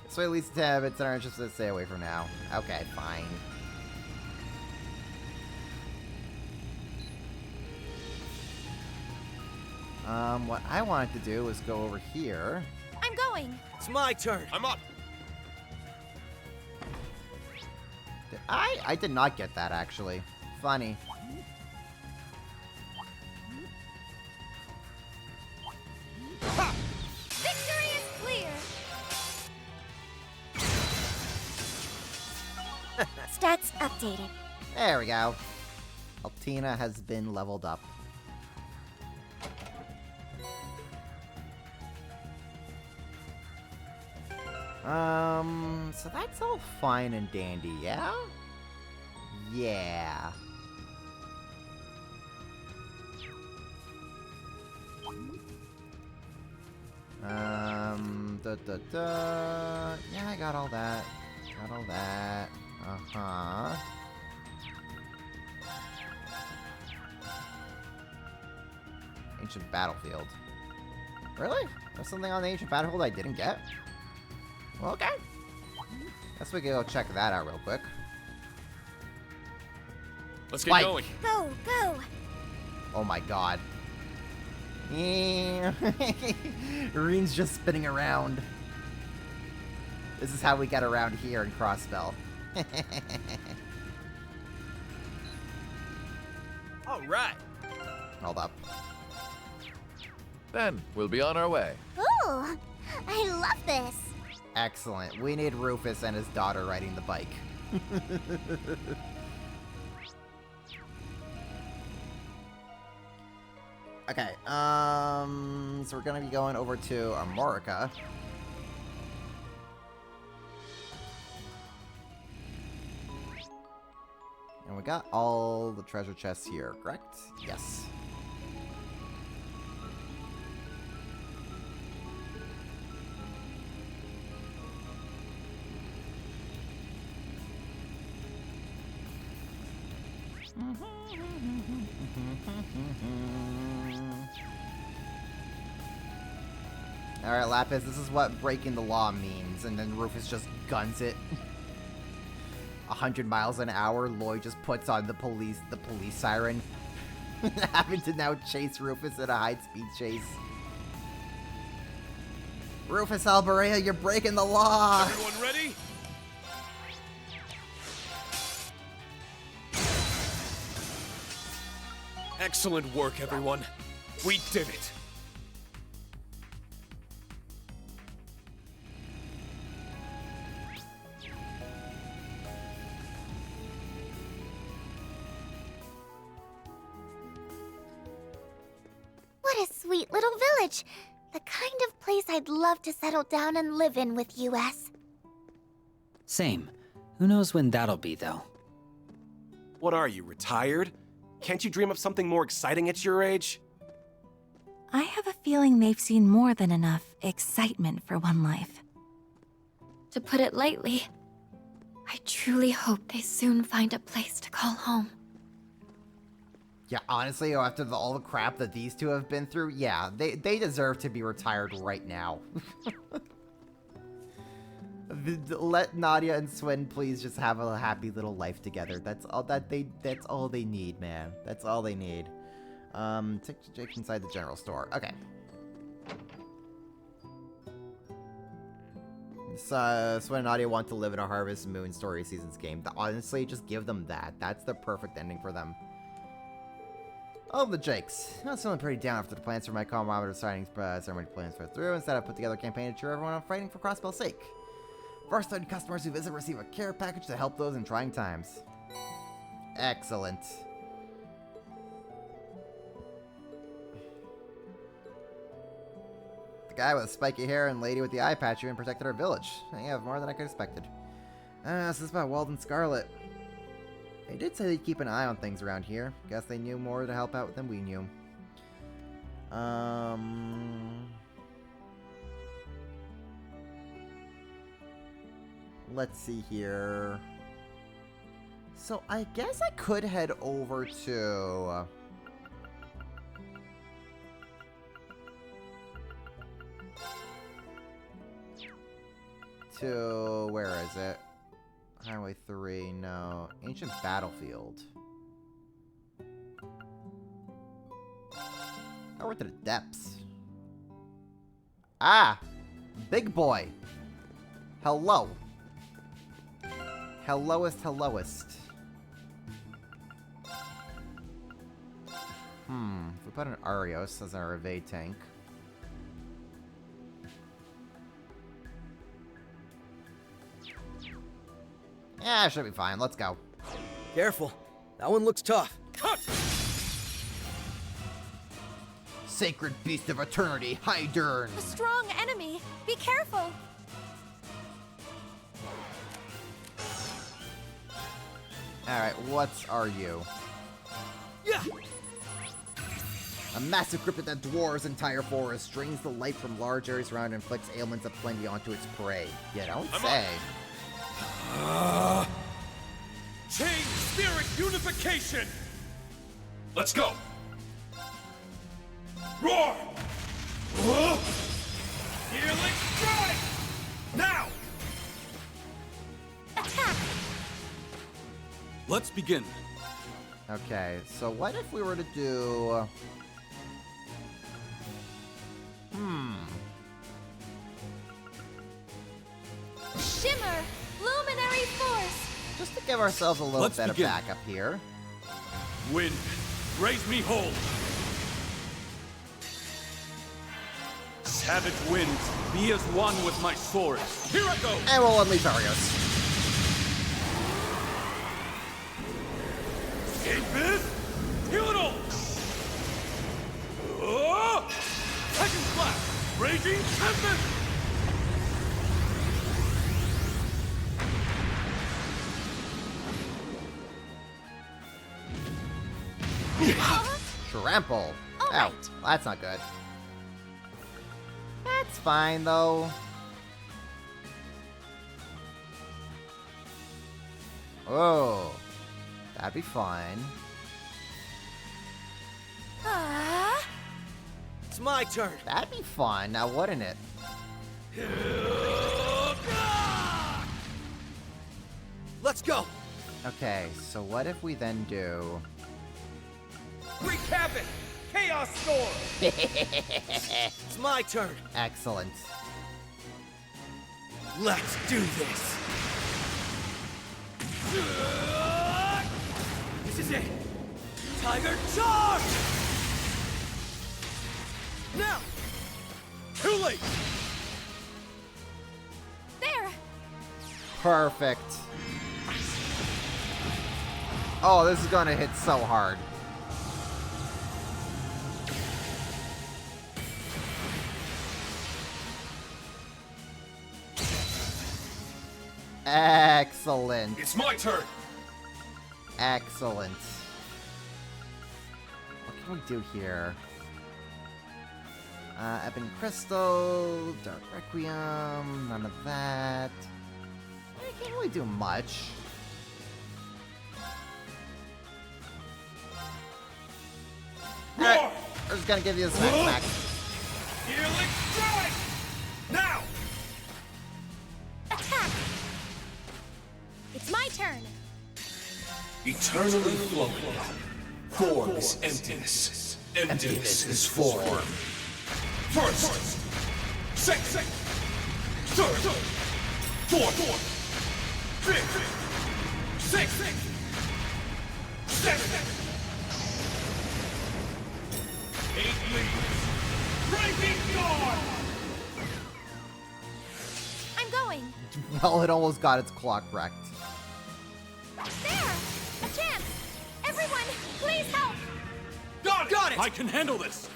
So at least it's in our interest to stay away from now. Okay, fine. What I wanted to do was go over here. I'm going. It's my turn. I'm up. I did not get that, actually. Funny. Ha! Victory is clear. Stats updated. There we go. Altina has been leveled up. So that's all fine and dandy, yeah? Yeah. Yeah, I got all that. Got all that. Uh-huh. Ancient Battlefield. Really? There's something on the Ancient Battlefield I didn't get? Well, okay. Guess we can go check that out real quick. Let's get going. Go, go. Oh my god. Reen's just spinning around. This is how we get around here in Crossbell. All right. Hold up. Then we'll be on our way. Ooh, I love this. Excellent. We need Rufus and his daughter riding the bike. Okay, so we're gonna be going over to Amorica. And we got all the treasure chests here, correct? Yes. Alright, Lapis, this is what breaking the law means, and then Rufus just guns it. 100 miles an hour, Lloyd just puts on the police siren. Having to now chase Rufus in a high-speed chase. Rufus Alberea, you're breaking the law! Everyone ready? Excellent work, everyone. We did it. What a sweet little village. The kind of place I'd love to settle down and live in with US. Same. Who knows when that'll be, though? What are you, retired? Can't you dream of something more exciting at your age? I have a feeling they've seen more than enough excitement for one life. To put it lightly, I truly hope they soon find a place to call home. Yeah, honestly, after all the crap that these two have been through, yeah, they deserve to be retired right now. Let Nadia and Swin please just have a happy little life together. That's all they need, man. That's all they need. Take Jake inside the general store. Okay. Swin and Nadia want to live in a Harvest Moon Story Seasons game. Honestly, just give them that. That's the perfect ending for them. Oh, the Jakes. I was feeling pretty down after the plans for my commodometer signing ceremony plans fell through. Instead, I put together a campaign to cheer everyone on fighting for Crossbell's sake. First 30 customers who visit receive a care package to help those in trying times. Excellent. The guy with the spiky hair and lady with the eye patch even protected our village. They have more than I could have expected. This is about Walden Scarlet. They did say they'd keep an eye on things around here. Guess they knew more to help out than we knew. Let's see here. So I guess I could head over to to... Where is it? Highway 3, no. Ancient Battlefield. Oh, we're to the depths. Ah! Big boy! Hello. Helloest. If we put an Arios as our Reverie tank. Yeah, should be fine. Let's go. Careful. That one looks tough. Cut! Sacred Beast of Eternity, Hydern! A strong enemy. Be careful. Alright, what are you? Yeah. A massive cryptid that dwarves entire forests, drains the light from large areas around, and inflicts ailments of plenty onto its prey. You don't say. Chain spirit unification! Let's go! Roar! Healing strike! Now! Attack! Let's begin. Okay, so what if we were to do... Shimmer! Luminary force! Just to give ourselves a little Let's bit begin. of backup here. Wind, raise me whole. Savage winds, be as one with my sword. Here I go! And we'll unleash Arios. Aphis! Heal it all! Second blast! Raging Tempest! Trample. All Oh, right. that's not good. That's fine, though. Oh, that'd be fine. Ah! It's my turn. That'd be fun, now wouldn't it? Let's go. Okay, so what if we then do... Wreak havoc! Chaos storm! It's my turn. Excellent. Let's do this. This is it. Tiger charge! Now! Too late! There! Perfect. Oh, this is gonna hit so hard. Excellent. It's my turn! Excellent. What can we do here? Ebon Crystal, Dark Requiem, none of that. We can't really do much. Alright, we're just gonna give you a smack back. Healing strike! Now! Attack! It's my turn! Eternally flowing. Form is emptiness. Emptiness is form. First. Second. Third. Fourth. Fifth. Sixth. Seventh. 8 leaves. Breaking dawn! I'm going! Well, it almost got its clock wrecked. There! A chance! Everyone, please help! Got it! I can handle this!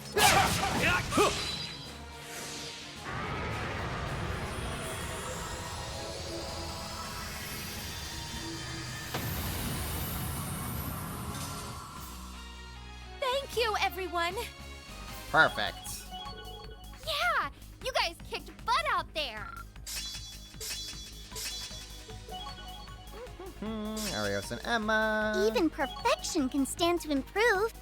Thank you, everyone! Perfect. Yeah! You guys kicked butt out there! Arios and Emma. Even perfection can stand to improve.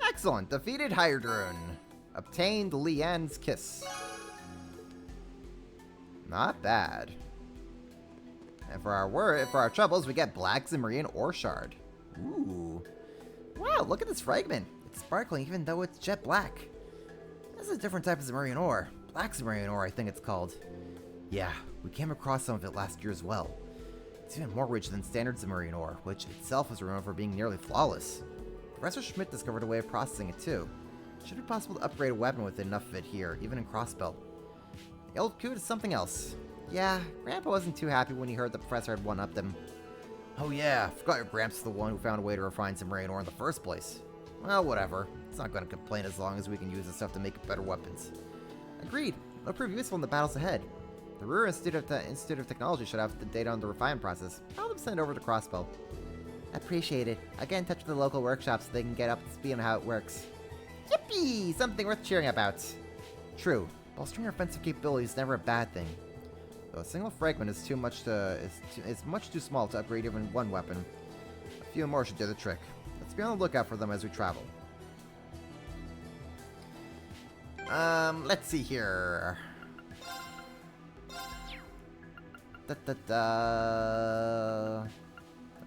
Excellent. Defeated Hydrun. Obtained Leanne's Kiss. Not bad. And for our troubles, we get Black Cimmerian Ore Shard. Ooh. Wow, look at this fragment. It's sparkling even though it's jet black. This is a different type of Cimmerian ore. Black Cimmerian ore, I think it's called. Yeah, we came across some of it last year as well. It's even more rich than standard Cimmerian ore, which itself was renowned for being nearly flawless. Professor Schmidt discovered a way of processing it too. It should be possible to upgrade a weapon with enough of it here, even in crossbow. The old coot is something else. Yeah, Grandpa wasn't too happy when he heard the professor had one-upped him. Oh yeah, forgot your Gramps is the one who found a way to refine Cimmerian ore in the first place. Well, whatever. It's not going to complain as long as we can use the stuff to make better weapons. Agreed. It'll prove useful in the battles ahead. The Ruhr Institute of Technology should have the data on the refinement process. I'll have them send over the crossbow. Appreciate it. I'll get in touch with the local workshops so they can get up to speed on how it works. Yippee! Something worth cheering about. True. Bolstering your offensive capability is never a bad thing. Though a single fragment is much too small to upgrade even one weapon. A few more should do the trick. Let's be on the lookout for them as we travel. Let's see here. There's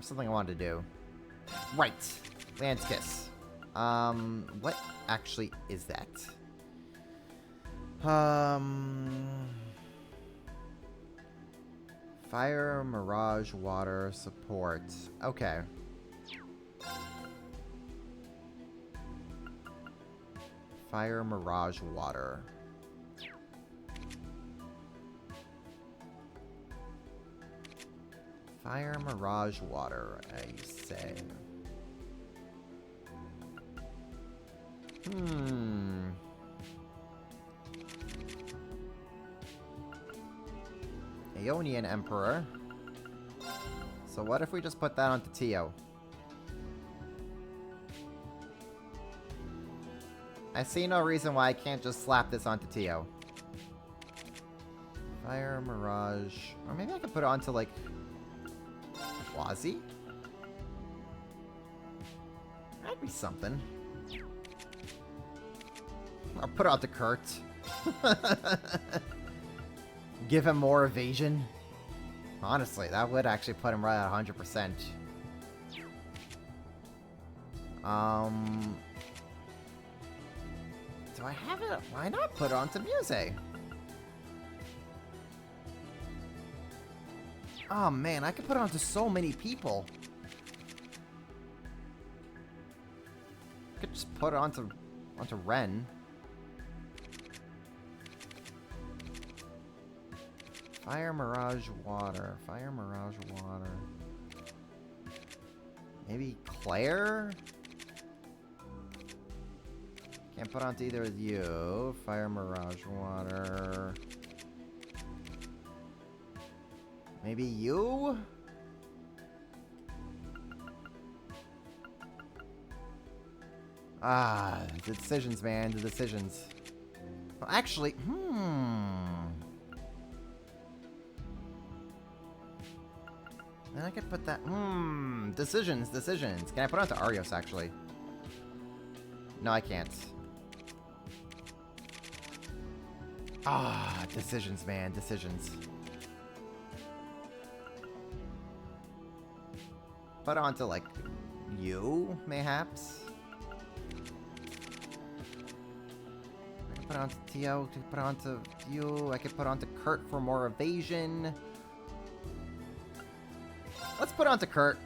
something I wanted to do. Right. Land's Kiss. What actually is that? Fire, Mirage, Water, Support. Okay. Fire, Mirage, Water. Fire, Mirage, Water, I say. Aeonian Emperor. So what if we just put that onto Tio? I see no reason why I can't just slap this onto Tio. Fire, Mirage... Or maybe I could put it onto, like... Quasi? That'd be something. I'll put it onto Kurt. Give him more evasion. Honestly, that would actually put him right at 100%. Do I have it? Why not put it onto Muse? Oh man, I could put it onto so many people. I could just put it onto Ren. Fire, Mirage, Water. Fire, Mirage, Water. Maybe Claire? Can't put onto either of you. Fire, Mirage, Water. Maybe you? Ah, the decisions, man. The decisions. Well, actually, Then I could put that... Decisions. Can I put it onto Arios, actually? No, I can't. Ah, decisions, man. Decisions. Put it onto, like, you, mayhaps? I could put it onto Tio, to put it onto you. I could put it onto Kurt for more evasion. Let's put it onto Kurt.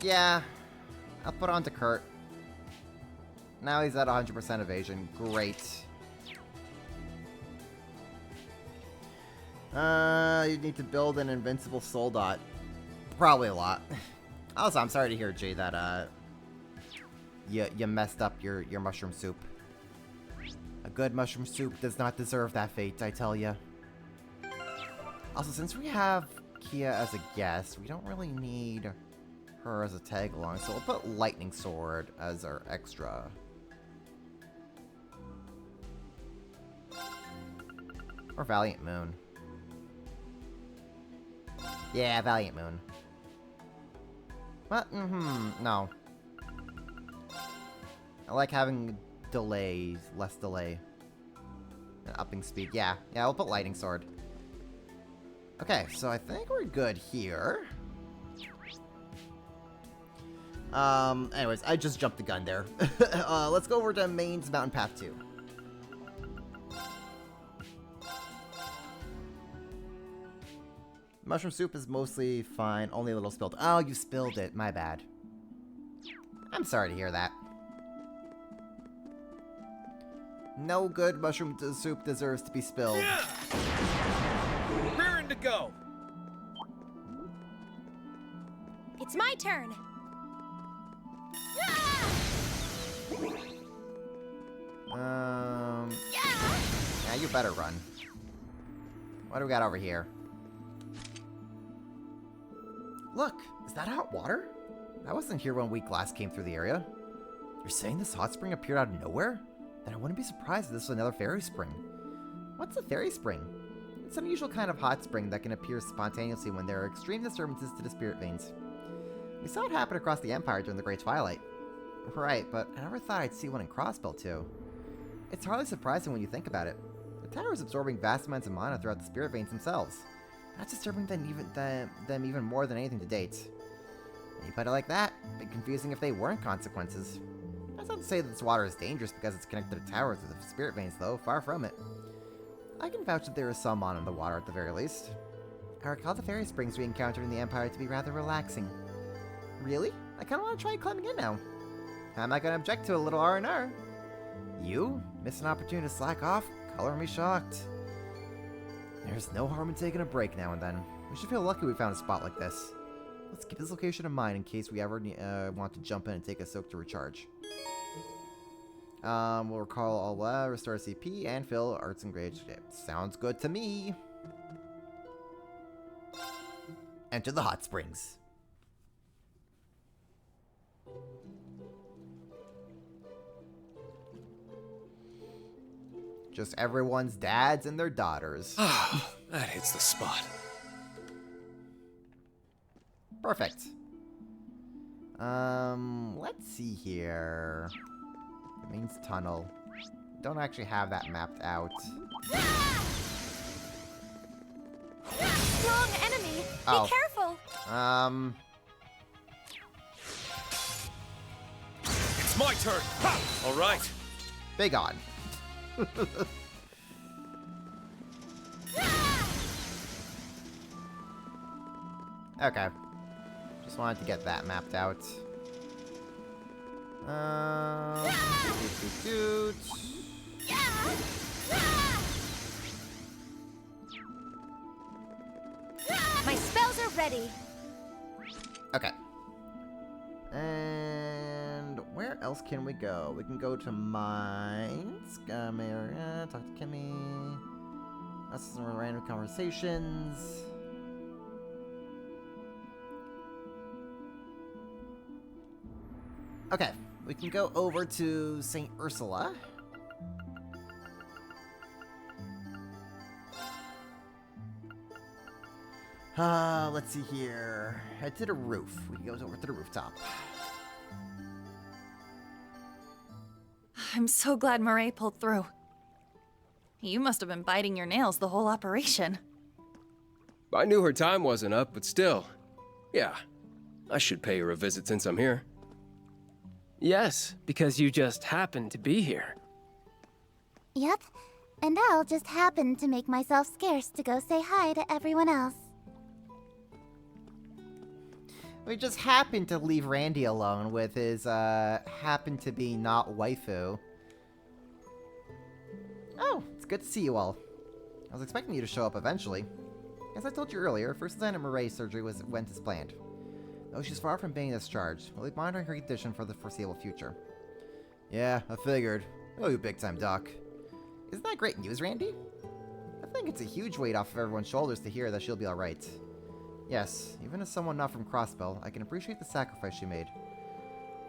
Yeah, I'll put it onto Kurt. Now he's at 100% evasion. Great. You need to build an invincible soul dot. Probably a lot. Also, I'm sorry to hear, Jay, that you messed up your mushroom soup. A good mushroom soup does not deserve that fate, I tell ya. Also, since we have Kia as a guest, we don't really need her as a tag along, so we'll put Lightning Sword as our extra. Or Valiant Moon. Yeah, Valiant Moon. What? No. I like having delays, less delay. And upping speed. Yeah, we'll put lightning sword. Okay, so I think we're good here. Anyways, I just jumped the gun there. Let's go over to Maine's Mountain Path 2. Mushroom soup is mostly fine, only a little spilled. Oh, you spilled it. My bad. I'm sorry to hear that. No good mushroom soup deserves to be spilled. Rearing to go. It's my turn. Yeah, you better run. What do we got over here? Look, is that hot water? I wasn't here when we last came through the area. You're saying this hot spring appeared out of nowhere? Then I wouldn't be surprised if this was another fairy spring. What's a fairy spring? It's an unusual kind of hot spring that can appear spontaneously when there are extreme disturbances to the spirit veins. We saw it happen across the Empire during the Great Twilight. Right, but I never thought I'd see one in Crossbell too. It's hardly surprising when you think about it. The tower is absorbing vast amounts of mana throughout the spirit veins themselves. That's disturbing them even more than anything to date. When you put it like that, it'd be confusing if they weren't consequences. That's not to say that this water is dangerous because it's connected to towers with the spirit veins, though. Far from it. I can vouch that there is some mana in the water at the very least. I recall the fairy springs we encountered in the Empire to be rather relaxing. Really? I kind of want to try climbing in now. I'm not going to object to a little R&R. You? Miss an opportunity to slack off? Color me shocked. There's no harm in taking a break now and then. We should feel lucky we found a spot like this. Let's keep this location in mind in case we ever want to jump in and take a soak to recharge. We'll recall all restore CP, and fill arts and grades. Sounds good to me. Enter the hot springs. Just everyone's dads and their daughters. Ah, that hits the spot. Perfect. Let's see here. It means tunnel. Don't actually have that mapped out. Strong enemy. Oh. Be careful. It's my turn. Ha! All right. Big on. Okay. Just wanted to get that mapped out. Doot. My spells are ready. Okay. And where else can we go? We can go to Mines. Talk to Kimmy. That's some random conversations. Okay, we can go over to St. Ursula. Let's see here. Head to the roof. We can go over to the rooftop. I'm so glad Murray pulled through. You must have been biting your nails the whole operation. I knew her time wasn't up, but still. Yeah, I should pay her a visit since I'm here. Yes, because you just happened to be here. Yep, and I'll just happen to make myself scarce to go say hi to everyone else. We just happened to leave Randy alone with his, happen to be not waifu. Oh, it's good to see you all. I was expecting you to show up eventually. As I told you earlier, first Lieutenant Murray's surgery went as planned. Though she's far from being discharged, we'll be monitoring her condition for the foreseeable future. Yeah, I figured. Oh, you big-time doc. Isn't that great news, Randy? I think it's a huge weight off of everyone's shoulders to hear that she'll be alright. Yes, even as someone not from Crossbell, I can appreciate the sacrifice she made.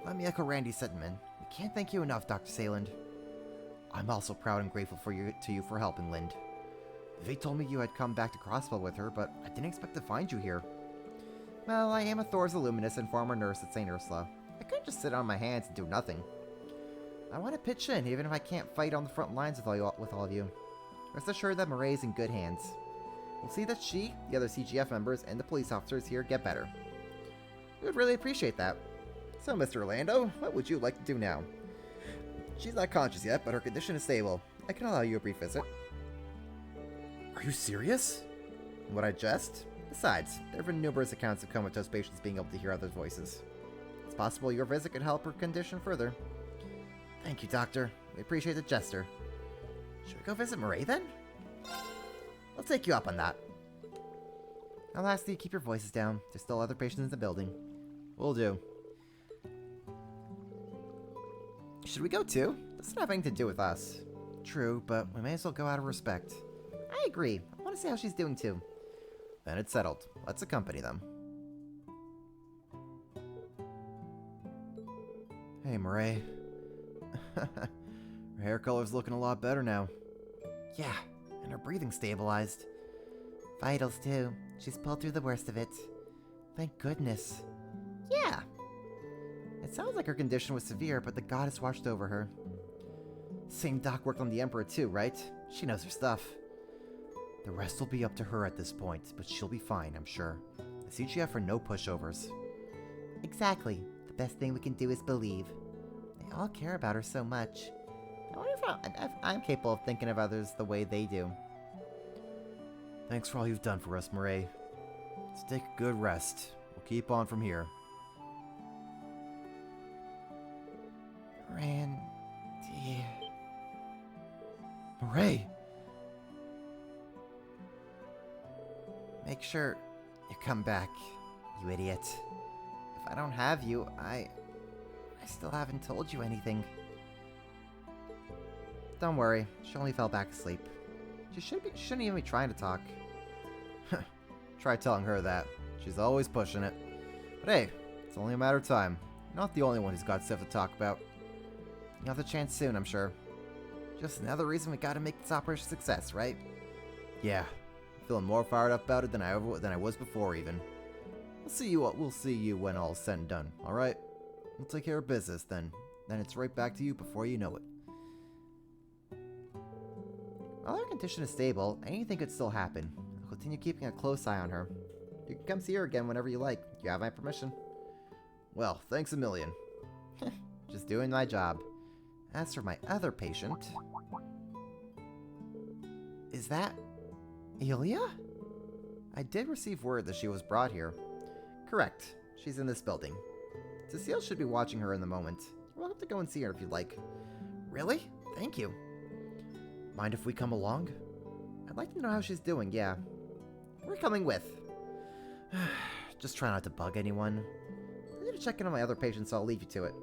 Let me echo Randy's sentiment. We can't thank you enough, Dr. Sayland. I'm also proud and grateful to you for helping Lind. They told me you had come back to Crossbell with her, but I didn't expect to find you here. Well, I am a Thor's Illuminist and former nurse at St. Ursula. I couldn't just sit on my hands and do nothing. I want to pitch in, even if I can't fight on the front lines with all of you. Rest assured that Marae's in good hands. We'll see that she, the other CGF members, and the police officers here get better. We would really appreciate that. So, Mr. Orlando, what would you like to do now? She's not conscious yet, but her condition is stable. I can allow you a brief visit. Are you serious? Would I jest? Besides, there have been numerous accounts of comatose patients being able to hear others' voices. It's possible your visit could help her condition further. Thank you, Doctor. We appreciate the gesture. Should we go visit Marae, then? I'll take you up on that. I'll ask that you keep your voices down. There's still other patients in the building. Will do. Should we go too? This doesn't have anything to do with us. True, but we may as well go out of respect. I agree. I want to see how she's doing too. Then it's settled. Let's accompany them. Hey, Marae. Her hair color's looking a lot better now. Yeah, and her breathing stabilized. Vitals too. She's pulled through the worst of it. Thank goodness. Yeah. It sounds like her condition was severe, but the goddess watched over her. Same doc worked on the Emperor too, right? She knows her stuff. The rest will be up to her at this point, but she'll be fine, I'm sure. The CGF are no pushovers. Exactly. The best thing we can do is believe. They all care about her so much. I wonder if I'm capable of thinking of others the way they do. Thanks for all you've done for us, Marae. Let's take a good rest. We'll keep on from here. Randy... Marae! Make sure you come back, you idiot. If I don't have you, I still haven't told you anything. Don't worry, she only fell back asleep. She shouldn't even be trying to talk. Try telling her that. She's always pushing it. But hey, it's only a matter of time. You're not the only one who's got stuff to talk about. You'll have the chance soon, I'm sure. Just another reason we gotta make this operation a success, right? Yeah, I'm feeling more fired up about it than I was before even. We'll see you when all's said and done, alright? We'll take care of business then. Then it's right back to you before you know it. While her condition is stable, anything could still happen. I'll continue keeping a close eye on her. You can come see her again whenever you like. You have my permission. Well, thanks a million. Just doing my job. As for my other patient... Is that... Ilya? I did receive word that she was brought here. Correct. She's in this building. Cecile should be watching her in the moment. You're welcome to go and see her if you'd like. Really? Thank you. Mind if we come along? I'd like to know how she's doing, yeah. We're coming with. Just try not to bug anyone. I need to check in on my other patients, so I'll leave you to it.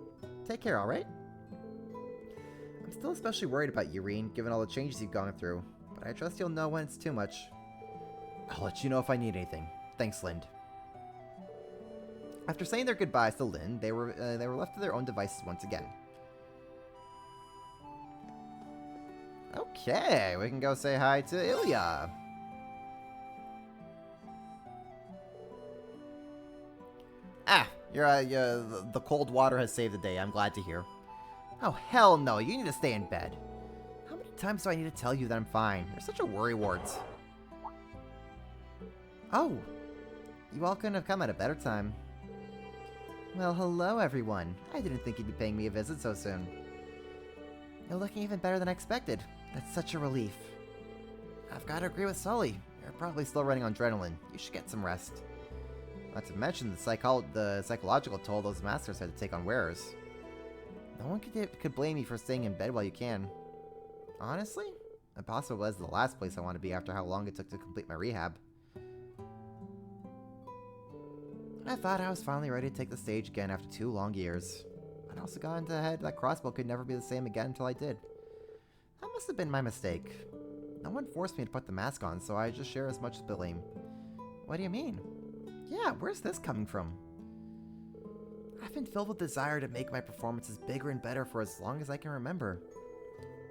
Take care, alright? I'm still especially worried about you, Reen, given all the changes you've gone through, but I trust you'll know when it's too much. I'll let you know if I need anything. Thanks, Lind. After saying their goodbyes to Lind, they were left to their own devices once again. Okay, we can go say hi to Ilya. The cold water has saved the day. I'm glad to hear. Oh, hell no. You need to stay in bed. How many times do I need to tell you that I'm fine? You're such a worrywart. Oh. You all couldn't have come at a better time. Well, hello, everyone. I didn't think you'd be paying me a visit so soon. You're looking even better than I expected. That's such a relief. I've got to agree with Sully. You're probably still running on adrenaline. You should get some rest. Not to mention the psychological toll those masters had to take on wearers. No one could blame you for staying in bed while you can. Honestly, Impossible was the last place I want to be after how long it took to complete my rehab. I thought I was finally ready to take the stage again after 2 long years. I'd also got into the head that Crossbow could never be the same again until I did. That must have been my mistake. No one forced me to put the mask on, so I just share as much blame. What do you mean? Yeah, where's this coming from? I've been filled with desire to make my performances bigger and better for as long as I can remember.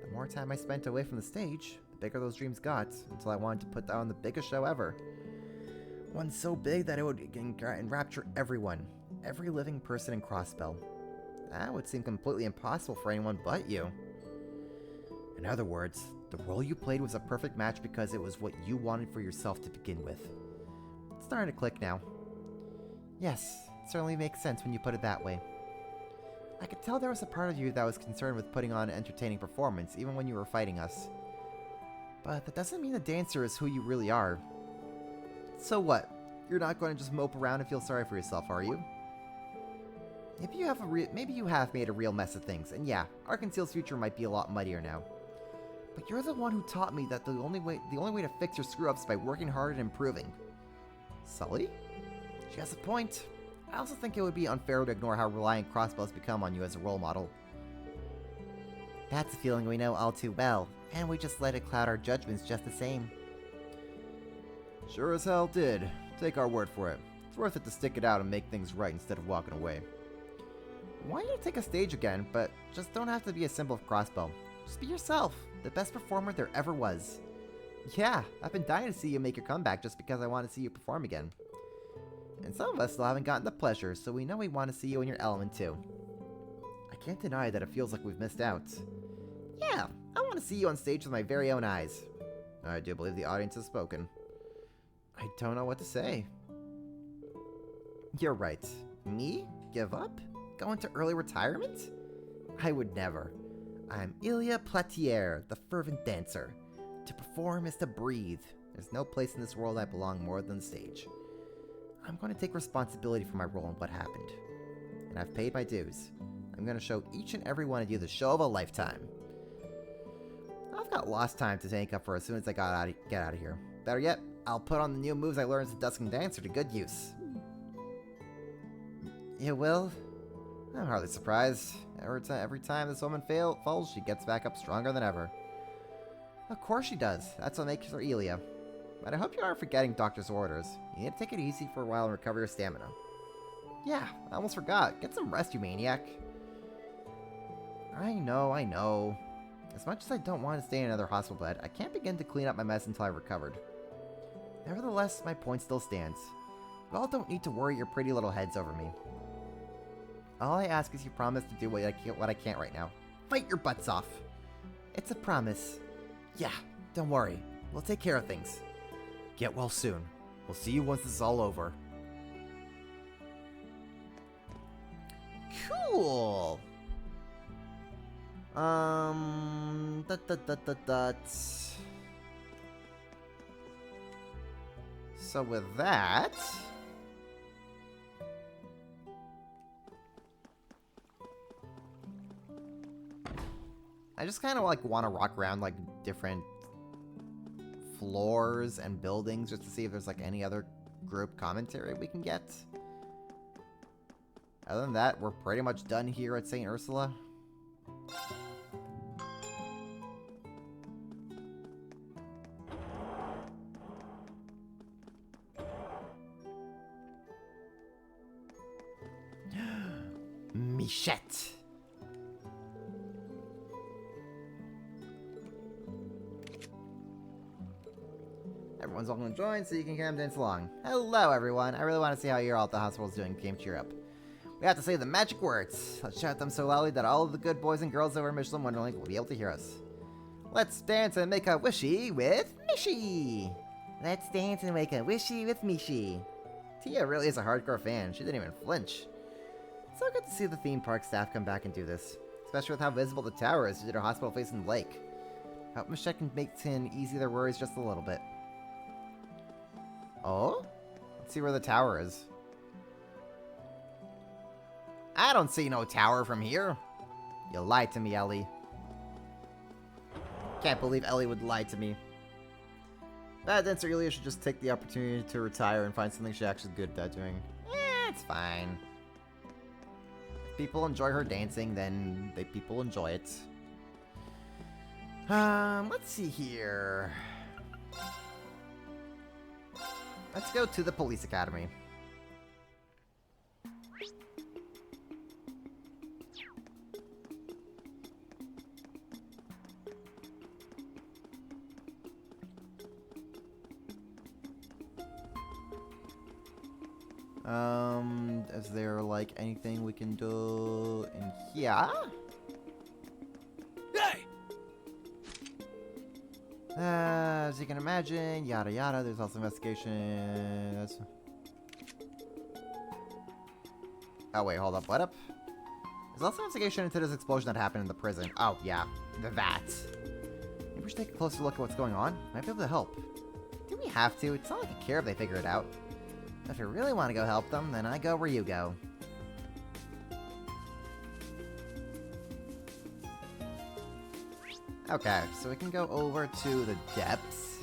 The more time I spent away from the stage, the bigger those dreams got, until I wanted to put on the biggest show ever. One so big that it would enrapture everyone, every living person in Crossbell. That would seem completely impossible for anyone but you. In other words, the role you played was a perfect match because it was what you wanted for yourself to begin with. It's starting to click now. Yes, it certainly makes sense when you put it that way. I could tell there was a part of you that was concerned with putting on an entertaining performance, even when you were fighting us. But that doesn't mean the dancer is who you really are. So what? You're not going to just mope around and feel sorry for yourself, are you? Maybe you have made a real mess of things, and yeah, Arkansas's future might be a lot muddier now. But you're the one who taught me that the only way to fix your screw-ups is by working hard and improving. Sully? She has a point. I also think it would be unfair to ignore how reliant Crossbow's become on you as a role model. That's a feeling we know all too well, and we just let it cloud our judgments just the same. Sure as hell did. Take our word for it. It's worth it to stick it out and make things right instead of walking away. I want you to take a stage again, but just don't have to be a symbol of Crossbow. Just be yourself, the best performer there ever was. Yeah, I've been dying to see you make your comeback just because I want to see you perform again. And some of us still haven't gotten the pleasure, so we know we want to see you in your element too. I can't deny that it feels like we've missed out. Yeah, I want to see you on stage with my very own eyes. I do believe the audience has spoken. I don't know what to say. You're right. Me? Give up? Go into early retirement? I would never. I'm Ilya Platier, the fervent dancer. To perform is to breathe. There's no place in this world I belong more than the stage. I'm going to take responsibility for my role in what happened. And I've paid my dues. I'm going to show each and every one of you the show of a lifetime. I've got lost time to make up for as soon as I get out of here. Better yet, I'll put on the new moves I learned as a Dusking Dancer to good use. You will? I'm hardly surprised. Every time this woman falls, she gets back up stronger than ever. Of course she does. That's what makes her Ilya. But I hope you aren't forgetting Doctor's orders. You need to take it easy for a while and recover your stamina. Yeah, I almost forgot. Get some rest, you maniac. I know. As much as I don't want to stay in another hospital bed, I can't begin to clean up my mess until I've recovered. Nevertheless, my point still stands. You all don't need to worry your pretty little heads over me. All I ask is you promise to do what I can't right now. Fight your butts off. It's a promise. Yeah, don't worry. We'll take care of things. Get well soon. We'll see you once this is all over. Cool. So with that, I just kind of want to walk around different floors and buildings just to see if there's any other group commentary we can get. Other than that, we're pretty much done here at St. Ursula. Michette. Everyone's all going to join so you can come dance along. Hello, everyone. I really want to see how you're all at the hospital's doing. Game cheer up. We have to say the magic words. Let's shout them so loudly that all of the good boys and girls over in Michelin Wonderland will be able to hear us. Let's dance and make a wishy with Mishi. Let's dance and make a wishy with Mishi. Tia really is a hardcore fan. She didn't even flinch. So good to see the theme park staff come back and do this. Especially with how visible the tower is due to our hospital facing the lake. Hope Michette can make Tin ease their worries just a little bit. Oh? Let's see where the tower is. I don't see no tower from here. You lied to me, Ellie. Can't believe Ellie would lie to me. Bad dancer Ilya should just take the opportunity to retire and find something she's actually good at doing. It's fine. If people enjoy her dancing, then people enjoy it. Let's see here. Let's go to the police academy. Is there, like, anything we can do in here? Hey! As you can imagine, yada yada, there's also investigation. Oh, wait, hold up, what up? There's also investigation into this explosion that happened in the prison. Oh, yeah, that. Maybe we should take a closer look at what's going on. Might be able to help. Do we have to? It's not like I care if they figure it out. If you really want to go help them, then I go where you go. Okay, so we can go over to the depths.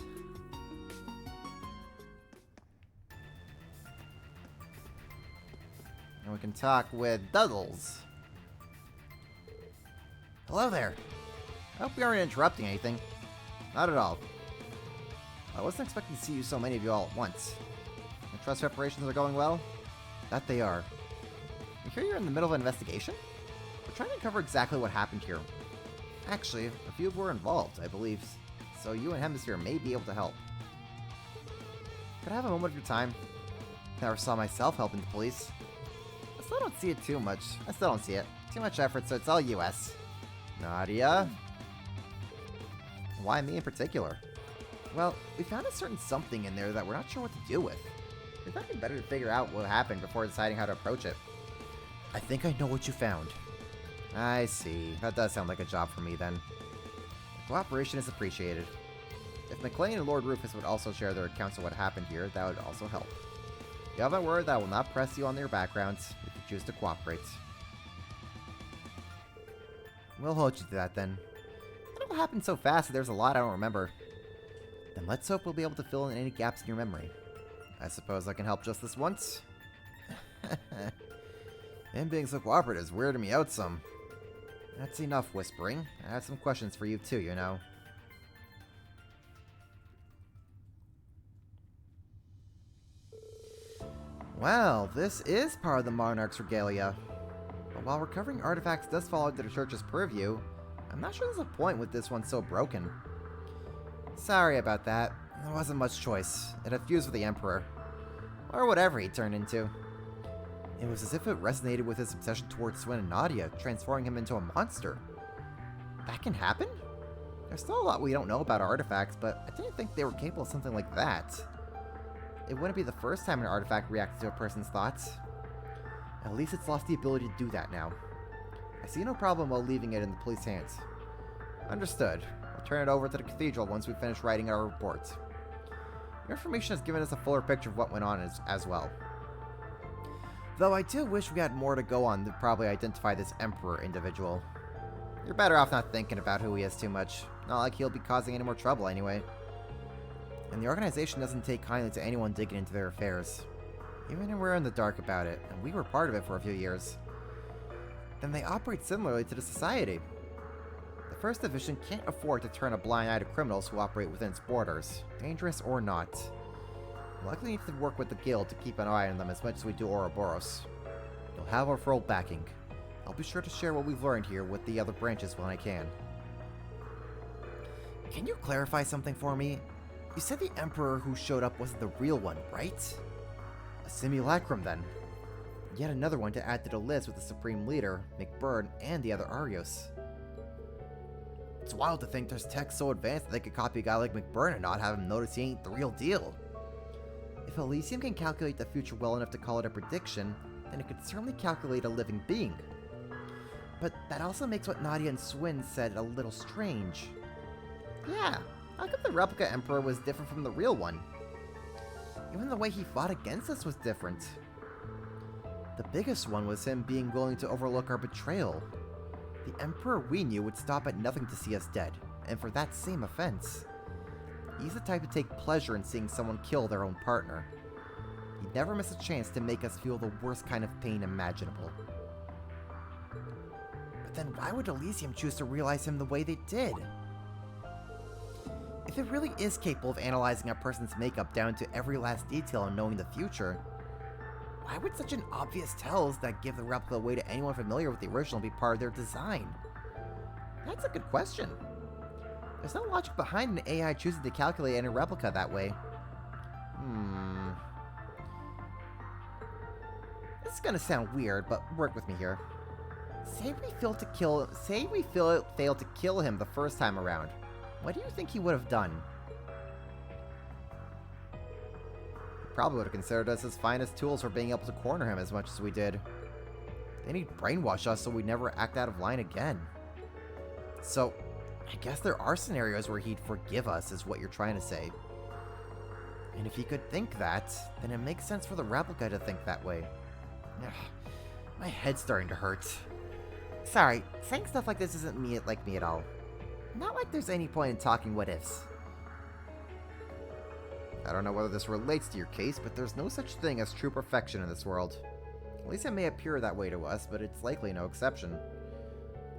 And we can talk with Duddles. Hello there. I hope we aren't interrupting anything. Not at all. I wasn't expecting to see you so many of you all at once. The trust preparations are going well? That they are. I hear you're in the middle of an investigation? We're trying to uncover exactly what happened here. Actually, a few were involved, I believe, so you and Hemisphere may be able to help. Could I have a moment of your time? Never saw myself helping the police. I still don't see it too much. I still don't see it. Too much effort, so it's all US. Nadia? Why me in particular? Well, we found a certain something in there that we're not sure what to do with. We thought it'd be better to figure out what happened before deciding how to approach it. I think I know what you found. I see. That does sound like a job for me, then. Cooperation is appreciated. If McLean and Lord Rufus would also share their accounts of what happened here, that would also help. You have my word that I will not press you on their backgrounds if you choose to cooperate. We'll hold you to that, then. It all happened so fast that there's a lot I don't remember. Then let's hope we'll be able to fill in any gaps in your memory. I suppose I can help just this once? Him being so cooperative is weirding me out some. That's enough whispering. I have some questions for you too, you know. Well, this is part of the Monarch's regalia. But while recovering artifacts does fall under the Church's purview, I'm not sure there's a point with this one so broken. Sorry about that. There wasn't much choice. It had fused with the Emperor. Or whatever he turned into. It was as if it resonated with his obsession towards Swin and Nadia, transforming him into a monster. That can happen? There's still a lot we don't know about artifacts, but I didn't think they were capable of something like that. It wouldn't be the first time an artifact reacted to a person's thoughts. At least it's lost the ability to do that now. I see no problem while leaving it in the police hands. Understood. I'll turn it over to the cathedral once we finish writing our report. Your information has given us a fuller picture of what went on as well. Though I do wish we had more to go on to probably identify this Emperor individual. You're better off not thinking about who he is too much. Not like he'll be causing any more trouble anyway. And the organization doesn't take kindly to anyone digging into their affairs. Even when we're in the dark about it, and we were part of it for a few years. Then they operate similarly to the Society. The First Division can't afford to turn a blind eye to criminals who operate within its borders, dangerous or not. We'll likely need to work with the Guild to keep an eye on them as much as we do Ouroboros. You'll have our full backing. I'll be sure to share what we've learned here with the other branches when I can. Can you clarify something for me? You said the Emperor who showed up wasn't the real one, right? A simulacrum, then. Yet another one to add to the list with the Supreme Leader, McBurn, and the other Arios. It's wild to think there's tech so advanced that they could copy a guy like McBurn and not have him notice he ain't the real deal. If Elysium can calculate the future well enough to call it a prediction, then it could certainly calculate a living being. But that also makes what Nadia and Swin said a little strange. Yeah, how come the replica Emperor was different from the real one? Even the way he fought against us was different. The biggest one was him being willing to overlook our betrayal. The Emperor we knew would stop at nothing to see us dead, and for that same offense. He's the type to take pleasure in seeing someone kill their own partner. He'd never miss a chance to make us feel the worst kind of pain imaginable. But then why would Elysium choose to realize him the way they did? If it really is capable of analyzing a person's makeup down to every last detail and knowing the future, why would such an obvious tells that give the replica away to anyone familiar with the original be part of their design? That's a good question. There's no logic behind an AI choosing to calculate any replica that way. This is gonna sound weird, but work with me here. Say we failed to kill him the first time around. What do you think he would have done? He probably would have considered us his finest tools for being able to corner him as much as we did. Then he'd brainwash us so we'd never act out of line again. So, I guess there are scenarios where he'd forgive us, is what you're trying to say. And if he could think that, then it makes sense for the replica to think that way. Ugh, my head's starting to hurt. Sorry, saying stuff like this isn't like me at all. Not like there's any point in talking what ifs. I don't know whether this relates to your case, but there's no such thing as true perfection in this world. At least it may appear that way to us, but it's likely no exception.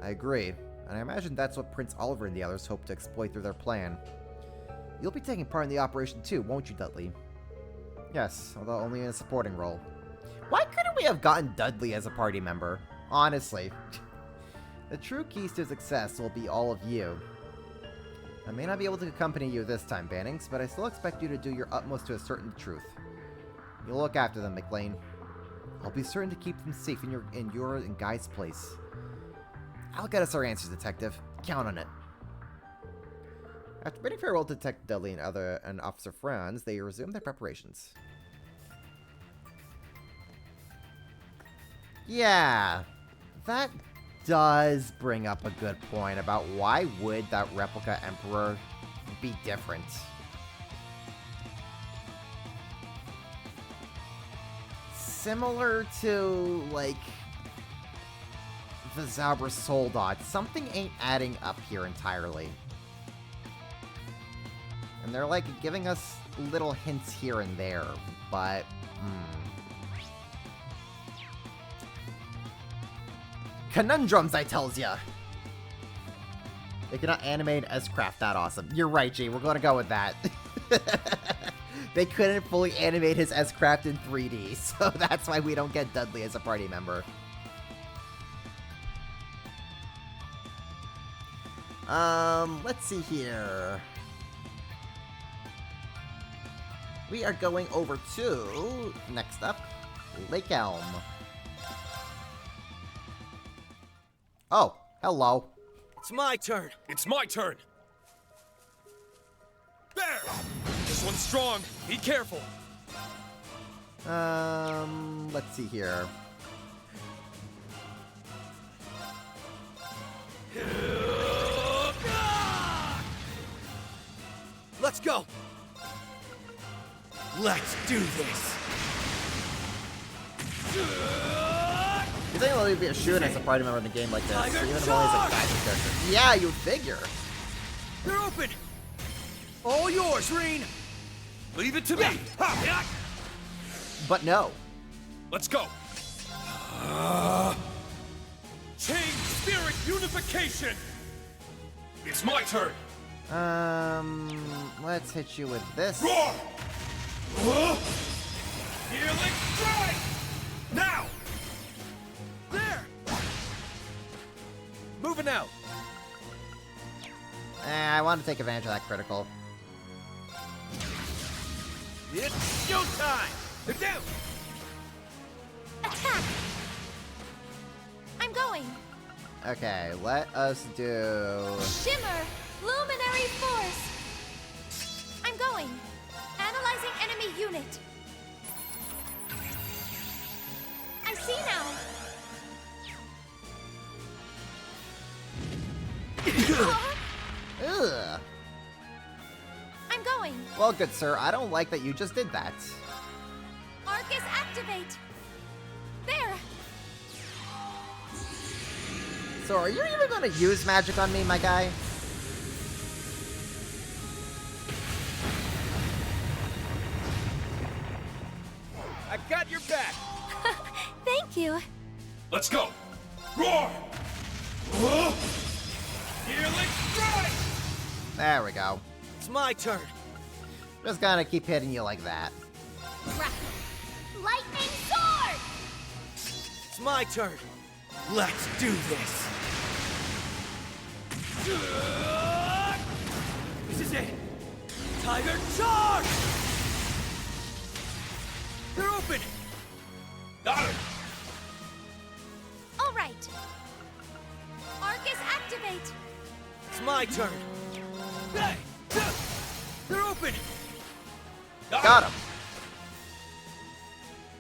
I agree, and I imagine that's what Prince Oliver and the others hope to exploit through their plan. You'll be taking part in the operation too, won't you, Dudley? Yes, although only in a supporting role. Why couldn't we have gotten Dudley as a party member? Honestly. The true keys to success will be all of you. I may not be able to accompany you this time, Bannings, but I still expect you to do your utmost to ascertain the truth. You'll look after them, McLean. I'll be certain to keep them safe in your and Guy's place. I'll get us our answers, Detective. Count on it. After bidding farewell to Detective Dudley and Officer Franz, they resumed their preparations. Yeah, that does bring up a good point about why would that replica Emperor be different. Similar to, like, the Zauber Soldat, something ain't adding up here entirely. And they're, like, giving us little hints here and there, but, Conundrums, I tells ya! They cannot animate an S-Craft that awesome. You're right, G, we're gonna go with that. They couldn't fully animate his S-Craft in 3D, so that's why we don't get Dudley as a party member. Let's see here. We are going over to, next up, Lake Elm. Oh, hello. It's my turn. It's my turn. There! This one's strong. Be careful. Let's see here. Let's go. Let's do this. You think it'll be a shooter as a party member in a game like this, even if only as a guidance character? Yeah, you'd figure. They're open. All yours, Reen. Leave it to me. But no. Let's go. Chain Spirit Unification. It's my turn. Let's hit you with this. Roar! Healing strike! Now! There! Moving out. I want to take advantage of that critical. It's showtime! They're down! Attack! I'm going. Okay, let us do... Shimmer! Luminary Force! I'm going. Analyzing enemy unit. I see now. Ugh. I'm going. Well, good sir, I don't like that you just did that. Arcus activate. There. So are you even going to use magic on me, my guy? I got your back. Thank you. Let's go. Roar! Healing strike! There we go. It's my turn. Just gonna keep hitting you like that. Lightning sword! It's my turn. Let's do this. This is it. Tiger charge! They're open. Got it. right. It's my turn. Hey! They're open! Got him.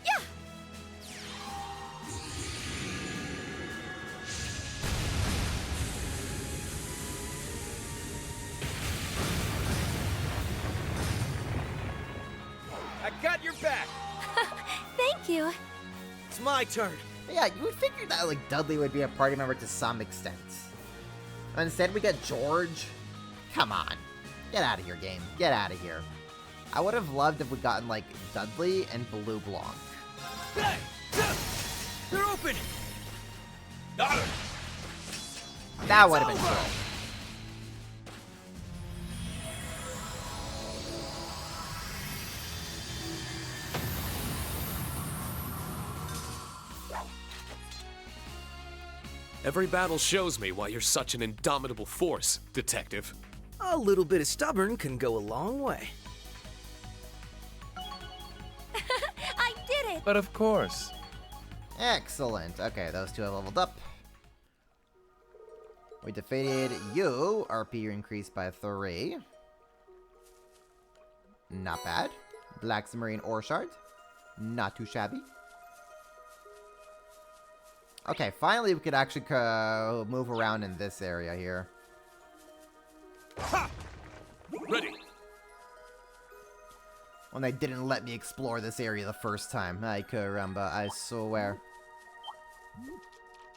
Yeah. I got your back! Thank you. It's my turn. Yeah, you would figure that, like, Dudley would be a party member to some extent. Instead, we get George. Come on. Get out of here, game. Get out of here. I would have loved if we'd gotten, like, Dudley and Blue Blanc. Hey! They're open! Got him! That would have been cool. Every battle shows me why you're such an indomitable force, Detective. A little bit of stubborn can go a long way. I did it. But of course. Excellent. Okay, those two have leveled up. We defeated you. RP increased by 3. Not bad. Black Submarine Ore Shard. Not too shabby. Okay, finally we could actually move around in this area here. Ha! Ready. When they didn't let me explore this area the first time. Ay caramba, I swear.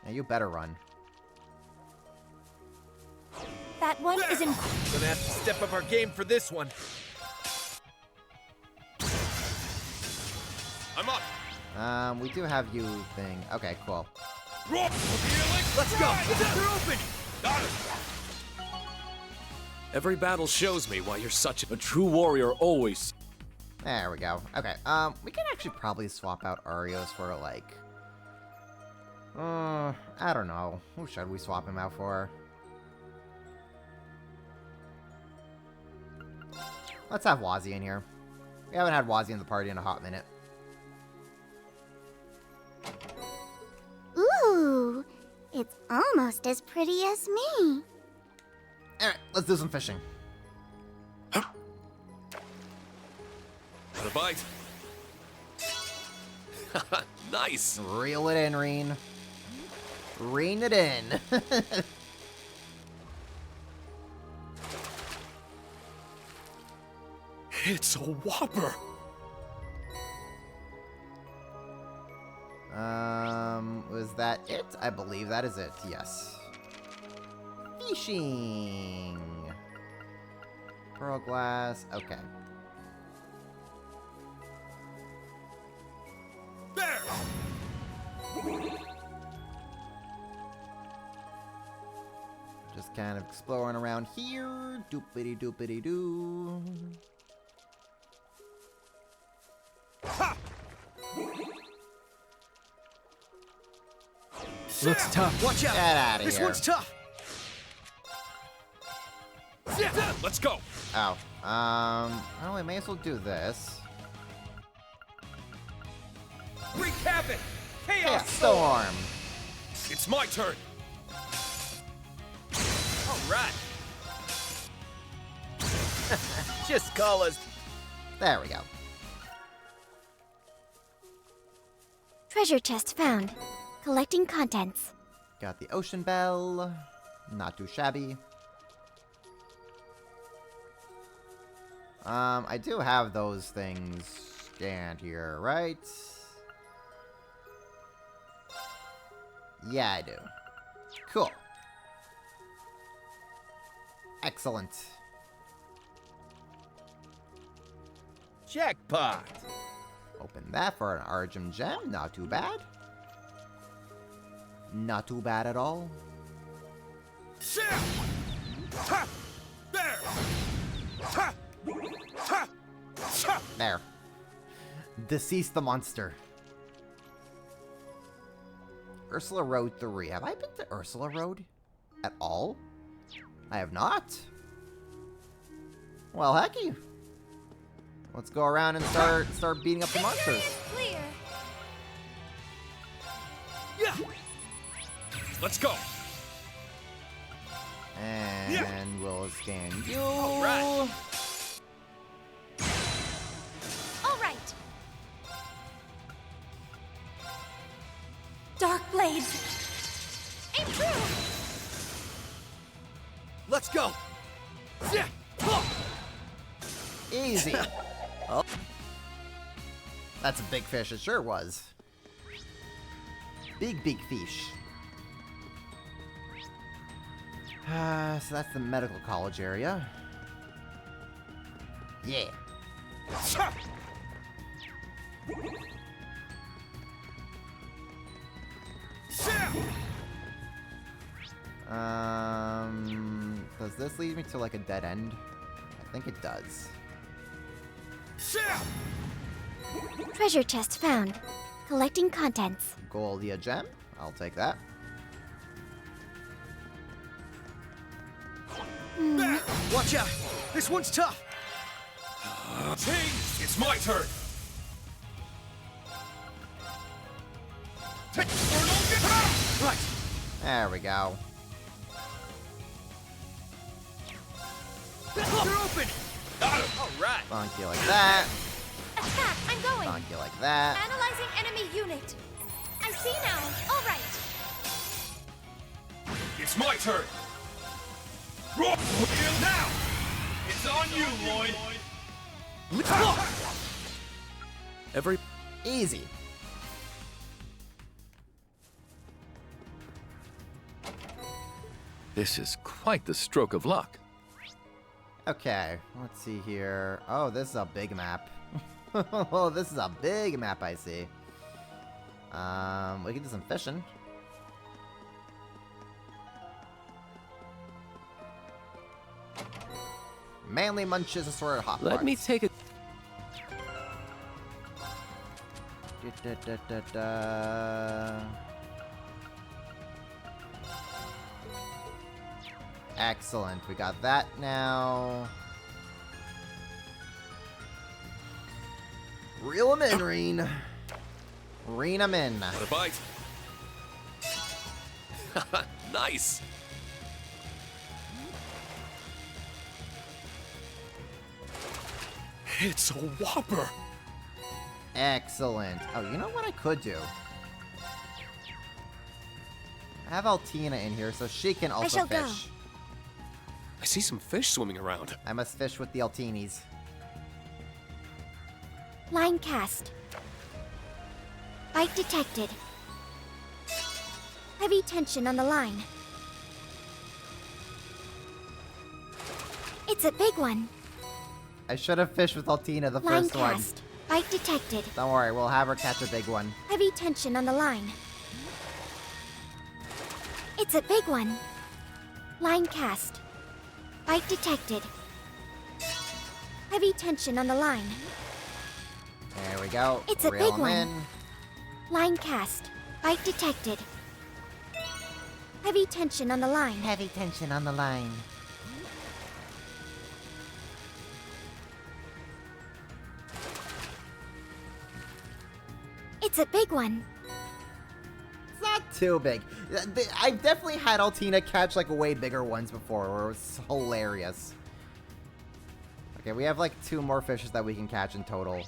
Now you better run. That one is in. Gonna have to step up our game for this one. I'm up. We do have you thing. Okay, cool. Let's go! They're open! Got it! Every battle shows me why you're such a true warrior always. There we go. Okay, we can actually probably swap out Arios for, like... I don't know. Who should we swap him out for? Let's have Wazzy in here. We haven't had Wazzy in the party in a hot minute. Ooh, it's almost as pretty as me. Alright, let's do some fishing. Got a bite. Nice. Reel it in, Reen. Reen it in. It's a whopper. Was that it? I believe that is it, yes. Fishing. Pearl glass, okay. There! Just kind of exploring around here. Doopity doopity doo. Ha! Looks tough. Watch out! Get out of This here. one's tough. Let's go. Oh, well, we may as well do this. Wreak havoc! Chaos Chaos Storm! It's my turn. All right. Just call us. There we go. Treasure chest found. Collecting contents. Got the Ocean Bell. Not too shabby. I do have those things scanned here, right? Yeah, I do. Cool. Excellent. Jackpot! Open that for an Argem gem. Not too bad. Not too bad at all. Ha! There! Ha! Ha! Ha! There. Decease the monster. Ursula Road 3. Have I been to Ursula Road at all? I have not. Well, hecky. Let's go around and start beating up the monsters. Clear. Yeah. Let's go. And we'll scan you. All right. All right. Dark blades. Aim true. Let's go! Easy. Oh. That's a big fish, it sure was. Big fish. So that's the medical college area. Yeah. Does this lead me to like a dead end? I think it does. Treasure chest found. Collecting contents. Goldia gem. I'll take that. Watch out! This one's tough! Teams, it's my turn! Right. There we go. They're open! All right. Bonk you like that. Attack! I'm going! Bonk you like that. Analyzing enemy unit. I see now. All right. It's my turn! Now! It's on you, Lloyd! Every... Easy. This is quite the stroke of luck. Okay, let's see here. Oh, this is a big map. Oh, this is a big map, I see. We can do some fishing. Manly munches assorted hot Let me pots. take a... Excellent, we got that now. Reel 'em in, Reen. Reen 'em in. What a bite. Nice. It's a whopper. Excellent. Oh, you know what I could do? Have Altina in here so she can also shall fish. go. I see some fish swimming around. I must fish with the Altinis. Line cast. Bite detected. Heavy tension on the line. It's a big one. I should have fished with Altina the Line first one. cast. Bite detected. Don't worry, we'll have her catch a big one. Heavy tension on the line. It's a big one. Line cast. Bite detected. Heavy tension on the line. There we go. It's a Reel big 'em one. in. Line cast. Bite detected. Heavy tension on the line. Heavy tension on the line. It's a big one. It's not too big. I've definitely had Altina catch like way bigger ones before where it was hilarious. Okay, we have like 2 more fishes that we can catch in total.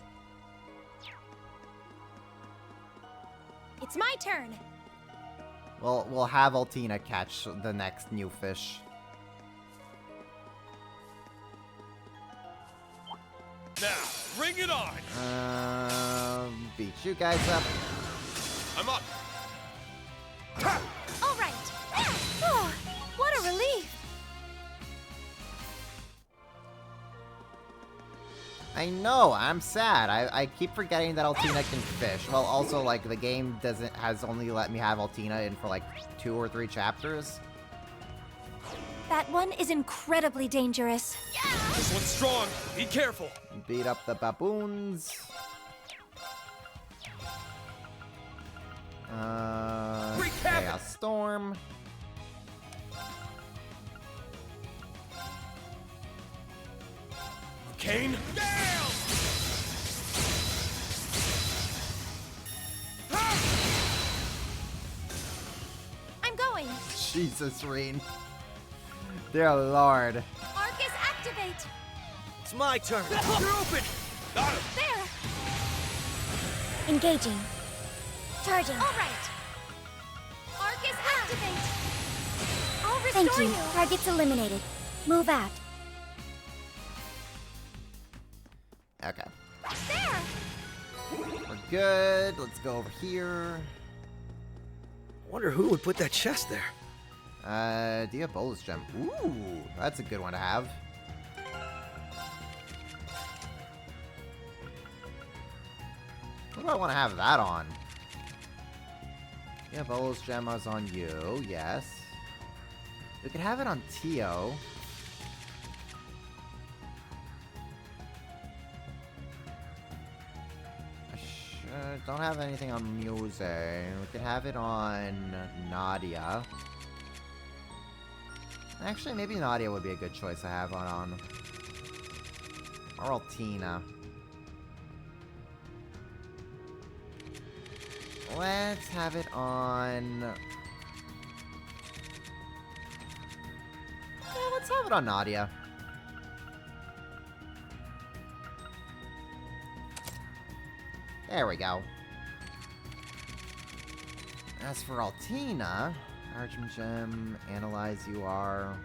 It's my turn. We'll have Altina catch the next new fish. Now, bring it on! Beat you guys up. I'm up! All right. Oh, what a relief. I know, I'm sad. I keep forgetting that Altina can fish. Well, also, like, the game has only let me have Altina in for, like, 2 or 3 chapters. That one is incredibly dangerous. This one's strong. Be careful. Beat up the baboons. Chaos Storm. Kane? I'm going. Jesus, Reen. Dear Lord. Arcus, activate! It's my turn. You're open. Got him. There! Engaging. Charging. All right. Arcus, activate! I'll restore Thank you. Target's eliminated. Move out. Okay. There! We're good. Let's go over here. Wonder who would put that chest there. Diabolus gem. Ooh, that's a good one to have. What do I want to have that on? Diabolus gem is on you, yes. We could have it on Tio. Don't have anything on Muse. We could have it on Nadia. Actually, maybe Nadia would be a good choice to have on. Or Altina. Let's have it on... Yeah, let's have it on Nadia. There we go. As for Altina, Argent Gem, Analyze you are.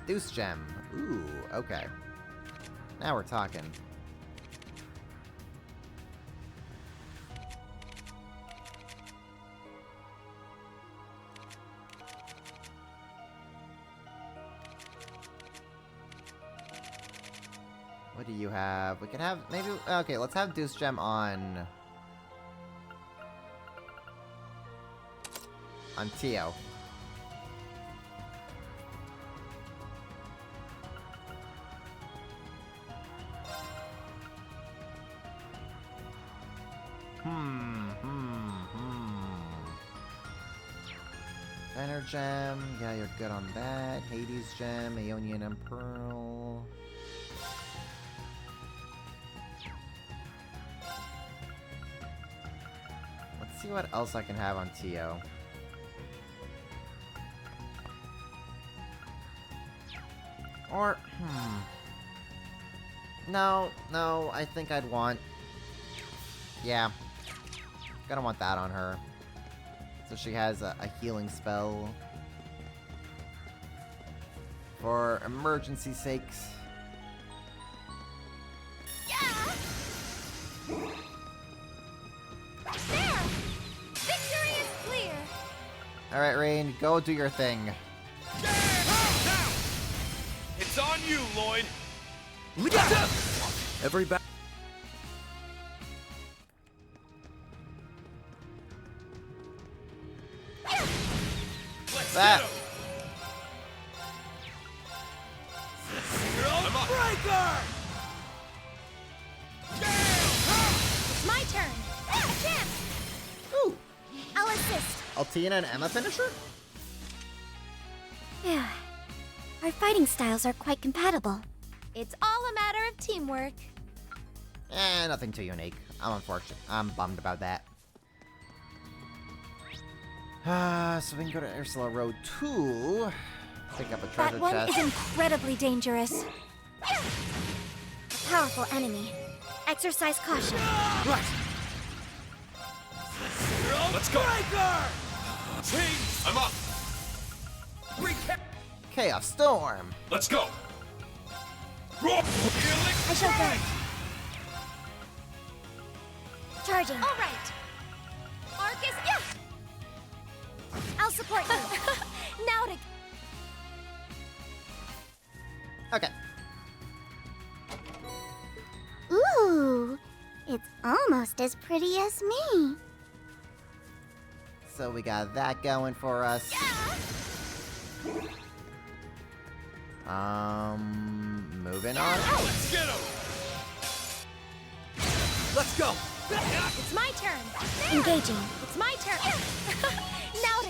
Deuce Gem. Ooh, okay. Now we're talking. What do you have? We can have, maybe, okay, let's have Deuce Gem on Tio. Banner Gem, yeah, you're good on that. Hades Gem, Aeonian Emperor. Let's see what else I can have on Tio. Or, No, I think I'd want... Yeah. Gonna want that on her. So she has a healing spell. For emergency sakes. Yeah! There! Victory is clear! Alright, Rain, go do your thing. Now! It's on you, Lloyd. Every back. That. Breaker! It's my turn! A chance! Ooh! I'll assist. Altina and Emma finisher? Yeah. Our fighting styles are quite compatible. It's all a matter of teamwork. Nothing too unique. I'm unfortunate. I'm bummed about that. So we can go to Ursula Road 2. Pick up a treasure That one chest. is incredibly dangerous. A powerful enemy. Exercise caution. Right. Let's go! Breaker! I'm up! Chaos Storm! Let's go! I shall go. Charging. All right. Arcus, yeah. I'll support you. Now to... Okay. Ooh, it's almost as pretty as me. So we got that going for us. Moving on. Let's get him! Let's go. It's my turn. Engaging. It's my turn. Now to...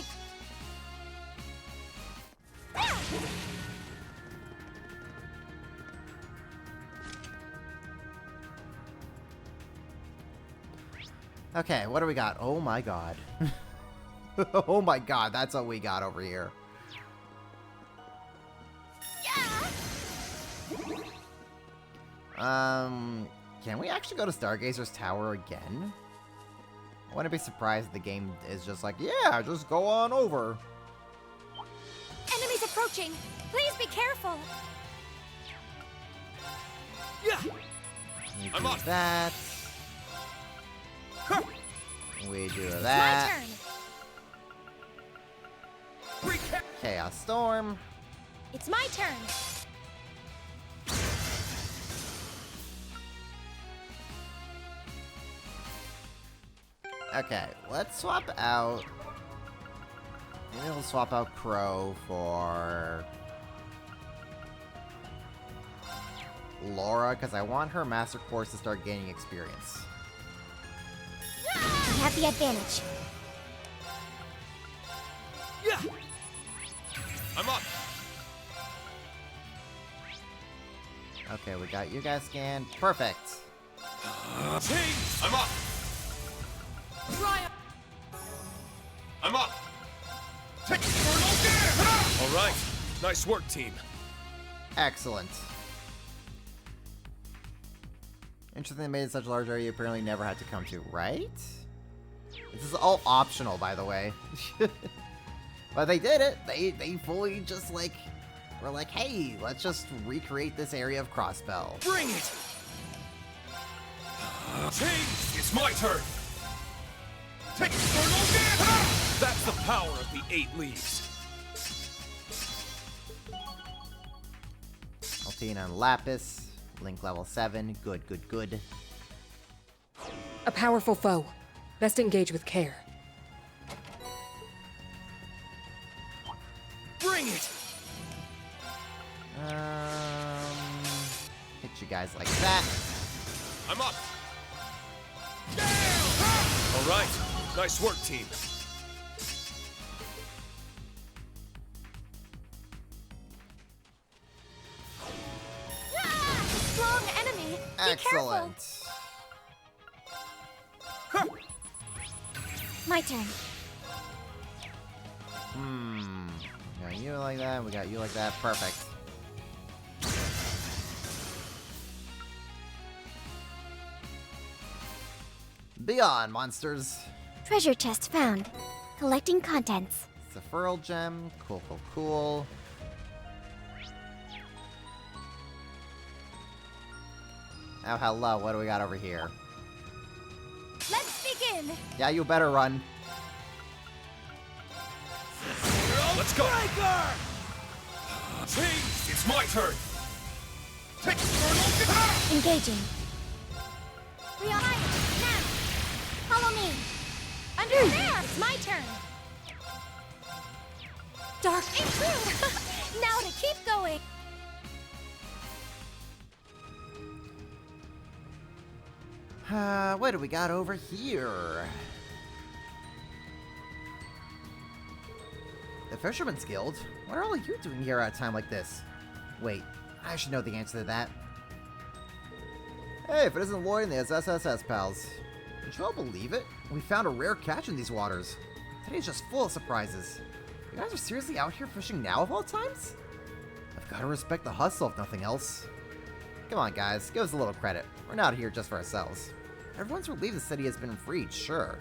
Okay, what do we got? Oh my god. Oh my god, that's what we got over here. Can we actually go to Stargazer's Tower again? I wouldn't be surprised if the game is just like, yeah, just go on over. Enemies approaching! Please be careful! Yeah! We I'm do up. that. We do My that. turn! Chaos Storm. It's my turn! Okay, let's swap out. Maybe we'll swap out Crow for Laura, because I want her Master Course to start gaining experience. I have the advantage. Yeah! I'm up! Okay, we got you guys scanned. Perfect. I'm up! I'm up! Take All right. Nice work, team. Excellent. Interesting they made it such a large area you apparently never had to come to, right? This is all optional, by the way. But they did it. They fully just, like, were like, hey, let's just recreate this area of Crossbell. Bring it! It's my turn! Take That's the power of the 8 leaves. Altina and Lapis. Link level 7. Good, good, good. A powerful foe. Best engage with care. Bring it! Hit you guys like that. I'm up! All right. Nice work, team. Strong enemy! Be careful! Excellent. My turn. We got you like that, we got you like that. Perfect. Beyond monsters. Treasure chest found. Collecting contents. Sephiral gem. Cool, cool, cool. Oh, hello. What do we got over here? Let's begin! Yeah, you better run. Let's go! It's my turn! Take Engaging. We are now! Follow me! Under there! It's my turn! Dark intrude! Now to keep going! What do we got over here? The Fisherman's Guild? What are all you doing here at a time like this? Wait, I should know the answer to that. Hey, if it isn't Lloyd and the SSSS pals. Did you all believe it? We found a rare catch in these waters. Today's just full of surprises. You guys are seriously out here fishing now of all times? I've got to respect the hustle if nothing else. Come on, guys, give us a little credit. We're not here just for ourselves. Everyone's relieved the city has been freed, sure.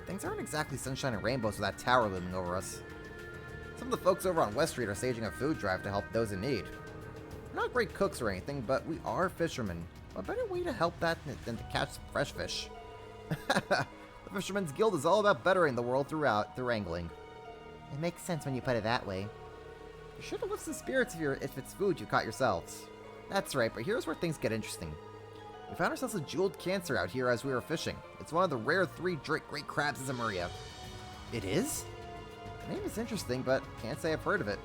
Things aren't exactly sunshine and rainbows with that tower looming over us. Some of the folks over on West Street are staging a food drive to help those in need. We're not great cooks or anything, but we are fishermen. What better way to help that than to catch some fresh fish? The Fisherman's Guild is all about bettering the world through angling. It makes sense when you put it that way. You should have lifted the spirits if it's food you caught yourselves. That's right, but here's where things get interesting. We found ourselves a jeweled cancer out here as we were fishing. It's one of the rare 3 great crabs in Zamuria. It is? The name is interesting, but can't say I've heard of it.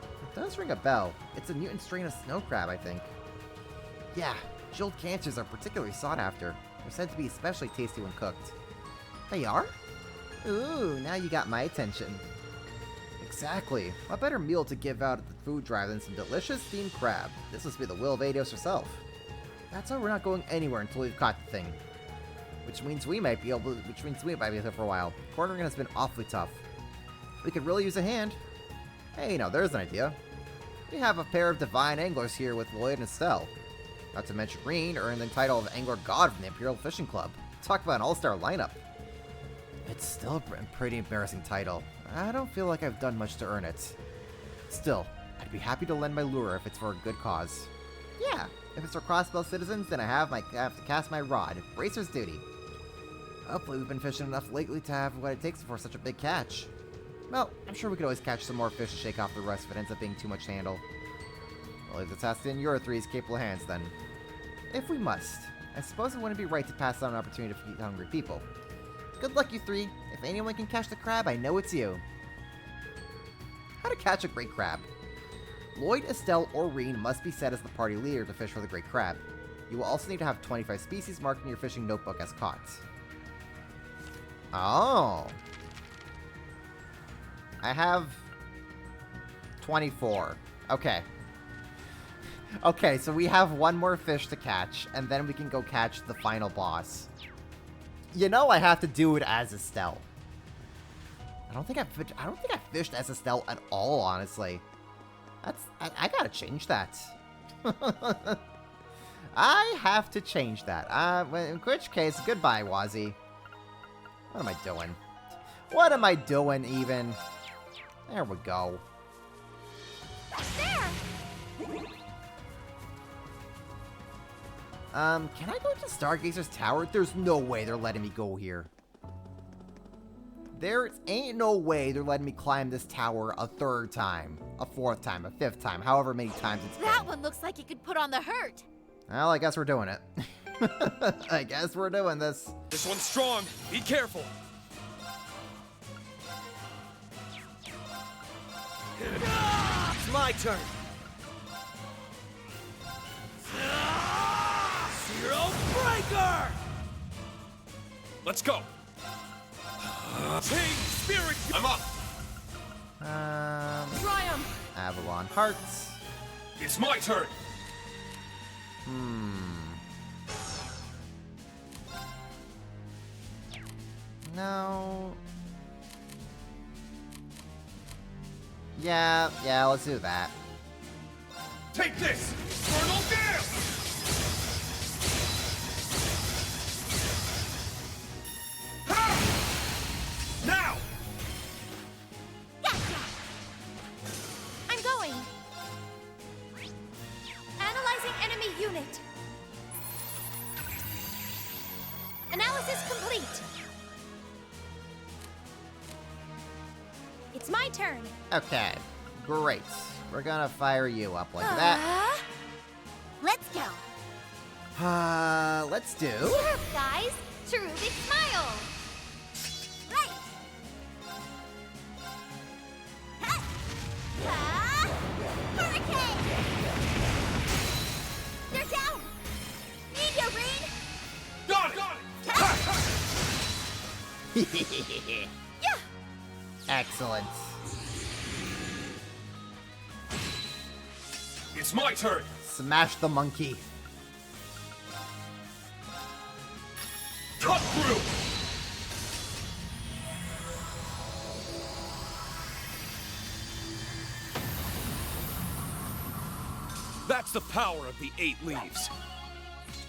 It does ring a bell. It's a mutant strain of snow crab, I think. Yeah, jeweled cancers are particularly sought after. They're said to be especially tasty when cooked. They are? Ooh, now you got my attention. Exactly. What better meal to give out at the food drive than some delicious steamed crab? This must be the will of Adios herself. That's why we're not going anywhere until we've caught the thing. which means we might be here for a while. Cornering has been awfully tough. We could really use a hand. Hey, now there's an idea. We have a pair of divine anglers here with Lloyd and Estelle. Not to mention Reen earned the title of Angler God from the Imperial Fishing Club. Talk about an all-star lineup. It's still a pretty embarrassing title. I don't feel like I've done much to earn it. Still, I'd be happy to lend my lure if it's for a good cause. Yeah, if it's for Crossbell citizens, then I have to cast my rod. Bracer's duty. Hopefully we've been fishing enough lately to have what it takes for such a big catch. Well, I'm sure we could always catch some more fish to shake off the rust if it ends up being too much to handle. We'll leave the task in your three's capable hands, then. If we must. I suppose it wouldn't be right to pass on an opportunity to feed hungry people. Good luck, you three. If anyone can catch the crab, I know it's you. How to catch a great crab. Lloyd, Estelle, or Reen must be set as the party leader to fish for the great crab. You will also need to have 25 species marked in your fishing notebook as caught. Oh. I have 24. Okay. Okay, so we have one more fish to catch, and then we can go catch the final boss. You know I have to do it as Estelle. I don't think I fished as Estelle at all, honestly. I gotta change that. I have to change that. In which case, goodbye, Wazzy. What am I doing? What am I doing, even? There we go. There! Can I go to Stargazer's Tower? There's no way they're letting me go here. There ain't no way they're letting me climb this tower a third time, a fourth time, a fifth time, however many times it's been. That one looks like it could put on the hurt. Well, I guess we're doing it. I guess we're doing this. This one's strong. Be careful. It's my turn. Zero Breaker! Let's go. Team Spirit! I'm up. Triumph! Avalon Hearts. It's my turn. No. Yeah, let's do that. Take this! Infernal Gale! Now! Gotcha! I'm going! Analyzing enemy unit. Analysis complete. It's my turn. Okay, great. We're gonna fire you up like that. Let's go. Let's do. Sure, guys. True big smile. Right. Hurricane. They're down. Need ya, Reen. Got it. Yeah. Excellent. It's my turn. Smash the monkey. Cut through. That's the power of the 8 leaves.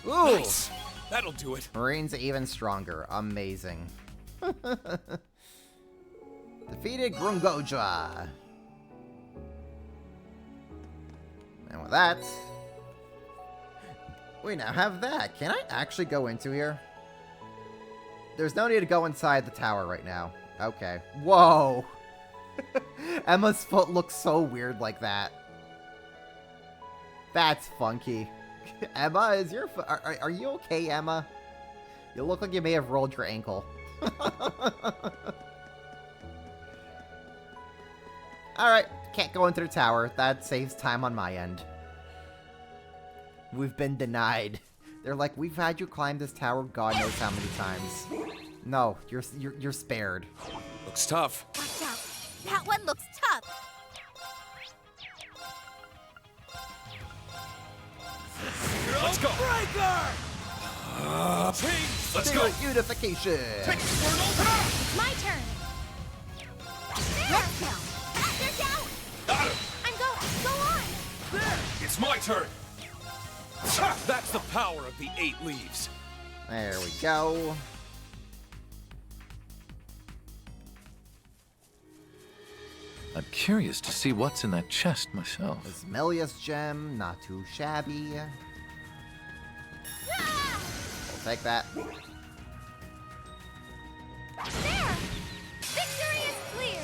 Ooh. Nice. That'll do it. Marine's even stronger. Amazing. Defeated Grungoja. And with that, we now have that. Can I actually go into here? There's no need to go inside the tower right now. Okay. Whoa. Emma's foot looks so weird like that. That's funky. Emma, is your foot... Are you okay, Emma? You look like you may have rolled your ankle. Alright, can't go into the tower. That saves time on my end. We've been denied. They're like, we've had you climb this tower God knows how many times. No, you're spared. Looks tough. Watch out. That one looks tough. Let's go. Breaker! Let's go! Unification! It's my turn. Let's go. They're down. Got him! Go on. There! It's my turn! That's the power of the 8 leaves. There we go. I'm curious to see what's in that chest myself. This Melius gem, not too shabby. We'll take that. There. Victory is clear.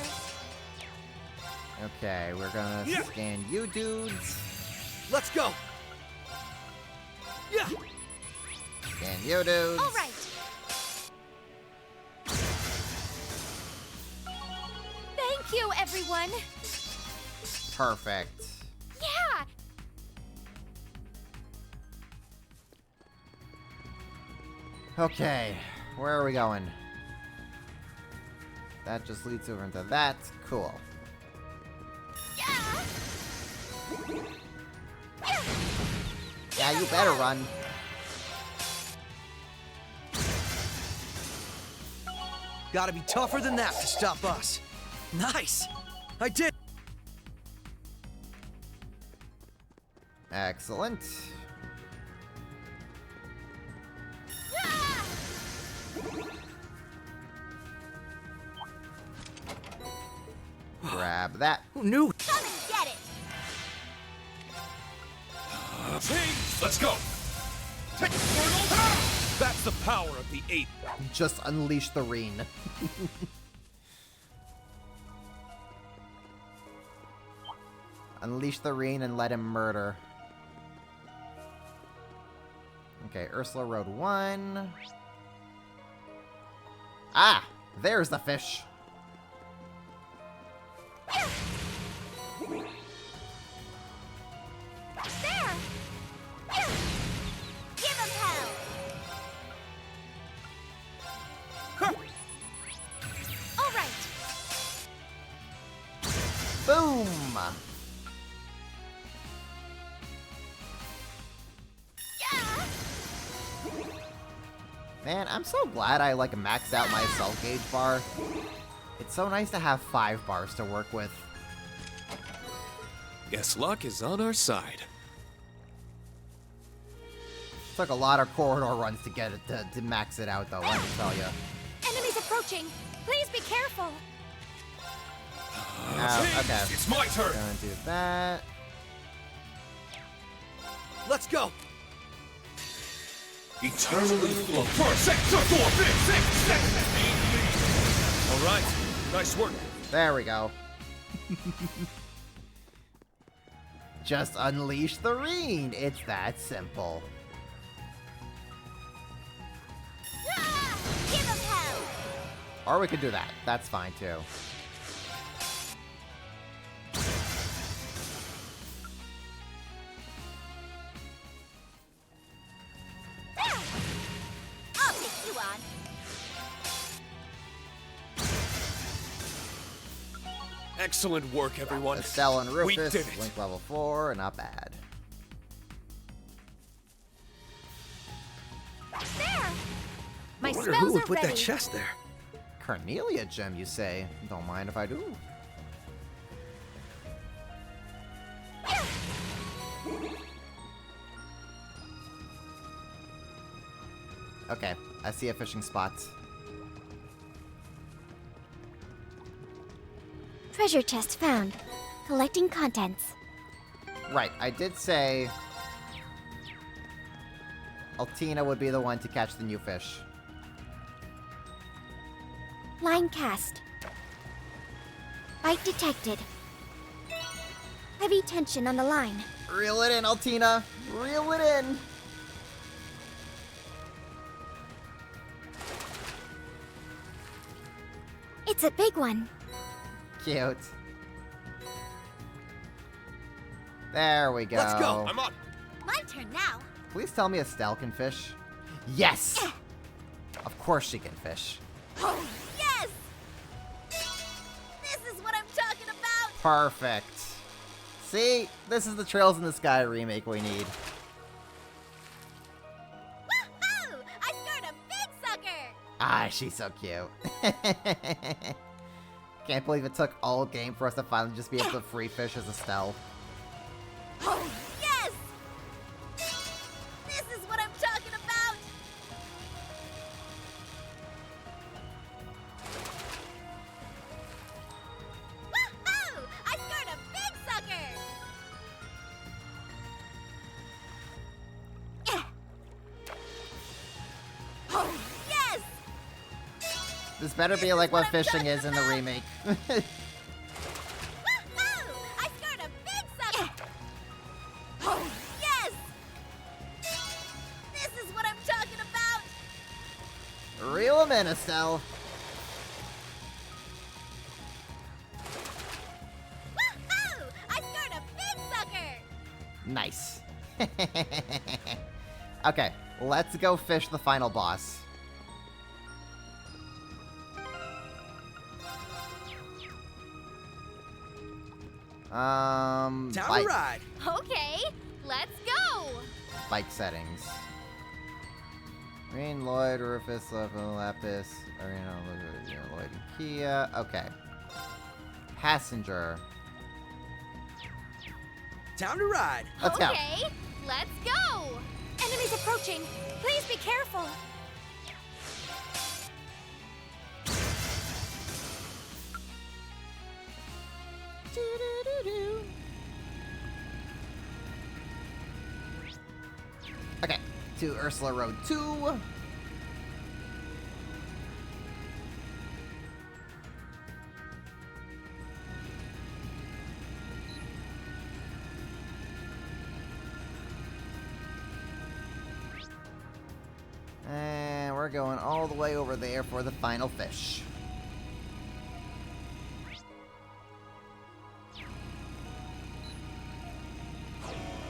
Okay, we're gonna scan you dudes. Let's go! Yeah! Scan you dudes. All right. Thank you, everyone. Perfect. Yeah. Okay, where are we going? That just leads over into that. Cool. Yeah, you better run. Gotta be tougher than that to stop us. Nice! I did! Excellent. Grab that. Who knew? Come and get it. Let's go! That's the power of the 8. Just unleash the rain. Unleash the rain and let him murder. Okay, Ursula Road 1. Ah! There's the fish. There. Give him hell. All right. Boom! Man, I'm so glad I maxed out my self gauge bar. It's so nice to have 5 bars to work with. Guess luck is on our side. Took a lot of corridor runs to get it to max it out, though. Let me tell you. Enemies approaching. Please be careful. Okay. It's my turn. Gonna do that. Let's go! Eternally flow. All right. Nice work. There we go. Just unleash the rain. It's that simple. Give him hell. Or we could do that. That's fine too. I'll take you on. Excellent work, everyone. Estelle and We Rufus, did it. Link level 4, not bad. There. My I wonder spells who would are put ready. that chest there. Cornelia gem, you say? Don't mind if I do. Okay, I see a fishing spot. Treasure chest found. Collecting contents. Right, I did say Altina would be the one to catch the new fish. Line cast. Bite detected. Heavy tension on the line. Reel it in, Altina! Reel it in! It's a big one. Cute. There we go. Let's go. I'm up. My turn now. Please tell me Estelle can fish. Yes! Of course she can fish. Oh, yes! This is what I'm talking about! Perfect. See? This is the Trails in the Sky remake we need. Woohoo! Ah, she's so cute. Can't believe it took all game for us to finally just be able to free fish as Estelle. Oh, yes! This is what I'm talking about! Woohoo! I scored a big sucker! Oh, yes! This better be like what fishing is in the remake. Woohoo! I scored a big sucker! Oh, yes! This is what I'm talking about! Reel him in, Estelle. Woohoo! I scored a big sucker! Nice. Okay, let's go fish the final boss. Time to bike. ride. Okay, let's go! Bike settings. Green, Lloyd, Rufus, Lapis, Arena, Lloyd, and Kia. Okay. Passenger. Time to ride. Let's go. Okay, let's go! Enemies approaching. Please be careful. Okay, to Ursula Road 2. And we're going all the way over there for the final fish.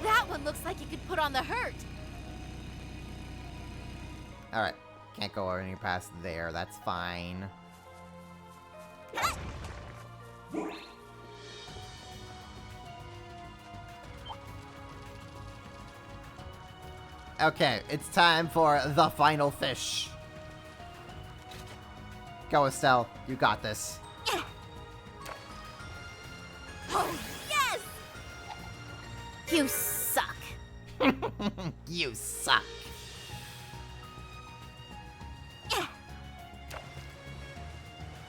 That one looks like it could put on the hurt. Alright, can't go any past there, that's fine. Okay, it's time for the final fish. Go, Estelle. You got this. Oh, yes! You suck. You suck.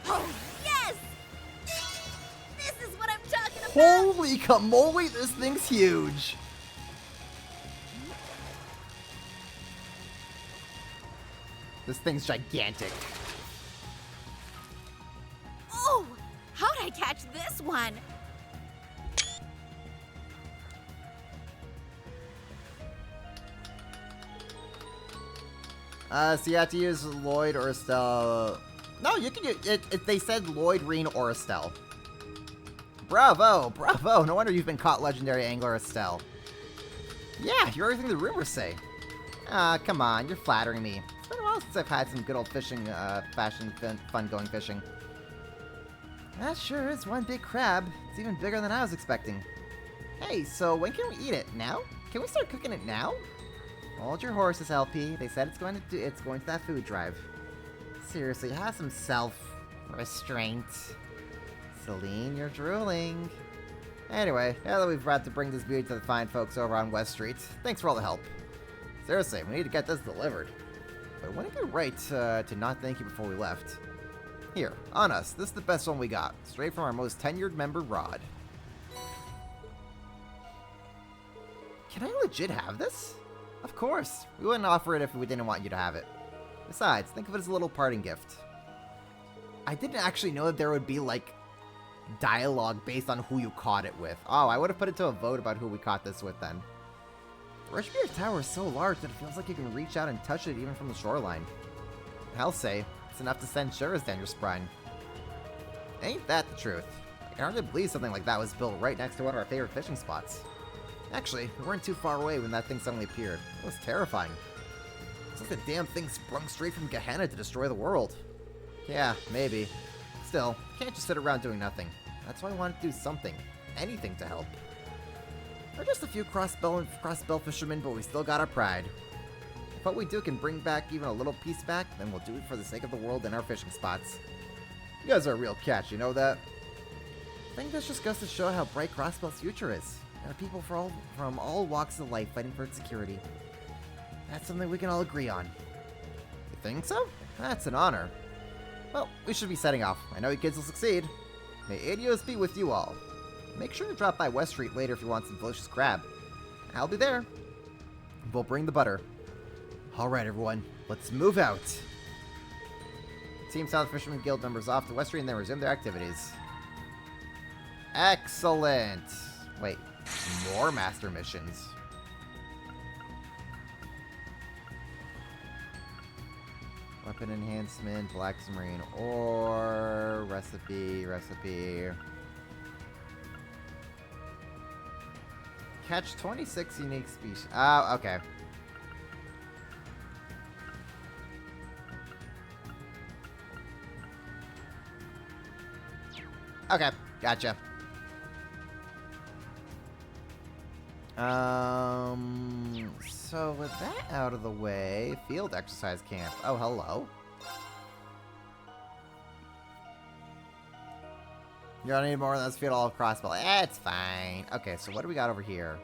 Oh, yes! This is what I'm talking about! Holy camole, this thing's huge. This thing's gigantic. Oh! How'd I catch this one? So you have to use Lloyd or Estelle. No, you can use it. They said Lloyd, Reen, or Estelle. Bravo, bravo. No wonder you've been caught, legendary angler Estelle. Yeah, you're everything the rumors say. Come on, you're flattering me. It's been a while since I've had some good old fishing, fun going fishing. That sure is one big crab. It's even bigger than I was expecting. Hey, so when can we eat it? Now? Can we start cooking it now? Hold your horses, LP. They said it's going to that food drive. Seriously, have some self-restraint. Celine, you're drooling. Anyway, now that we've brought to bring this beauty to the fine folks over on West Street, thanks for all the help. Seriously, we need to get this delivered. But wouldn't it be right to not thank you before we left? Here, on us. This is the best one we got. Straight from our most tenured member, Rod. Can I legit have this? Of course. We wouldn't offer it if we didn't want you to have it. Besides, think of it as a little parting gift. I didn't actually know that there would be, like, dialogue based on who you caught it with. Oh, I would have put it to a vote about who we caught this with then. The Rushmere Tower is so large that it feels like you can reach out and touch it even from the shoreline. I'll say, it's enough to send shivers down your spine. Ain't that the truth? I can hardly believe something like that was built right next to one of our favorite fishing spots. Actually, we weren't too far away when that thing suddenly appeared. It was terrifying. It's like the damn thing sprung straight from Gehenna to destroy the world. Yeah, maybe. Still, can't just sit around doing nothing. That's why I wanted to do something. Anything to help. We're just a few cross-bell fishermen, but we still got our pride. If what we do can bring back even a little piece back, then we'll do it for the sake of the world and our fishing spots. You guys are a real catch, you know that? I think this just goes to show how bright Crossbell's future is. There are people from all walks of life fighting for its security. That's something we can all agree on. You think so? That's an honor. Well, we should be setting off. I know you kids will succeed. May Adios be with you all. Make sure to drop by West Street later if you want some delicious crab. I'll be there. We'll bring the butter. Alright everyone, let's move out. Team South Fisherman Guild members off to West Street and then resume their activities. Excellent! Wait, more master missions. Weapon enhancement, black submarine ore, recipe. Catch 26 unique species. Oh, okay. Okay, gotcha. So with that out of the way, field exercise camp. Oh, hello. You don't need more than this field all crossbow. It's fine. Okay, so what do we got over here?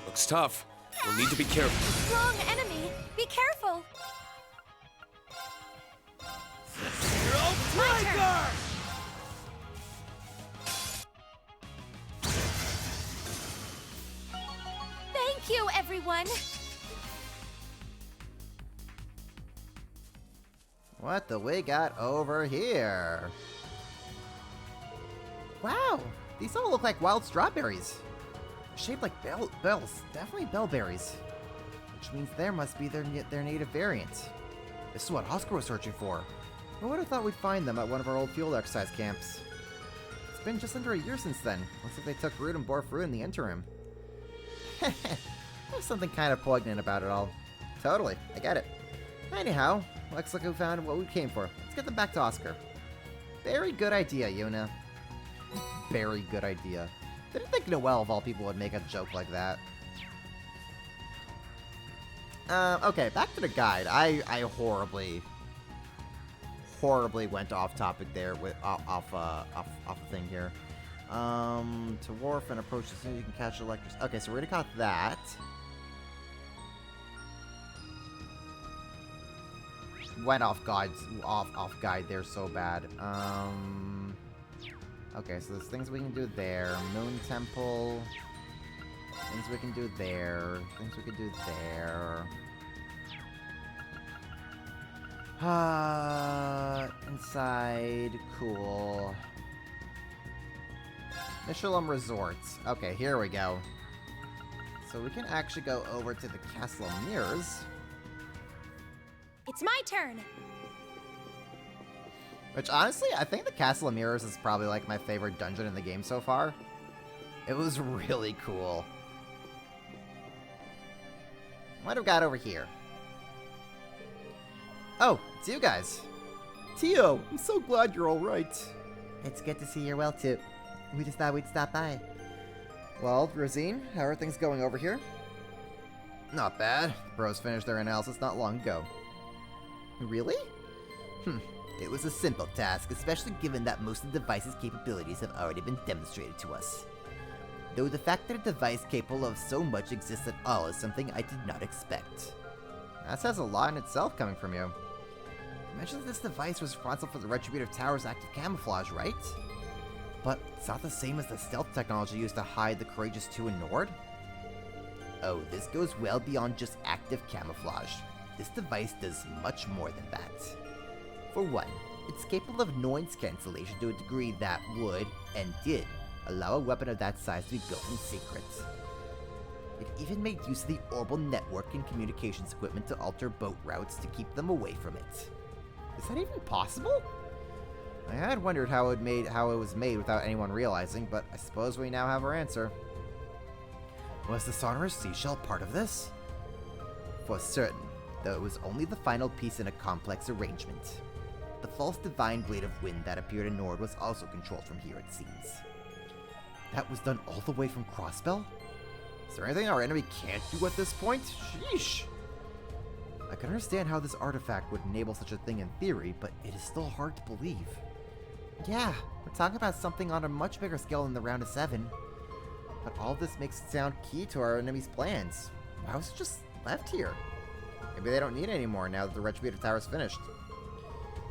Looks tough. We'll need to be careful. Strong enemy. Be careful. My turn. Thank you, everyone. What do we got over here? Wow, these all look like wild strawberries. Shaped like bells, definitely bellberries. Which means there must be their native variant. This is what Oscar was searching for. Who would have thought we'd find them at one of our old field exercise camps? It's been just under a year since then. Looks like they took root and bore fruit in the interim. There's something kind of poignant about it all. Totally, I get it. Anyhow, looks like we found what we came for. Let's get them back to Oscar. Very good idea, Yuna. Very good idea. Didn't think Noelle, of all people, would make a joke like that. Okay, back to the guide. I horribly went off topic there with off the thing here. To wharf and approach as soon as you can catch electric. Okay, so we're gonna cut that. Went off guide there so bad. Okay, so there's things we can do there. Moon Temple. Things we can do there. Things we can do there. Inside. Cool. Michelin Resorts. Okay, here we go. So we can actually go over to the Castle of Mirrors. It's my turn. Which, honestly, I think the Castle of Mirrors is probably, like, my favorite dungeon in the game so far. It was really cool. What do we got over here? Oh, it's you guys. Tio, I'm so glad you're alright. It's good to see you're well, too. We just thought we'd stop by. Well, Rosine, how are things going over here? Not bad. The bros finished their analysis not long ago. Really? It was a simple task, especially given that most of the device's capabilities have already been demonstrated to us. Though the fact that a device capable of so much exists at all is something I did not expect. That says a lot in itself coming from you. You mentioned that this device was responsible for the Retributive Tower's active camouflage, right? But it's not the same as the stealth technology used to hide the Courageous 2 in Nord? Oh, this goes well beyond just active camouflage. This device does much more than that. For one, it's capable of noise cancellation to a degree that would, and did, allow a weapon of that size to be built in secret. It even made use of the orbital network and communications equipment to alter boat routes to keep them away from it. Is that even possible? I had wondered how it was made without anyone realizing, but I suppose we now have our answer. Was the sonorous seashell part of this? For certain, though it was only the final piece in a complex arrangement. The false divine blade of wind that appeared in Nord was also controlled from here, it seems. That was done all the way from Crossbell? Is there anything our enemy can't do at this point? Sheesh! I can understand how this artifact would enable such a thing in theory, but it is still hard to believe. Yeah, we're talking about something on a much bigger scale than the Round of 7. But all this makes it sound key to our enemy's plans. Why was it just left here? Maybe they don't need it anymore now that the Retributive Tower's finished.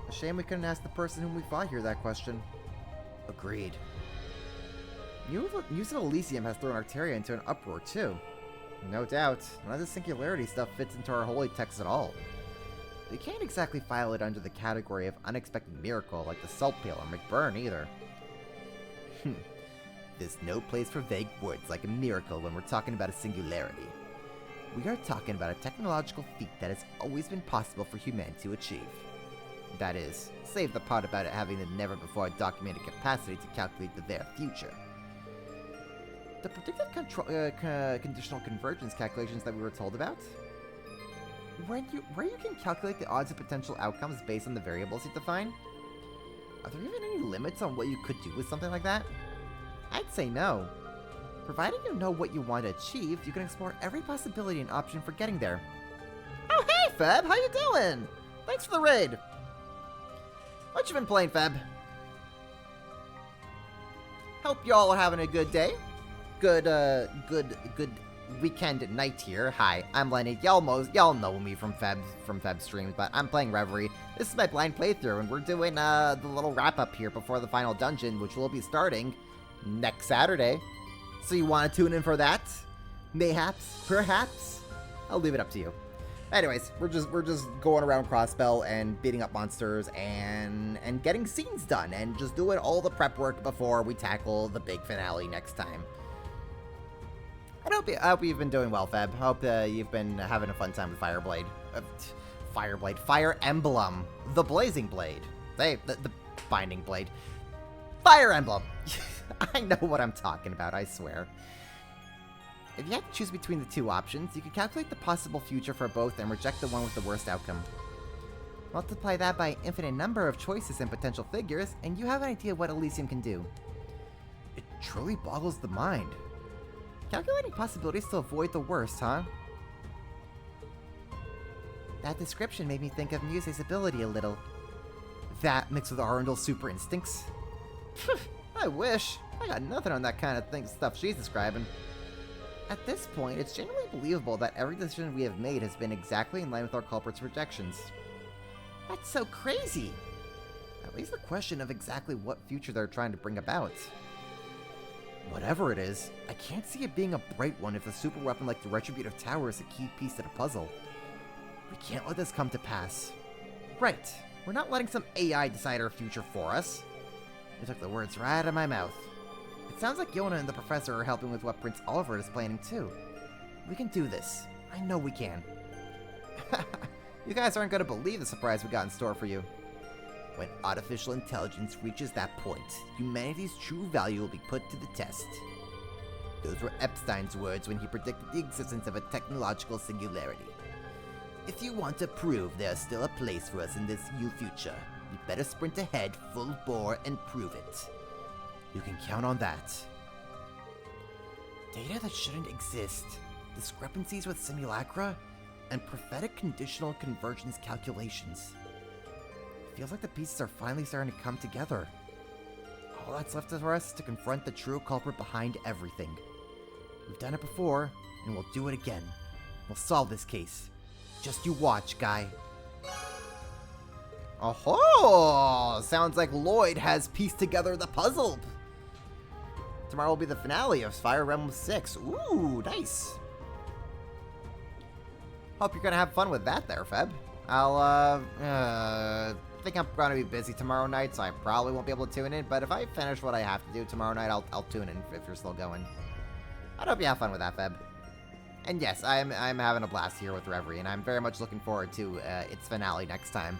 A shame we couldn't ask the person whom we fought here that question. Agreed. News of Elysium has thrown Arteria into an uproar too. No doubt, none of this singularity stuff fits into our holy text at all. We can't exactly file it under the category of unexpected miracle like the Salt Pail or McBurn either. There's no place for vague words like a miracle when we're talking about a singularity. We are talking about a technological feat that has always been possible for humanity to achieve. That is, save the part about it having the never-before-documented capacity to calculate the their future. The predicted conditional convergence calculations that we were told about? Where you can calculate the odds of potential outcomes based on the variables you define? Are there even any limits on what you could do with something like that? I'd say no. Providing you know what you want to achieve, you can explore every possibility and option for getting there. Oh hey, Feb! How you doing? Thanks for the raid! What you been playing, Feb? Hope y'all are having a good day. Good weekend night here. Hi, I'm Lenny. Y'all know me from Feb streams, but I'm playing Reverie. This is my blind playthrough, and we're doing the little wrap-up here before the final dungeon, which will be starting next Saturday. So you want to tune in for that? Mayhaps? Perhaps? I'll leave it up to you. Anyways, we're just going around Crossbell and beating up monsters and getting scenes done and just doing all the prep work before we tackle the big finale next time. I hope you've been doing well, Feb. I hope you've been having a fun time with Fireblade. Fire Emblem. The Blazing Blade. The Binding Blade. Fire Emblem. I know what I'm talking about, I swear. If you had to choose between the two options, you could calculate the possible future for both and reject the one with the worst outcome. Multiply that by an infinite number of choices and potential figures, and you have an idea what Elysium can do. It truly boggles the mind. Calculating possibilities to avoid the worst, huh? That description made me think of Muse's ability a little. That mixed with Arundel's super instincts. I wish. I got nothing on that kind of stuff she's describing. At this point, it's genuinely believable that every decision we have made has been exactly in line with our culprit's projections. That's so crazy! That leaves the question of exactly what future they're trying to bring about. Whatever it is, I can't see it being a bright one if a super weapon like the Retributive Tower is a key piece to the puzzle. We can't let this come to pass. Right, we're not letting some AI decide our future for us. You took the words right out of my mouth. It sounds like Yona and the Professor are helping with what Prince Oliver is planning too. We can do this. I know we can. You guys aren't going to believe the surprise we got in store for you. When artificial intelligence reaches that point, humanity's true value will be put to the test. Those were Epstein's words when he predicted the existence of a technological singularity. If you want to prove there's still a place for us in this new future, you better sprint ahead full bore and prove it. You can count on that. Data that shouldn't exist, discrepancies with simulacra, and prophetic conditional convergence calculations. It feels like the pieces are finally starting to come together. All that's left for us is to confront the true culprit behind everything. We've done it before, and we'll do it again. We'll solve this case. Just you watch, guy. Oh, sounds like Lloyd has pieced together the puzzle. Tomorrow will be the finale of Fire Emblem 6. Ooh, nice. Hope you're gonna have fun with that there, Feb. I'll, think I'm gonna be busy tomorrow night, so I probably won't be able to tune in, but if I finish what I have to do tomorrow night, I'll tune in if you're still going. I hope you have fun with that, Feb. And yes, I'm having a blast here with Reverie, and I'm very much looking forward to its finale next time.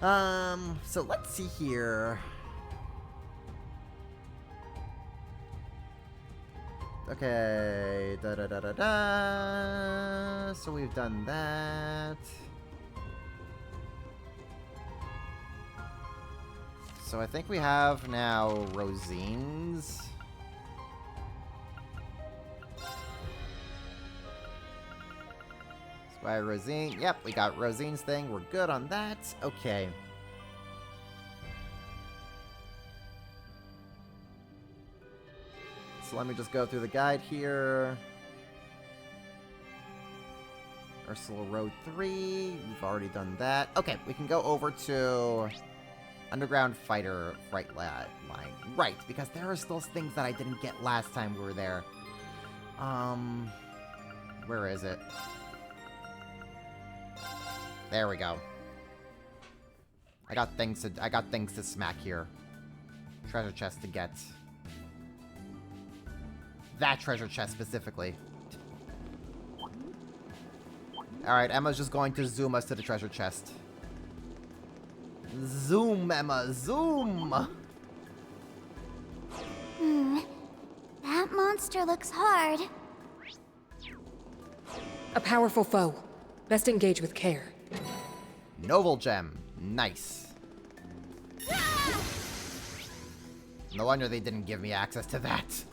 So let's see here. Okay, so we've done that. So I think we have now Rosine's. By Rosine. Yep, we got Rosine's thing. We're good on that. Okay. So let me just go through the guide here. Ursula Road 3. We've already done that. Okay, we can go over to Underground Fighter Fright line. Right, because there are still things that I didn't get last time we were there. Where is it? There we go. I got things to smack here. Treasure chest to get. That treasure chest specifically. Alright, Emma's just going to zoom us to the treasure chest. Zoom, Emma, zoom! That monster looks hard. A powerful foe. Best engage with care. Noble gem. Nice. No wonder they didn't give me access to that.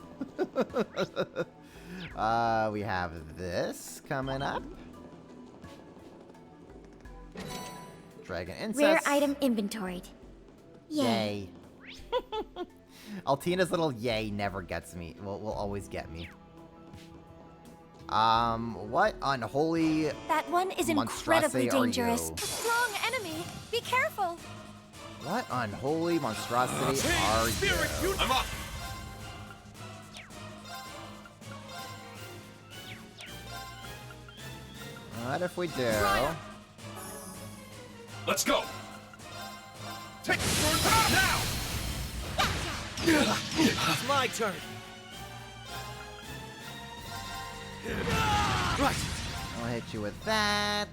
We have this coming up. Dragon Incest. Rare item inventoried. Yay. Altina's little yay never gets me. Will always get me. What unholy That one is incredibly dangerous. A strong enemy. Be careful. What unholy monstrosity are you? I'm up. What if we do? Let's go. Take the sword now. It's my turn. Right. I'll hit you with that.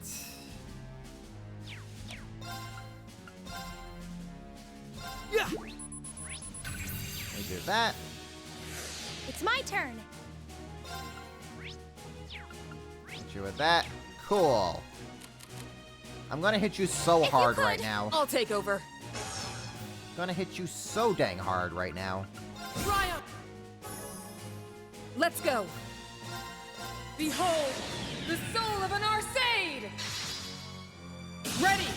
Yeah. We do that. It's my turn. Hit you with that. Cool. I'm gonna hit you so hard right now. I'll take over. Gonna hit you so dang hard right now. Triumph! Let's go. Behold, the soul of an Arcade! Ready!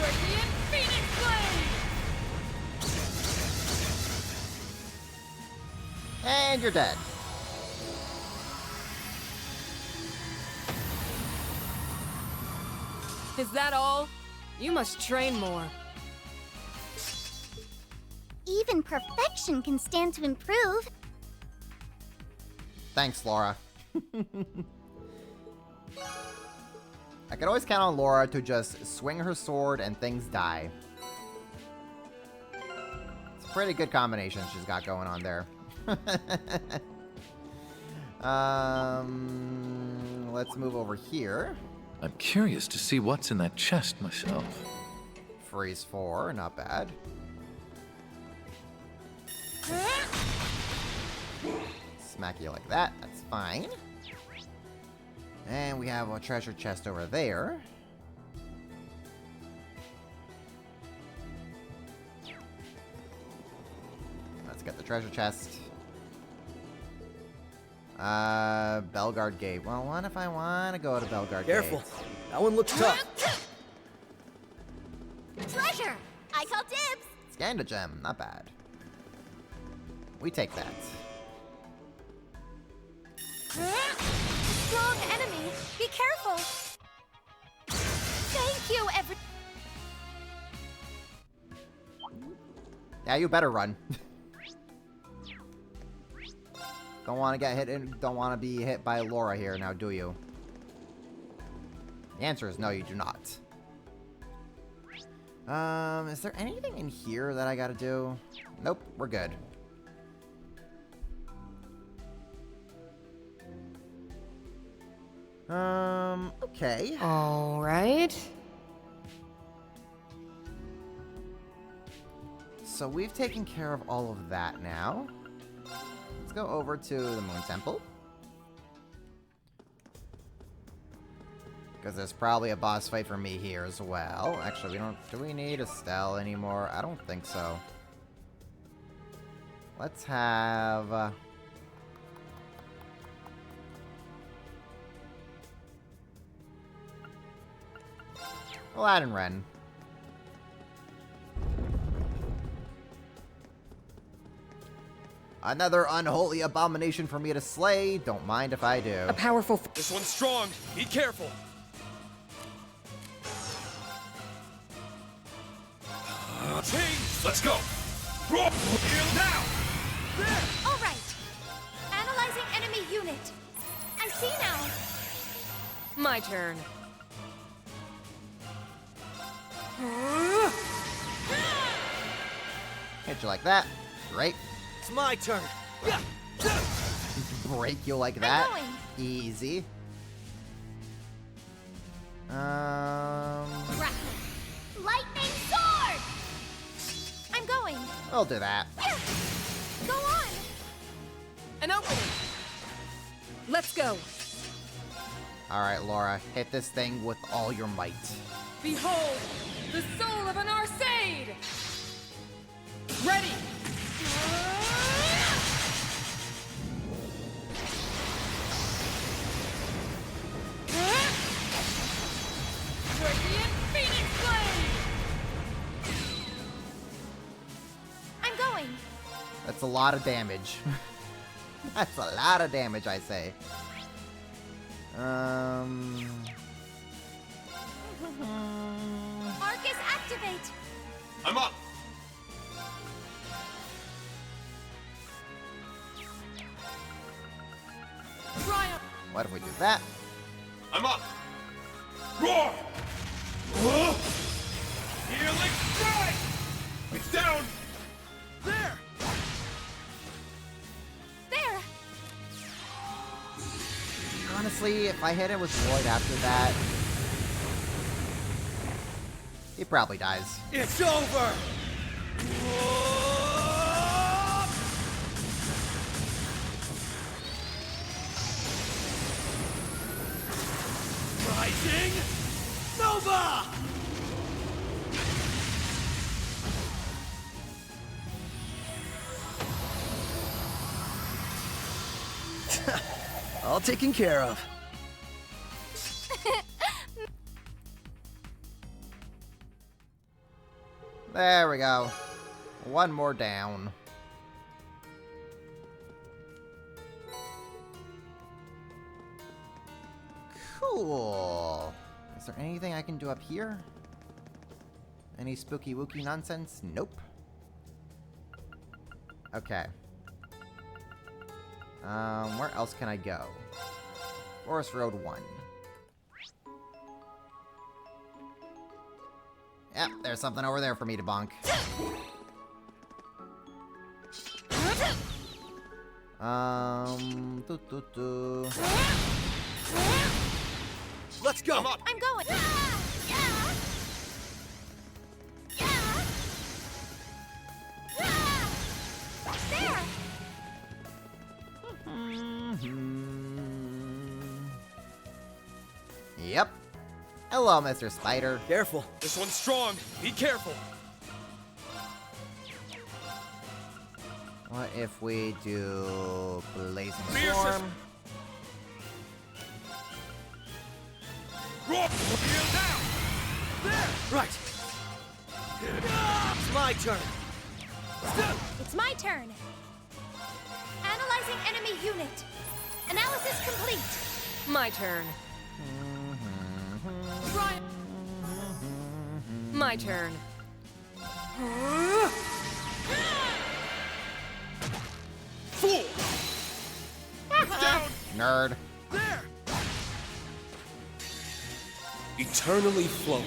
Radiant Phoenix Blade! And you're dead. Is that all? You must train more. Even perfection can stand to improve. Thanks, Laura. I can always count on Laura to just swing her sword and things die. It's a pretty good combination she's got going on there. Let's move over here. I'm curious to see what's in that chest myself. Freeze 4, not bad. Smack you like that, that's fine. And we have a treasure chest over there. Let's get the treasure chest. Belgard Gate. Well, what if I want to go to Belgard Gate? Careful. That one looks tough. Treasure! I call dibs! Scanda gem, not bad. We take that. Strong enemy! Be careful! Thank you, Yeah, you better run. Don't want to get hit in, don't want to be hit by Laura here now, do you? The answer is no, you do not. Is there anything in here that I gotta do? Nope, we're good. Okay. All right. So we've taken care of all of that now. Let's go over to the Moon Temple. Because there's probably a boss fight for me here as well. Actually, do we need Estelle anymore? I don't think so. Let's have... Aladdin Ren. Another unholy abomination for me to slay. Don't mind if I do. A powerful... This one's strong. Be careful. Change. Let's go. Heal now. There. All right. Analyzing enemy unit. I see now. My turn. Hit you like that. Great. It's my turn. Break you like that. Easy. Lightning sword. I'm going. We'll do that. Go on. An opening. Let's go. Alright, Laura. Hit this thing with all your might. Behold, the soul of an Arcade! Ready! Radiant Phoenix Blade! I'm going. That's a lot of damage. That's a lot of damage, I say. Arcus activate. I'm up. Triumph! What if we do that? I'm up. Roar. Healing strike. It's down. There! There. Honestly, if I hit it with Void after that, he probably dies. It's over! Rising Nova! All taken care of. There we go. One more down. Cool. Is there anything I can do up here? Any spooky wookie nonsense? Nope. Okay. Where else can I go? Forest Road 1. Yep, there's something over there for me to bonk. Let's go! I'm going. There. Yep. Hello, Mr. Spider. Careful. This one's strong. Be careful. What if we do Blazing Fierce. Storm? Roar. Heal now. There! Right. It's my turn. It's my turn. Analyzing enemy unit. Analysis complete. My turn. Triumph! My turn. Fool. Down. Nerd. There! Eternally flowing.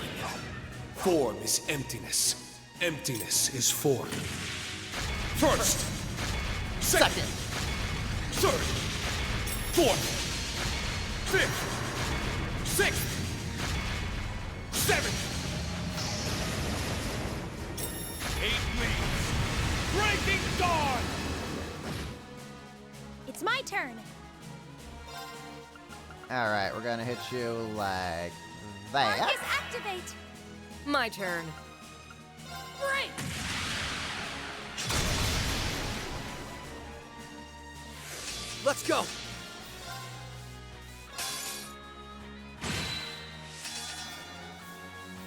Form is emptiness. Emptiness is form. First. Second. Third. Fourth. Fifth. Sixth. Seventh. 8 leaves. Breaking dawn. It's my turn. Alright, we're gonna hit you like that. Arcus activate. My turn. Break. Let's go!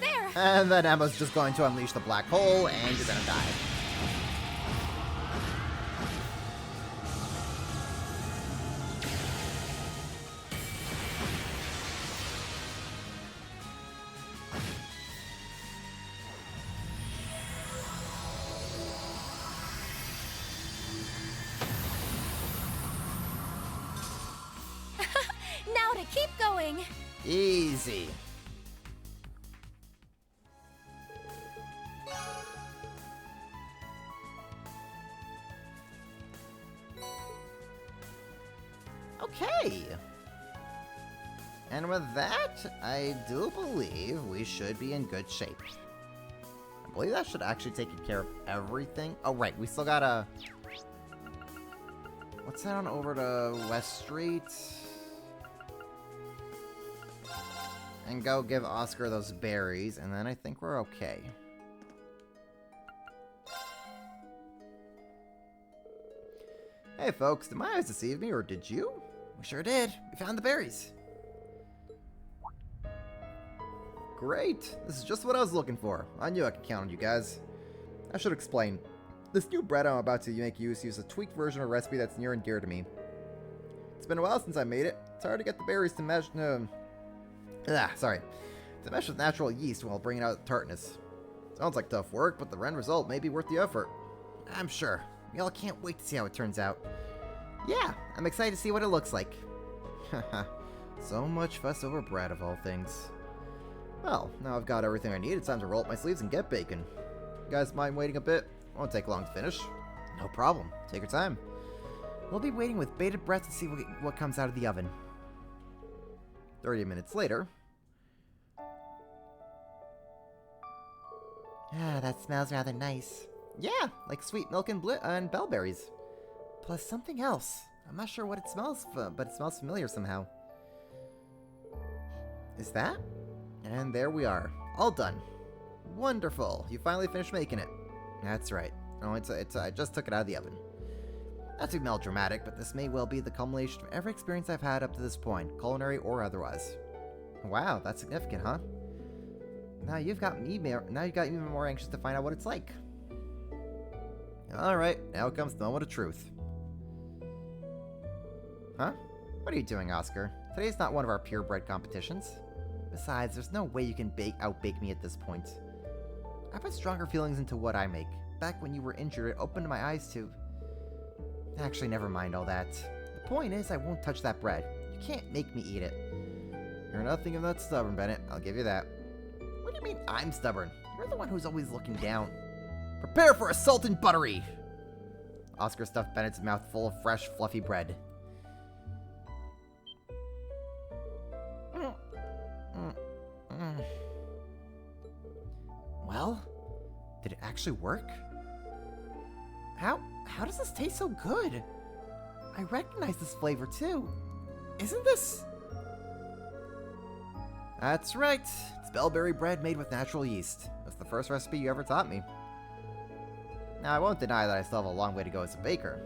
There! And then Emma's just going to unleash the black hole, and you're gonna die. Now to keep going! Easy. Okay. And with that, I do believe we should be in good shape. I believe that should actually take care of everything. Oh, right. We still gotta... Let's head on over to West Street. And go give Oscar those berries, and then I think we're okay. Hey folks, did my eyes deceive me, or did you? We sure did. We found the berries. Great. This is just what I was looking for. I knew I could count on you guys. I should explain. This new bread I'm about to make uses a tweaked version of a recipe that's near and dear to me. It's been a while since I made it. It's hard to get the berries to mesh... to mesh with natural yeast while bringing out tartness. Sounds like tough work, but the end result may be worth the effort. I'm sure. We all can't wait to see how it turns out. Yeah, I'm excited to see what it looks like. Haha, so much fuss over bread of all things. Well, now I've got everything I need, it's time to roll up my sleeves and get baking. You guys mind waiting a bit? Won't take long to finish. No problem. Take your time. We'll be waiting with bated breath to see what comes out of the oven. 30 minutes later. Ah, that smells rather nice. Yeah, like sweet milk and bellberries. Plus something else. I'm not sure what it smells, but it smells familiar somehow. Is that? And there we are. All done. Wonderful. You finally finished making it. That's right. Oh, I just took it out of the oven. Not to be melodramatic, but this may well be the culmination of every experience I've had up to this point, culinary or otherwise. Wow, that's significant, huh? Now you've got me even more anxious to find out what it's like. Alright, now comes the moment of truth. Huh? What are you doing, Oscar? Today's not one of our purebred competitions. Besides, there's no way you can outbake me at this point. I put stronger feelings into what I make. Back when you were injured, it opened my eyes to... Actually, never mind all that. The point is, I won't touch that bread. You can't make me eat it. You're nothing if not stubborn, Bennett. I'll give you that. What do you mean I'm stubborn? You're the one who's always looking down. Prepare for assault and buttery! Oscar stuffed Bennett's mouth full of fresh, fluffy bread. Well, did it actually work? How does this taste so good? I recognize this flavor too. Isn't this... That's right. It's bellberry bread made with natural yeast. That's the first recipe you ever taught me. Now, I won't deny that I still have a long way to go as a baker.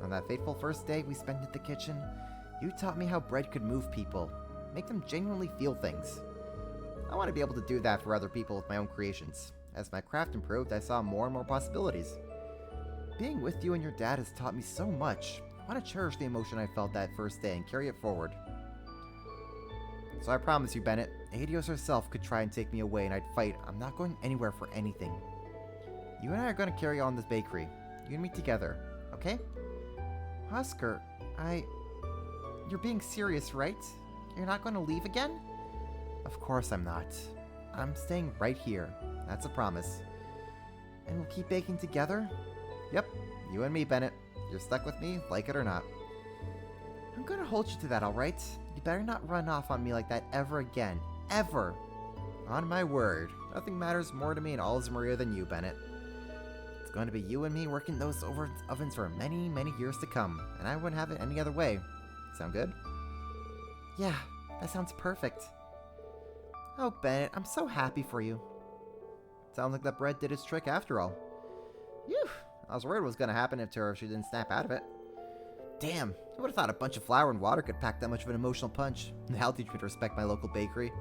On that fateful first day we spent in the kitchen, you taught me how bread could move people, make them genuinely feel things. I want to be able to do that for other people with my own creations. As my craft improved, I saw more and more possibilities. Being with you and your dad has taught me so much. I want to cherish the emotion I felt that first day and carry it forward. So I promise you, Bennett, Adios herself could try and take me away and I'd fight. I'm not going anywhere for anything. You and I are going to carry on this bakery. You and me together, okay? Oscar, You're being serious, right? You're not going to leave again? Of course I'm not. I'm staying right here. That's a promise. And we'll keep baking together? Yep, you and me, Bennett. You're stuck with me, like it or not. I'm gonna hold you to that, alright? You better not run off on me like that ever again. Ever! On my word, nothing matters more to me in all Maria than you, Bennett. It's going to be you and me working those ovens for many, many years to come, and I wouldn't have it any other way. Sound good? Yeah, that sounds perfect. Oh, Bennett, I'm so happy for you. Sounds like that bread did its trick after all. Phew, I was worried what was going to happen to her if she didn't snap out of it. Damn, who would have thought a bunch of flour and water could pack that much of an emotional punch? That'll teach me to respect my local bakery.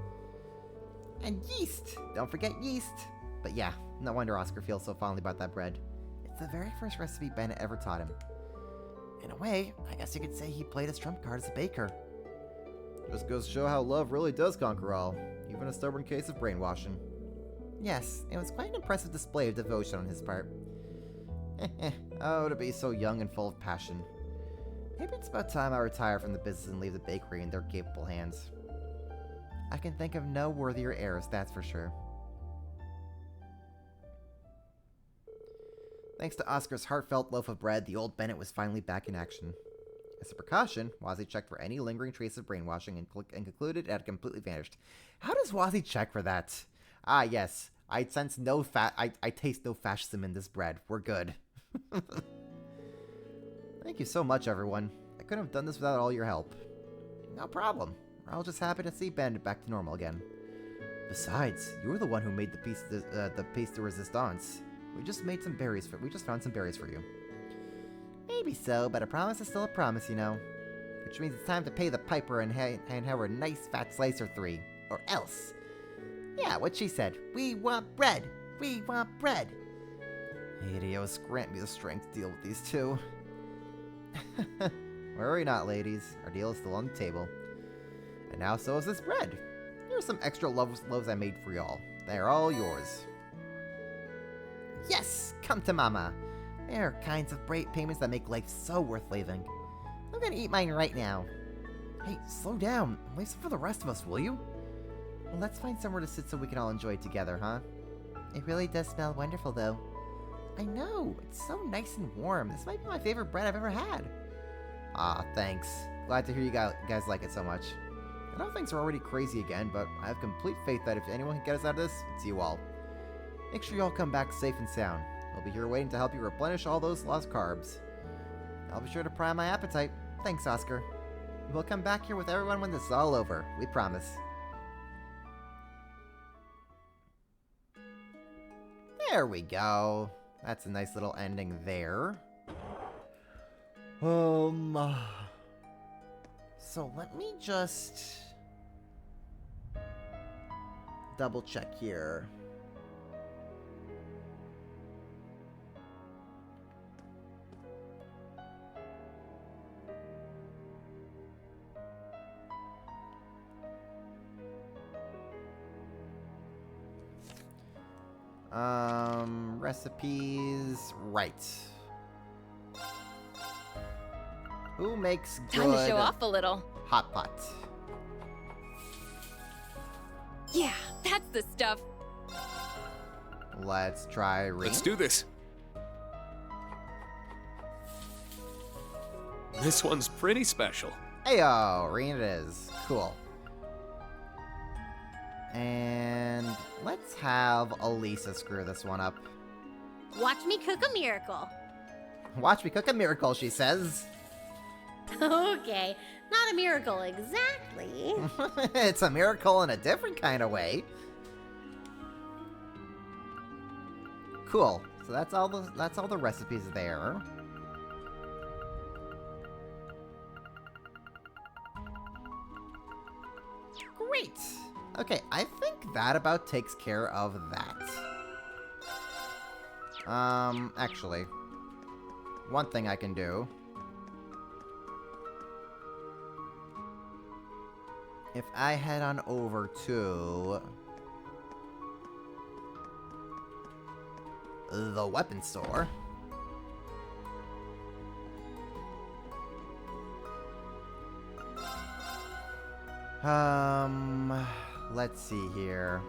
And yeast! Don't forget yeast! But yeah, no wonder Oscar feels so fondly about that bread. It's the very first recipe Bennett ever taught him. In a way, I guess you could say he played his trump card as a baker. Just goes to show how love really does conquer all, even a stubborn case of brainwashing. Yes, it was quite an impressive display of devotion on his part. Oh, to be so young and full of passion. Maybe it's about time I retire from the business and leave the bakery in their capable hands. I can think of no worthier heirs, that's for sure. Thanks to Oscar's heartfelt loaf of bread, the old Bennett was finally back in action. As a precaution, Wazzy checked for any lingering trace of brainwashing and concluded it had completely vanished. How does Wazzy check for that? Ah, yes. I sense no I taste no fascism in this bread. We're good. Thank you so much, everyone. I couldn't have done this without all your help. No problem. We're all just happy to see Bandit back to normal again. Besides, you were the one who made the piece de resistance. We just found some berries for you. Maybe so, but a promise is still a promise, you know. Which means it's time to pay the piper and have her a nice fat slice or 3. Or else. Yeah, what she said. We want bread. We want bread. Hades, grant me the strength to deal with these two. Worry not, ladies. Our deal is still on the table. And now so is this bread. Here's some extra loaves I made for y'all. They're all yours. Yes! Come to Mama. There are kinds of payments that make life so worth living. I'm gonna eat mine right now. Hey, slow down. Leave some for the rest of us, will you? Well, let's find somewhere to sit so we can all enjoy it together, huh? It really does smell wonderful, though. I know. It's so nice and warm. This might be my favorite bread I've ever had. Ah, thanks. Glad to hear you guys like it so much. I know things are already crazy again, but I have complete faith that if anyone can get us out of this, it's you all. Make sure you all come back safe and sound. We'll be here waiting to help you replenish all those lost carbs. I'll be sure to prime my appetite. Thanks, Oscar. We'll come back here with everyone when this is all over. We promise. There we go. That's a nice little ending there. So let me just double check here. Recipes, right. Who makes good Time to show off a little. hot pot? Yeah, that's the stuff. Let's try Reen. Let's do this. This one's pretty special. Heyo, Reen it is. Cool. And let's have Elisa screw this one up. Watch me cook a miracle. Watch me cook a miracle, she says. Okay, not a miracle exactly. It's a miracle in a different kind of way. Cool. So that's all the recipes there. Great. Okay, I think that about takes care of that. Actually, one thing I can do. If I head on over to the weapon store. Let's see here.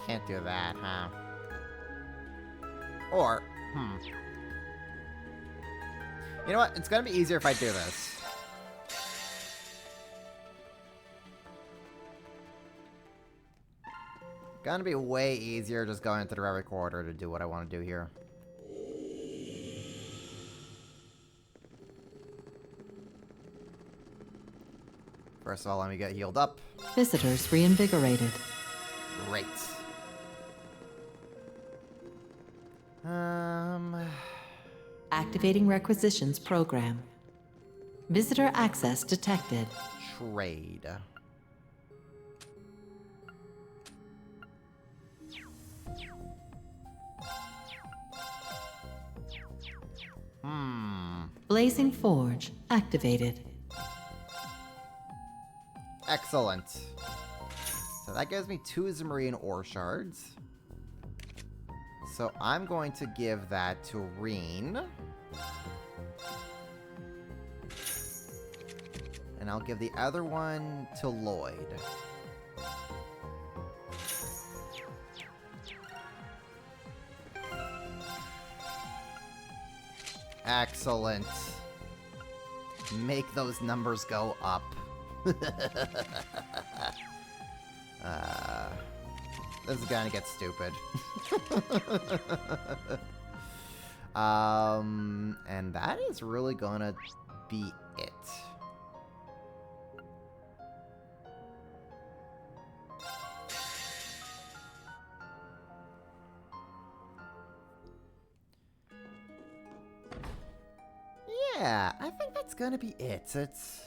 Can't do that, huh? Or, you know what? It's gonna be easier if I do this. Gonna be way easier just going into the Reverie corridor to do what I want to do here. First of all, let me get healed up. Visitors reinvigorated. Great. Activating requisitions program. Visitor access detected. Trade. Blazing Forge activated. Excellent. So that gives me 2 Zamarine ore shards. So I'm going to give that to Reen. And I'll give the other one to Lloyd. Excellent. Make those numbers go up. This is gonna get stupid. And that is really gonna be it. Yeah, I think that's gonna be it. It's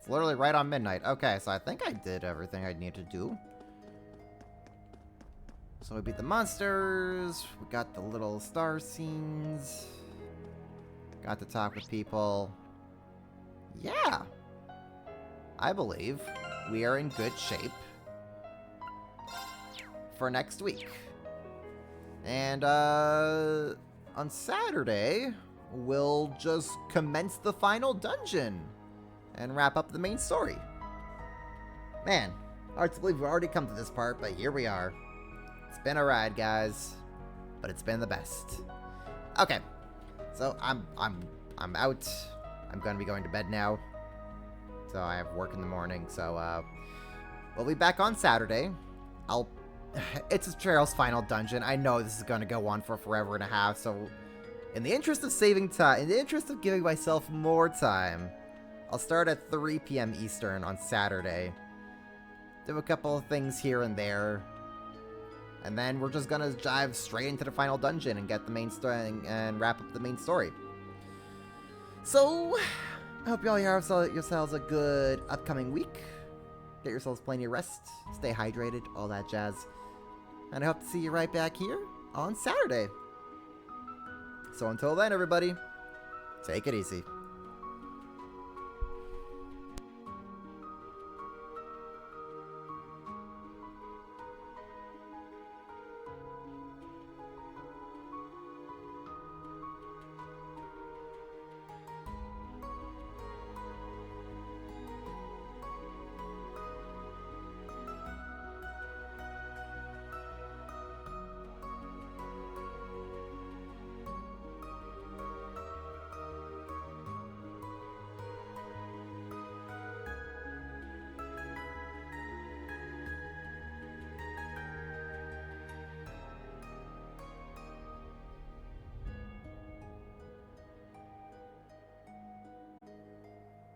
literally right on midnight. Okay, so I think I did everything I need to do. So we beat the monsters, we got the little star scenes, got to talk with people. Yeah, I believe we are in good shape for next week. And on Saturday, we'll just commence the final dungeon and wrap up the main story. Man, hard to believe we've already come to this part, but here we are. It's been a ride, guys, but it's been the best. Okay, so I'm out. I'm gonna be going to bed now. So I have work in the morning. So we'll be back on Saturday. It's Trail's final dungeon. I know this is gonna go on for forever and a half. So in the interest of saving time, in the interest of giving myself more time, I'll start at 3 p.m. Eastern on Saturday. Do a couple of things here and there. And then we're just gonna dive straight into the final dungeon and get the main story and wrap up the main story. So, I hope you all have yourselves a good upcoming week. Get yourselves plenty of rest, stay hydrated, all that jazz. And I hope to see you right back here on Saturday. So until then, everybody, take it easy.